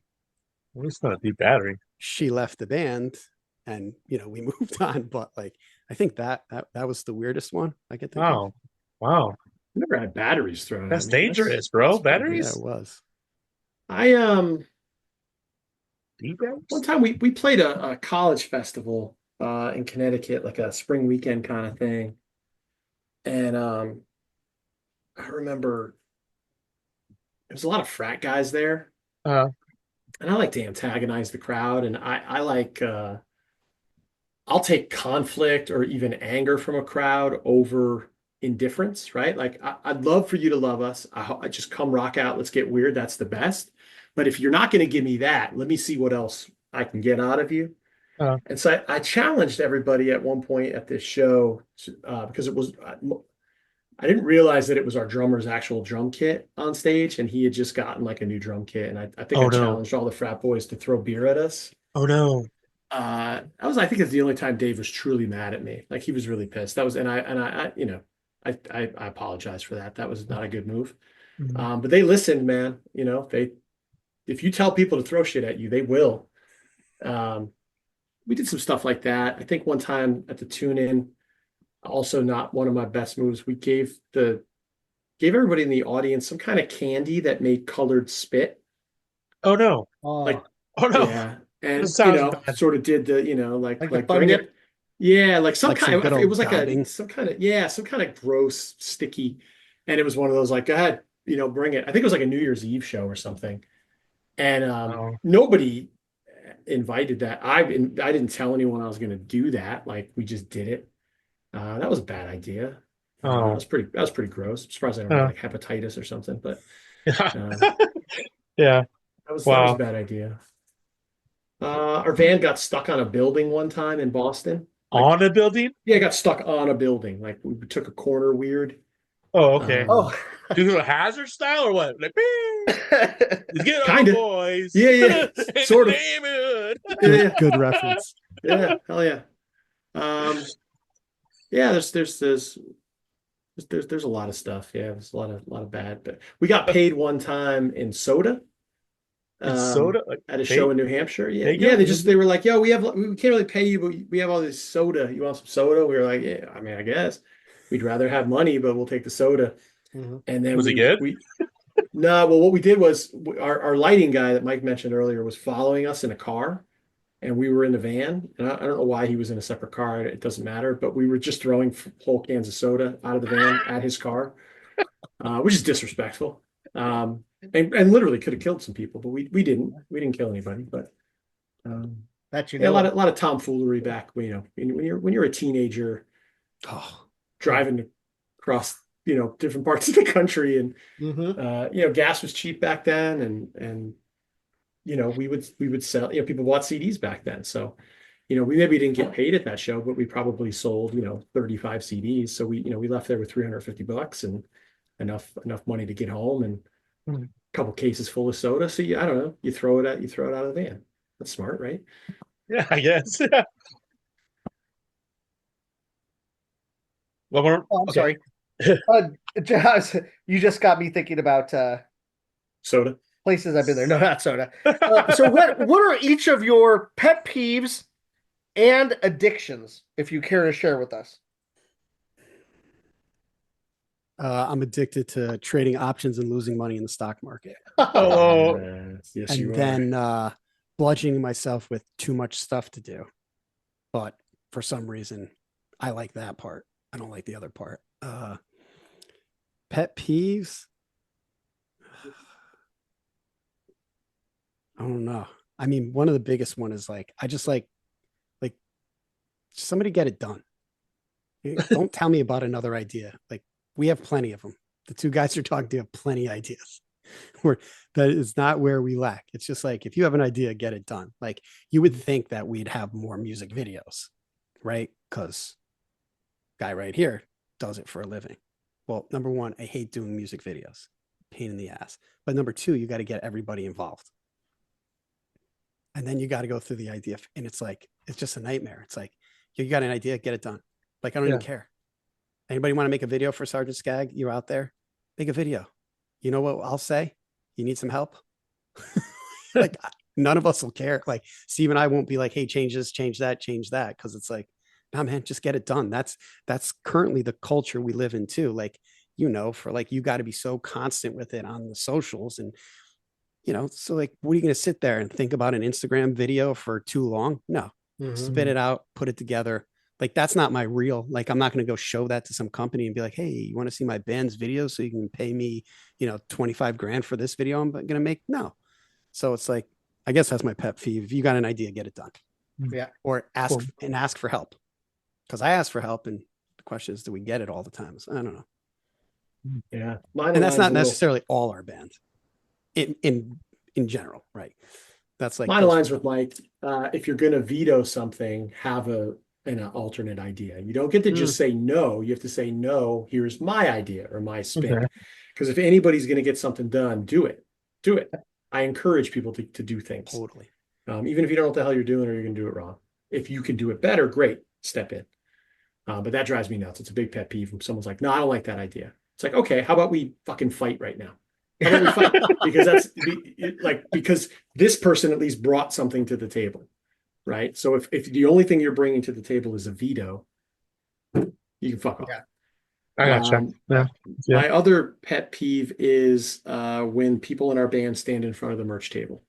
it's not a deep battery. She left the band and we moved on, but like I think that was the weirdest one I could think of. Wow. I never had batteries thrown. That's at me. dangerous, bro. Batteries? Yeah, it was. Deep batteries? One time we played a college festival in Connecticut, like a spring weekend kind of thing, and I remember there was a lot of frat guys there, Uh, and I like to antagonize the crowd, and I like I'll take conflict or even anger from a crowd over indifference, right? Like I'd love for you to love us. I just come rock out. Let's get weird. That's the best. But if you're not going to give me that, let me see what else I can get out of you. And so I challenged everybody at one point at this show because it was, I didn't realize that it was our drummer's actual drum kit on stage, and he had just gotten like a new drum kit. And I think I challenged all the frat boys to throw beer at us. Oh no. I think it's the only time Dave was truly mad at me. Like he was really pissed. That was, and I apologize for that. That was not a good move. Mhm. But they listened, man. If you tell people to throw shit at you, they will. We did some stuff like that. I think one time at the tune-in, also not one of my best moves. We gave everybody in the audience some kind of candy that made colored spit. Oh no. Oh, Like, oh no. Yeah. and sounds bad. sort of did the Like the fun bring dip. it. Yeah, like some Like some kind good of, it old was like dabbing. some kind of gross, sticky, and it was one of those like, go ahead, bring it. I think it was like a New Year's Eve show or something, and Oh, nobody invited that. I didn't tell anyone I was going to do that. Like we just did it. That was a bad idea. oh, That was pretty gross. I'm surprised I don't have uh, like hepatitis or something, but yeah, uh, yeah. that was a Wow. bad idea. Our van got stuck on a building one time in Boston. Like, On a building? yeah, it got stuck on a building. Like we took a corner weird. Oh, okay. Um, Oh, Do a hazard style or what? Like, "Bing, let's get on, kind of. boys. Yeah, yeah, In the sort of. neighborhood. Yeah, Good reference. yeah, hell yeah. Yeah, there's a lot of stuff. Yeah, there's a lot of bad. But we got paid one time in soda. And um, soda? Like, at a they, show in New Hampshire. Yeah, they go? they were like, "Yo, we can't really pay you, but we have all this soda. You want some soda?" We were like, "Yeah, I mean, I guess we'd rather have money, but we'll take the soda." Mhm. And then Was it good? we no, well, what we did was our lighting guy that Mike mentioned earlier was following us in a car, and we were in the van. And I don't know why he was in a separate car. It doesn't matter, but we were just throwing whole cans of soda out of the van at his car, which is disrespectful. And literally could have killed some people, but we didn't. We didn't kill anybody. But Bet you yeah, knew him. a lot of tomfoolery back when you're a teenager Oh, driving across different parts of the country, and Hmm. gas was cheap back then, and we would sell. People bought CDs back then, so we maybe didn't get paid at that show, but we probably sold 35 CDs. So we left there with $350 and enough money to get home, and Hmm. a couple cases full of soda. So I don't know, you throw it out of the van. That's smart, right? Yeah, I guess. Yeah. One more. Oh, I'm Okay. sorry. Uh, you just got me thinking about Soda. places I've been there. No, not soda. So what are each of your pet peeves and addictions, if you care to share with us? I'm addicted to trading options and losing money in the stock market, Oh, Yes, and you are. then bludgeoning myself with too much stuff to do. But for some reason, I like that part. I don't like the other part. Pet peeves. I don't know. I mean, one of the biggest one is like I just like somebody get it done. Don't tell me about another idea. Like we have plenty of them. The two guys you're talking to have plenty of ideas. Where that is not where we lack. It's just like if you have an idea, get it done. Like you would think that we'd have more music videos, right? Because guy right here does it for a living. Well, number one, I hate doing music videos. Pain in the ass. But number two, you got to get everybody involved. And then you got to go through the idea. And it's like, it's just a nightmare. It's like, you got an idea, get it done. Like, I don't even care. Anybody want to make a video for Sgt Scag? You're out there, make a video. You know what I'll say? You need some help? Like, none of us will care. Like, Steve and I won't be like, hey, change this, change that, change that. Cause it's like, nah, man, just get it done. That's currently the culture we live in too. Like, for like, you got to be so constant with it on the socials. And so like, what are you going to sit there and think about an Instagram video for too long? No, spit it out, put it together. Like, that's not my real, like, I'm not going to go show that to some company and be like, hey, you want to see my band's video so you can pay me, 25 grand for this video I'm going to make? No. So it's like, I guess that's my pet peeve. If you got an idea, get it done. Yeah. Or cool. ask for help. Because I ask for help, and the question is, do we get it all the time? So I don't know. Yeah, And that's not necessarily all our bands in general, right? That's like mine aligns with Mike. If you're going to veto something, have an alternate idea. You don't get to just say no. You have to say no. Here's my idea or my spin. okay. Because if anybody's going to get something done, do it. Do it. I encourage people to do things. Totally. Even if you don't know what the hell you're doing or you're going to do it wrong. If you can do it better, great. Step in. But that drives me nuts. It's a big pet peeve when someone's like, no, I don't like that idea. It's like, okay, how about we fucking fight right now? How about we fight? Because because this person at least brought something to the table, right? So if the only thing you're bringing to the table is a veto, you can fuck off. Yeah. I gotcha. Yeah. My other pet peeve is when people in our band stand in front of the merch table.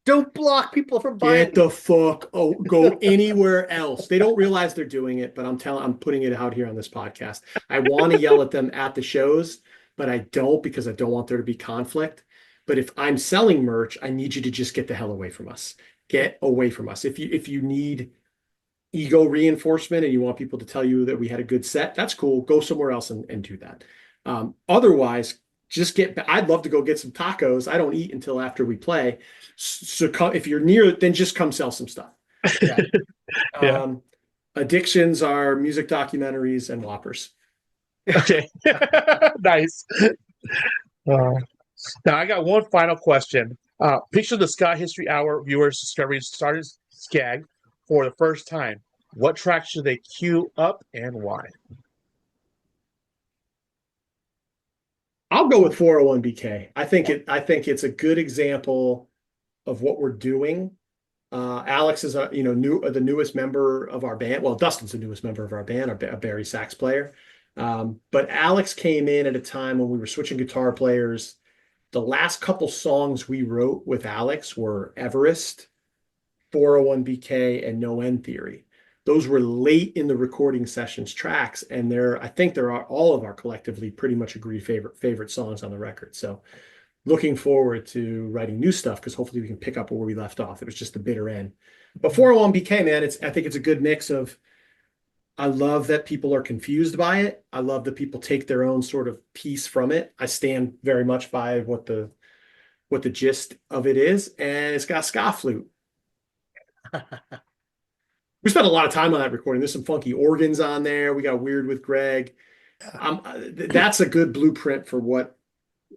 Don't block people from buying. Get the fuck go anywhere else. They don't realize they're doing it, but I'm putting it out here on this podcast. I want to yell at them at the shows, but I don't because I don't want there to be conflict. But if I'm selling merch, I need you to just get the hell away from us. Get away from us. If you need ego reinforcement and you want people to tell you that we had a good set, that's cool. Go somewhere else and do that. Otherwise, just I'd love to go get some tacos. I don't eat until after we play. So if you're near it, then just come sell some stuff. Yeah. Yeah. Addictions are music documentaries and Whoppers. Okay. Nice. Now I got one final question. Picture the Scott History Hour viewers discovering Sgt Scag for the first time. What track should they queue up and why? I'll go with 401BK. I think it's a good example of what we're doing. Alex is the newest member of our band. Well, Dustin's the newest member of our band, our Barry sax player. But Alex came in at a time when we were switching guitar players. The last couple songs we wrote with Alex were Everest, 401BK, and No End Theory. Those were late in the recording sessions tracks, and I think there are all of our collectively pretty much agreed favorite songs on the record. So looking forward to writing new stuff because hopefully we can pick up where we left off. It was just the bitter end. But 401BK, man, I think it's a good mix of, I love that people are confused by it. I love that people take their own sort of piece from it. I stand very much by what the gist of it is, and it's got ska flute. We spent a lot of time on that recording. There's some funky organs on there. We got weird with Greg. That's a good blueprint for what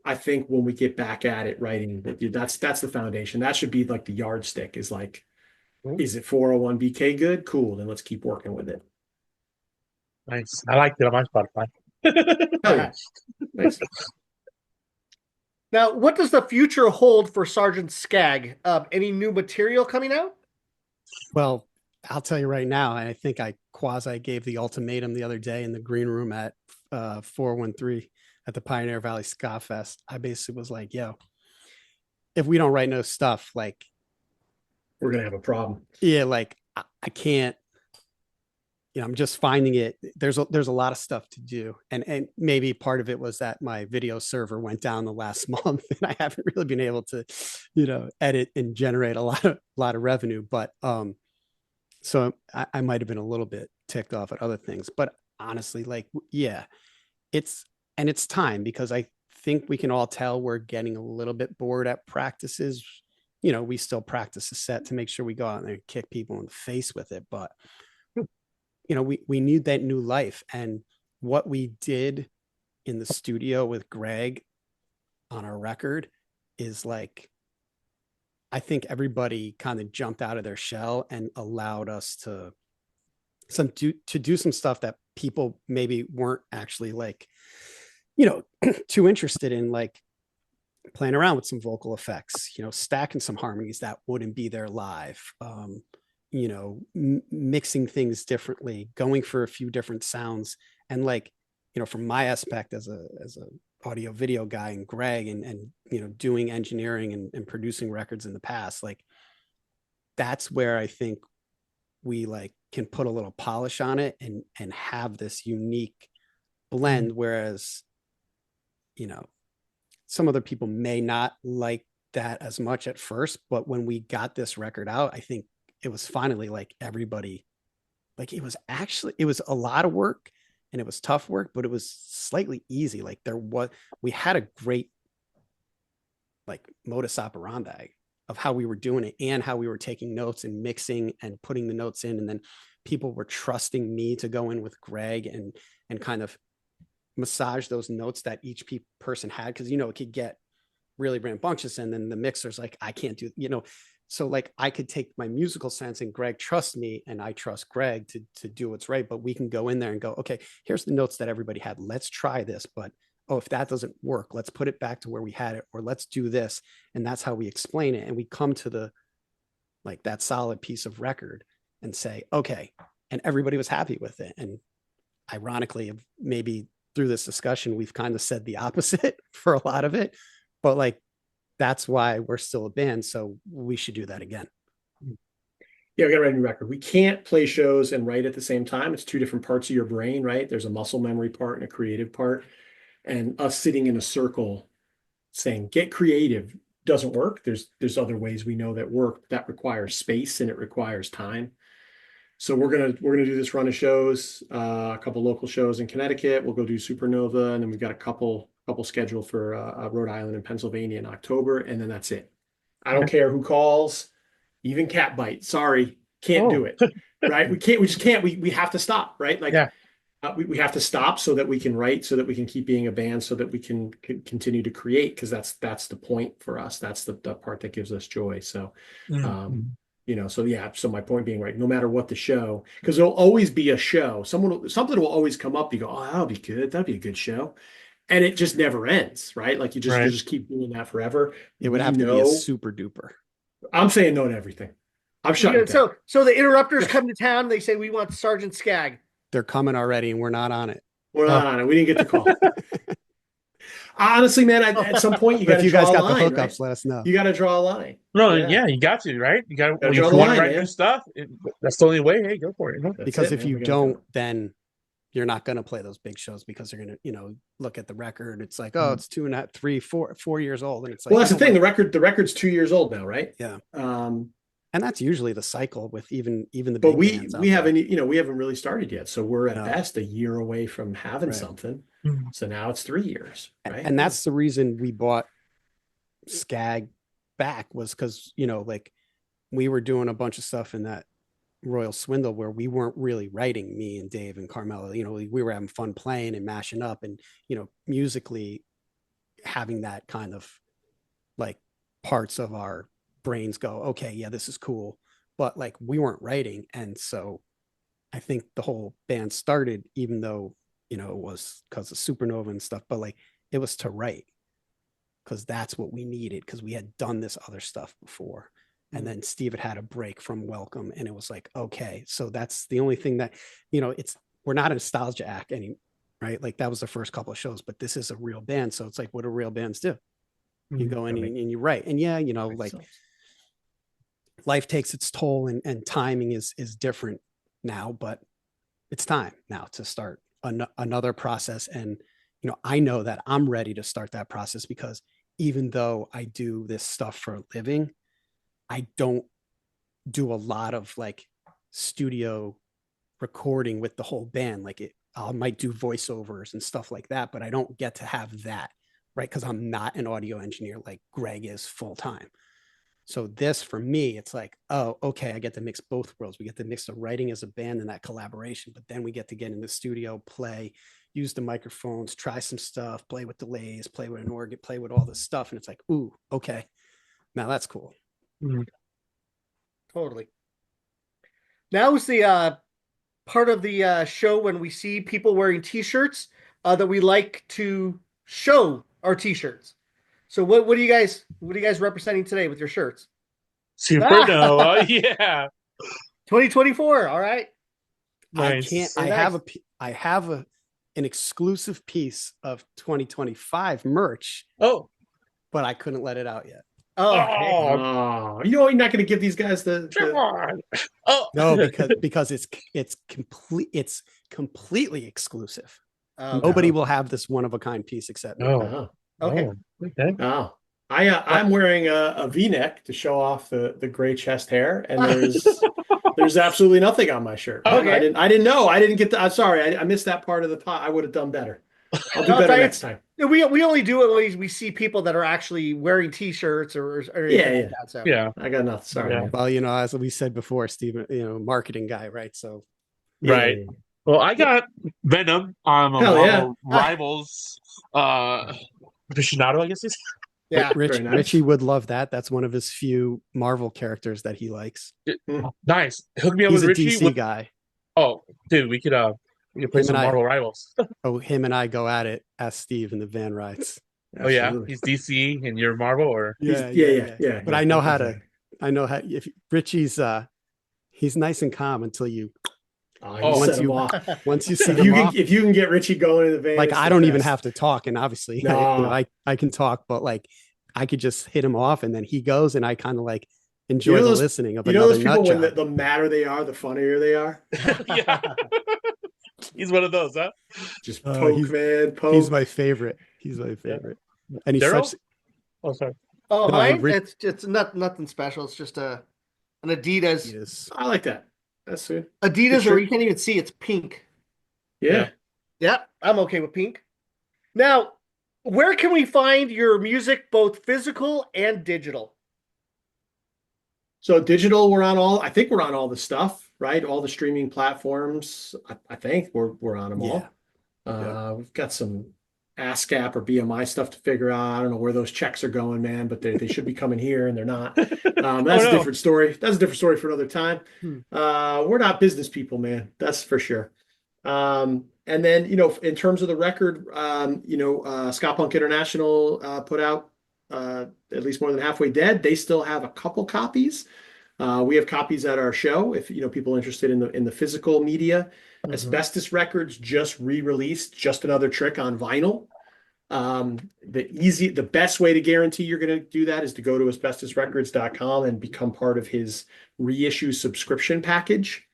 I think when we get back at it writing. That's the foundation. That should be like the yardstick. Is like, is it 401BK good? Cool. Then let's keep working with it. Nice. I liked it on my Spotify. Oh, yeah. Nice. Now, what does the future hold for Sgt Scag? Any new material coming out? Well, I'll tell you right now, and I think I quasi gave the ultimatum the other day in the green room at 413 at the Pioneer Valley Ska Fest. I basically was like, yo, if we don't write no stuff, like, we're going to have a problem. Yeah, like I can't, I'm just finding it. There's a lot of stuff to do. And maybe part of it was that my video server went down the last month and I haven't really been able to, edit and generate a lot of revenue. But so I might have been a little bit ticked off at other things. But honestly, like, yeah, it's time because I think we can all tell we're getting a little bit bored at practices. We still practice a set to make sure we go out there and kick people in the face with it. But we need that new life. And what we did in the studio with Greg on our record is like, I think everybody kind of jumped out of their shell and allowed us to do some stuff that people maybe weren't actually like, too interested in, like playing around with some vocal effects, stacking some harmonies that wouldn't be there live. Mixing things differently, going for a few different sounds. And like, from my aspect as a audio video guy and Greg and doing engineering and producing records in the past, like that's where I think we like can put a little polish on it and have this unique blend. Whereas, some other people may not like that as much at first, but when we got this record out, I think it was finally like everybody, like it was a lot of work and it was tough work, but it was slightly easy. Like we had a great like modus operandi of how we were doing it and how we were taking notes and mixing and putting the notes in. And then people were trusting me to go in with Greg and kind of massage those notes that each person had. Cause it could get really rambunctious. And then the mixer's like, I can't do, so like I could take my musical sense and Greg trusts me and I trust Greg to do what's right. But we can go in there and go, okay, here's the notes that everybody had. Let's try this. But, if that doesn't work, let's put it back to where we had it, or let's do this. And that's how we explain it. And we come to like that solid piece of record and say, okay. And everybody was happy with it. And ironically, maybe through this discussion, we've kind of said the opposite for a lot of it, but like that's why we're still a band. So we should do that again. Yeah, we got to write a new record. We can't play shows and write at the same time. It's two different parts of your brain, right? There's a muscle memory part and a creative part. And us sitting in a circle saying, get creative doesn't work. There's other ways we know that work. That requires space and it requires time. So we're gonna do this run of shows, a couple local shows in Connecticut. We'll go do Supernova, and then we've got a couple scheduled for Rhode Island and Pennsylvania in October, and then that's it. I don't care who calls. Even cat bite. Sorry, can't do it. Right? We just can't. We have to stop. Right? Like, we have to stop so that we can write, so that we can keep being a band, so that we can continue to create. Because that's the point for us. That's the part that gives us joy. So, So my point being, right, no matter what the show, because there'll always be a show. Something will always come up. You go, oh, that'll be good. That'd be a good show. And it just never ends, right? Like you just keep doing that forever. It would have to be a super duper. I'm saying no to everything. I'm shutting it down. So the Interrupters come to town. They say, we want Sgt Scag. They're coming already, and we're not on it. We're not on it. We didn't get the call. Honestly, man, at some point you got to. If you guys got the hookups, right? Let us know. You got to draw a line. No, you got to, right? You got to draw a line. Write new stuff. That's the only way. Hey, go for it. Because if you don't, then you're not going to play those big shows because they're going to, look at the record. It's like, oh, it's 2.5, 3, 4 years old, and it's like, well, that's the thing. The record's 2 years old now, right? Yeah. And that's usually the cycle with even the big but bands we haven't really started yet, so we're at best a year away from having something. So now it's 3 years, right? And that's the reason we bought Scag back, was because we were doing a bunch of stuff in that Royal Swindle where we weren't really writing, me and Dave and Carmela. We were having fun playing and mashing up, and musically having that kind of like parts of our brains go, okay, yeah, this is cool, but like we weren't writing. And so I think the whole band started, even though it was because of Supernova and stuff, but like it was to write, because that's what we needed, because we had done this other stuff before. And then Steve had a break from Welcome, and it was like, okay, so that's the only thing that we're not a nostalgia act any, right? Like that was the first couple of shows, but this is a real band. So it's like, what do real bands do? You go in and you write, and life takes its toll, and timing is different now, but it's time now to start another process. And I know that I'm ready to start that process, because even though I do this stuff for a living, I don't do a lot of like studio recording with the whole band. Like I might do voiceovers and stuff like that, but I don't get to have that, right? Because I'm not an audio engineer like Greg is full time. So this, for me, it's like, oh, okay, I get to mix both worlds. We get to mix the writing as a band and that collaboration, but then we get to get in the studio, play, use the microphones, try some stuff, play with delays, play with an organ, play with all this stuff. And it's like, ooh, okay, now that's cool. Totally. Now is the part of the show when we see people wearing T-shirts that we like to show our T-shirts. So what are you guys representing today with your shirts? Supernova, yeah. 2024. All right. Nice. I have an exclusive piece of 2025 merch. Oh, but I couldn't let it out yet. Oh, you're not going to give these guys come on. No, because it's completely exclusive. Nobody will have this one of a kind piece except me. Okay. Oh, I'm wearing a V-neck to show off the gray chest hair, and there's absolutely nothing on my shirt. Okay. I didn't know. I didn't get I'm sorry. I missed that part of the pot. I would have done better. I'll do better next time. We only do it when we see people that are actually wearing T-shirts or anything like that. So. Yeah, I got nothing. Sorry. Yeah. Well, as we said before, Steve, marketing guy, right? So, right. Yeah. Well, I got Venom. I'm a Rivals aficionado, I guess. Yeah, Richie would love that. That's one of his few Marvel characters that he likes. Nice. Hook me up He's with a Richie. DC guy. Oh, dude, we could play some Marvel Rivals. Him and I go at it as Steve in the van rides. Absolutely. Oh yeah, he's DC and you're Marvel, or yeah. But I know how to. If Richie's he's nice and calm until you. Once you set him off, if you can get Richie going in the van, like I don't even have to talk, and obviously I can talk, but like I could just hit him off and then he goes and I kind of like enjoy the listening of you know another those people nut when job. the madder they are, the funnier they are. Yeah. He's one of those, huh? Just poke, man, poke. He's my favorite. He's my favorite. And he's Daryl? such. Oh, sorry. Oh, No, mine? It's nothing special. It's just an Adidas. Yes. I like that. That's good. Adidas, or you can't even see it's pink. Yeah. Yeah, I'm okay with pink. Now, where can we find your music, both physical and digital? So digital, I think we're on all the stuff, right? All the streaming platforms. I think we're on them all. We've got some ASCAP or BMI stuff to figure out. I don't know where those checks are going, man, but they should be coming here and they're not. That's a different story. That's a different story for another time. We're not business people, man. That's for sure. And then, in terms of the record, Ska Punk International put out at least More Than Halfway Dead. They still have a couple copies. We have copies at our show if people are interested in the physical media. Asbestos Records just re-released Just Another Trick on vinyl. The best way to guarantee you're going to do that is to go to asbestosrecords.com and become part of his reissue subscription package.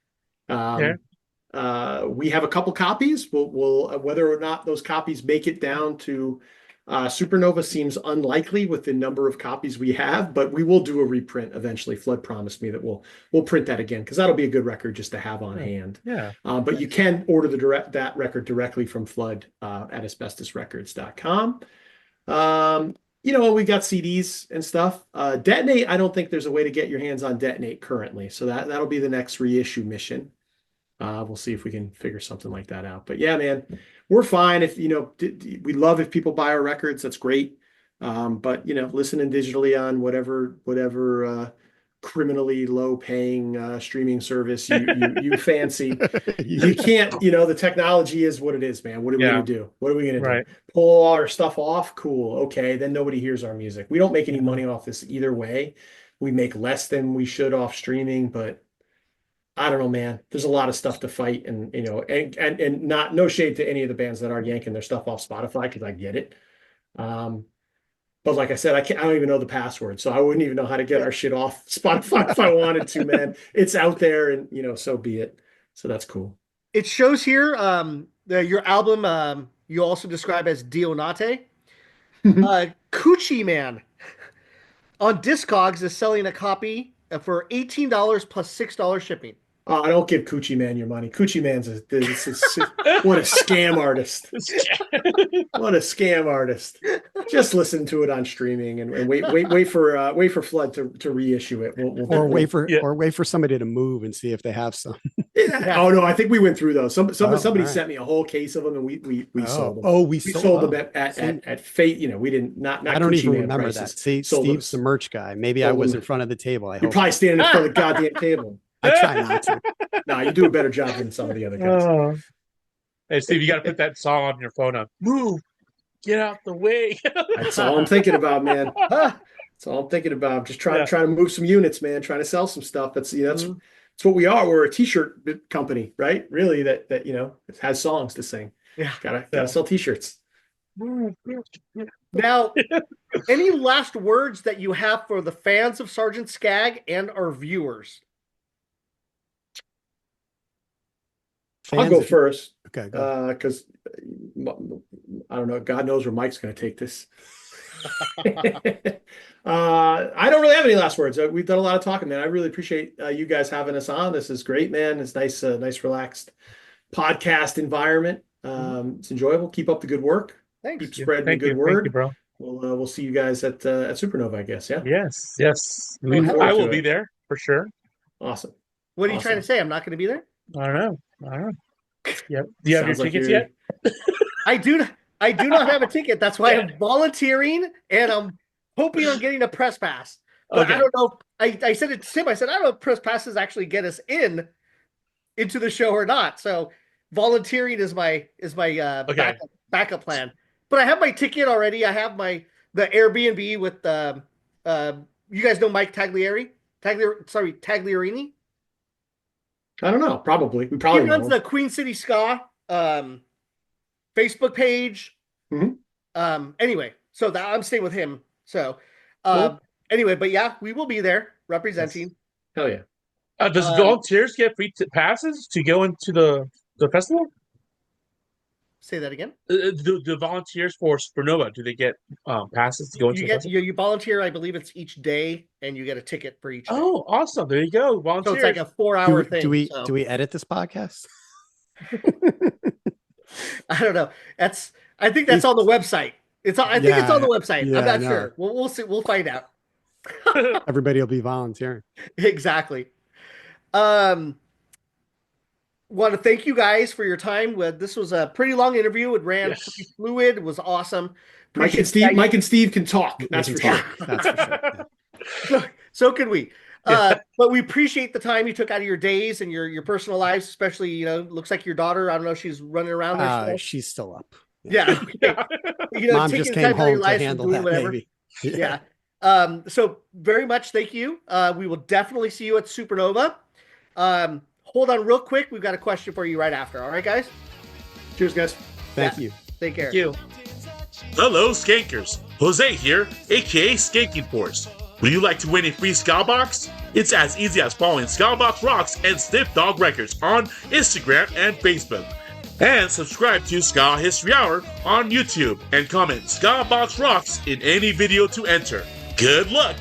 We have a couple copies. We'll whether or not those copies make it down to Supernova seems unlikely with the number of copies we have, but we will do a reprint eventually. Flood promised me that we'll print that again because that'll be a good record just to have on hand. Yeah. But you can order that record directly from Flood at asbestosrecords.com. We got CDs and stuff. Detonate, I don't think there's a way to get your hands on Detonate currently, so that'll be the next reissue mission. We'll see if we can figure something like that out. But yeah, man, we're fine. If we love if people buy our records, that's great. But listening digitally on whatever criminally low paying streaming service you fancy, you can't. The technology is what it is, man. What are we gonna do? What are we gonna do? Pull all our stuff off? Cool. Okay, then nobody hears our music. We don't make any money off this either way. We make less than we should off streaming, but I don't know, man. There's a lot of stuff to fight, and not no shade to any of the bands that are yanking their stuff off Spotify because I get it. But like I said, I don't even know the password, so I wouldn't even know how to get our shit off Spotify if I wanted to, man. It's out there, and so be it. So that's cool. It shows here your album you also describe as Dionate. Coochie Man on Discogs is selling a copy for $18 plus $6 shipping. I don't give Coochie Man your money. Coochie Man's what a scam artist. What a scam artist. Just listen to it on streaming and wait for Flood to reissue it. Wait for somebody to move and see if they have some. Oh no, I think we went through those. Somebody sent me a whole case of them and we sold them. Oh, we sold them at Fate. We didn't not. I don't Coochie even Man remember prices. that. See, Steve's the merch guy. Maybe I was in front of the table. You're probably standing in front of the goddamn table. I try not to. No, you do a better job than some of the other guys. Hey, Steve, you got to put that song on your phone up. Move, get out the way. That's all I'm thinking about, man. That's all I'm thinking about. Just trying to move some units, man. Trying to sell some stuff. That's what we are. We're a t-shirt company, right? Really, that has songs to sing. Yeah, gotta sell t-shirts. Now, any last words that you have for the fans of Sgt Scag and our viewers? I'll go first. Okay, go. Because I don't know. God knows where Mike's going to take this. I don't really have any last words. We've done a lot of talking, man. I really appreciate you guys having us on. This is great, man. It's nice, relaxed podcast environment. It's enjoyable. Keep up the good work. Thanks. Keep spreading the good word. Thank you, bro. We'll see you guys at Supernova, I guess. Yeah. Yes. I will be there for sure. Awesome. What are you trying to say? I'm not going to be there? I don't know. Yep. Do you have your tickets yet? I do not have a ticket. That's why I'm volunteering and I'm hoping on getting a press pass. But I don't know. I said it to Tim. I said, I don't know if press passes actually get us into the show or not. So volunteering is my backup plan. But I have my ticket already. I have the Airbnb with you guys know Mike Tagliarini? I don't know. Probably. He runs the Queen City Ska Facebook page. Mm-hmm. Anyway, so I'm staying with him. So Um, anyway, but yeah, we will be there representing. Hell yeah. Does volunteers get free passes to go into the festival? Say that again. The volunteers for Supernova, do they get passes to go into the festival? You volunteer, I believe it's each day, and you get a ticket for each day. Oh, awesome. There you go. Volunteers. So it's like a 4-hour thing. Do we edit this podcast? I don't know. I think that's on the website. I think it's on the website. Yeah, I'm not sure. We'll see. We'll find out. Everybody will be volunteering. Exactly. Want to thank you guys for your time. This was a pretty long interview. It ran pretty fluid. It was awesome. Mike and Steve can talk. That's for sure. That's for sure. So can we. But we appreciate the time you took out of your days and your personal lives, especially, looks like your daughter. I don't know, she's running around there still. She's still up. Yeah. Mom just came home to handle that baby. Yeah. So very much thank you. We will definitely see you at Supernova. Hold on real quick. We've got a question for you right after. All right, guys? Cheers, guys. Thank you. Take care. Thank you. Hello, Skankers. Jose here, aka Skanking Force. Would you like to win a free Ska Box? It's as easy as following Ska Box Rocks and Sniff Dog Records on Instagram and Facebook. And subscribe to Ska History Hour on YouTube and comment Ska Box Rocks in any video to enter. Good luck!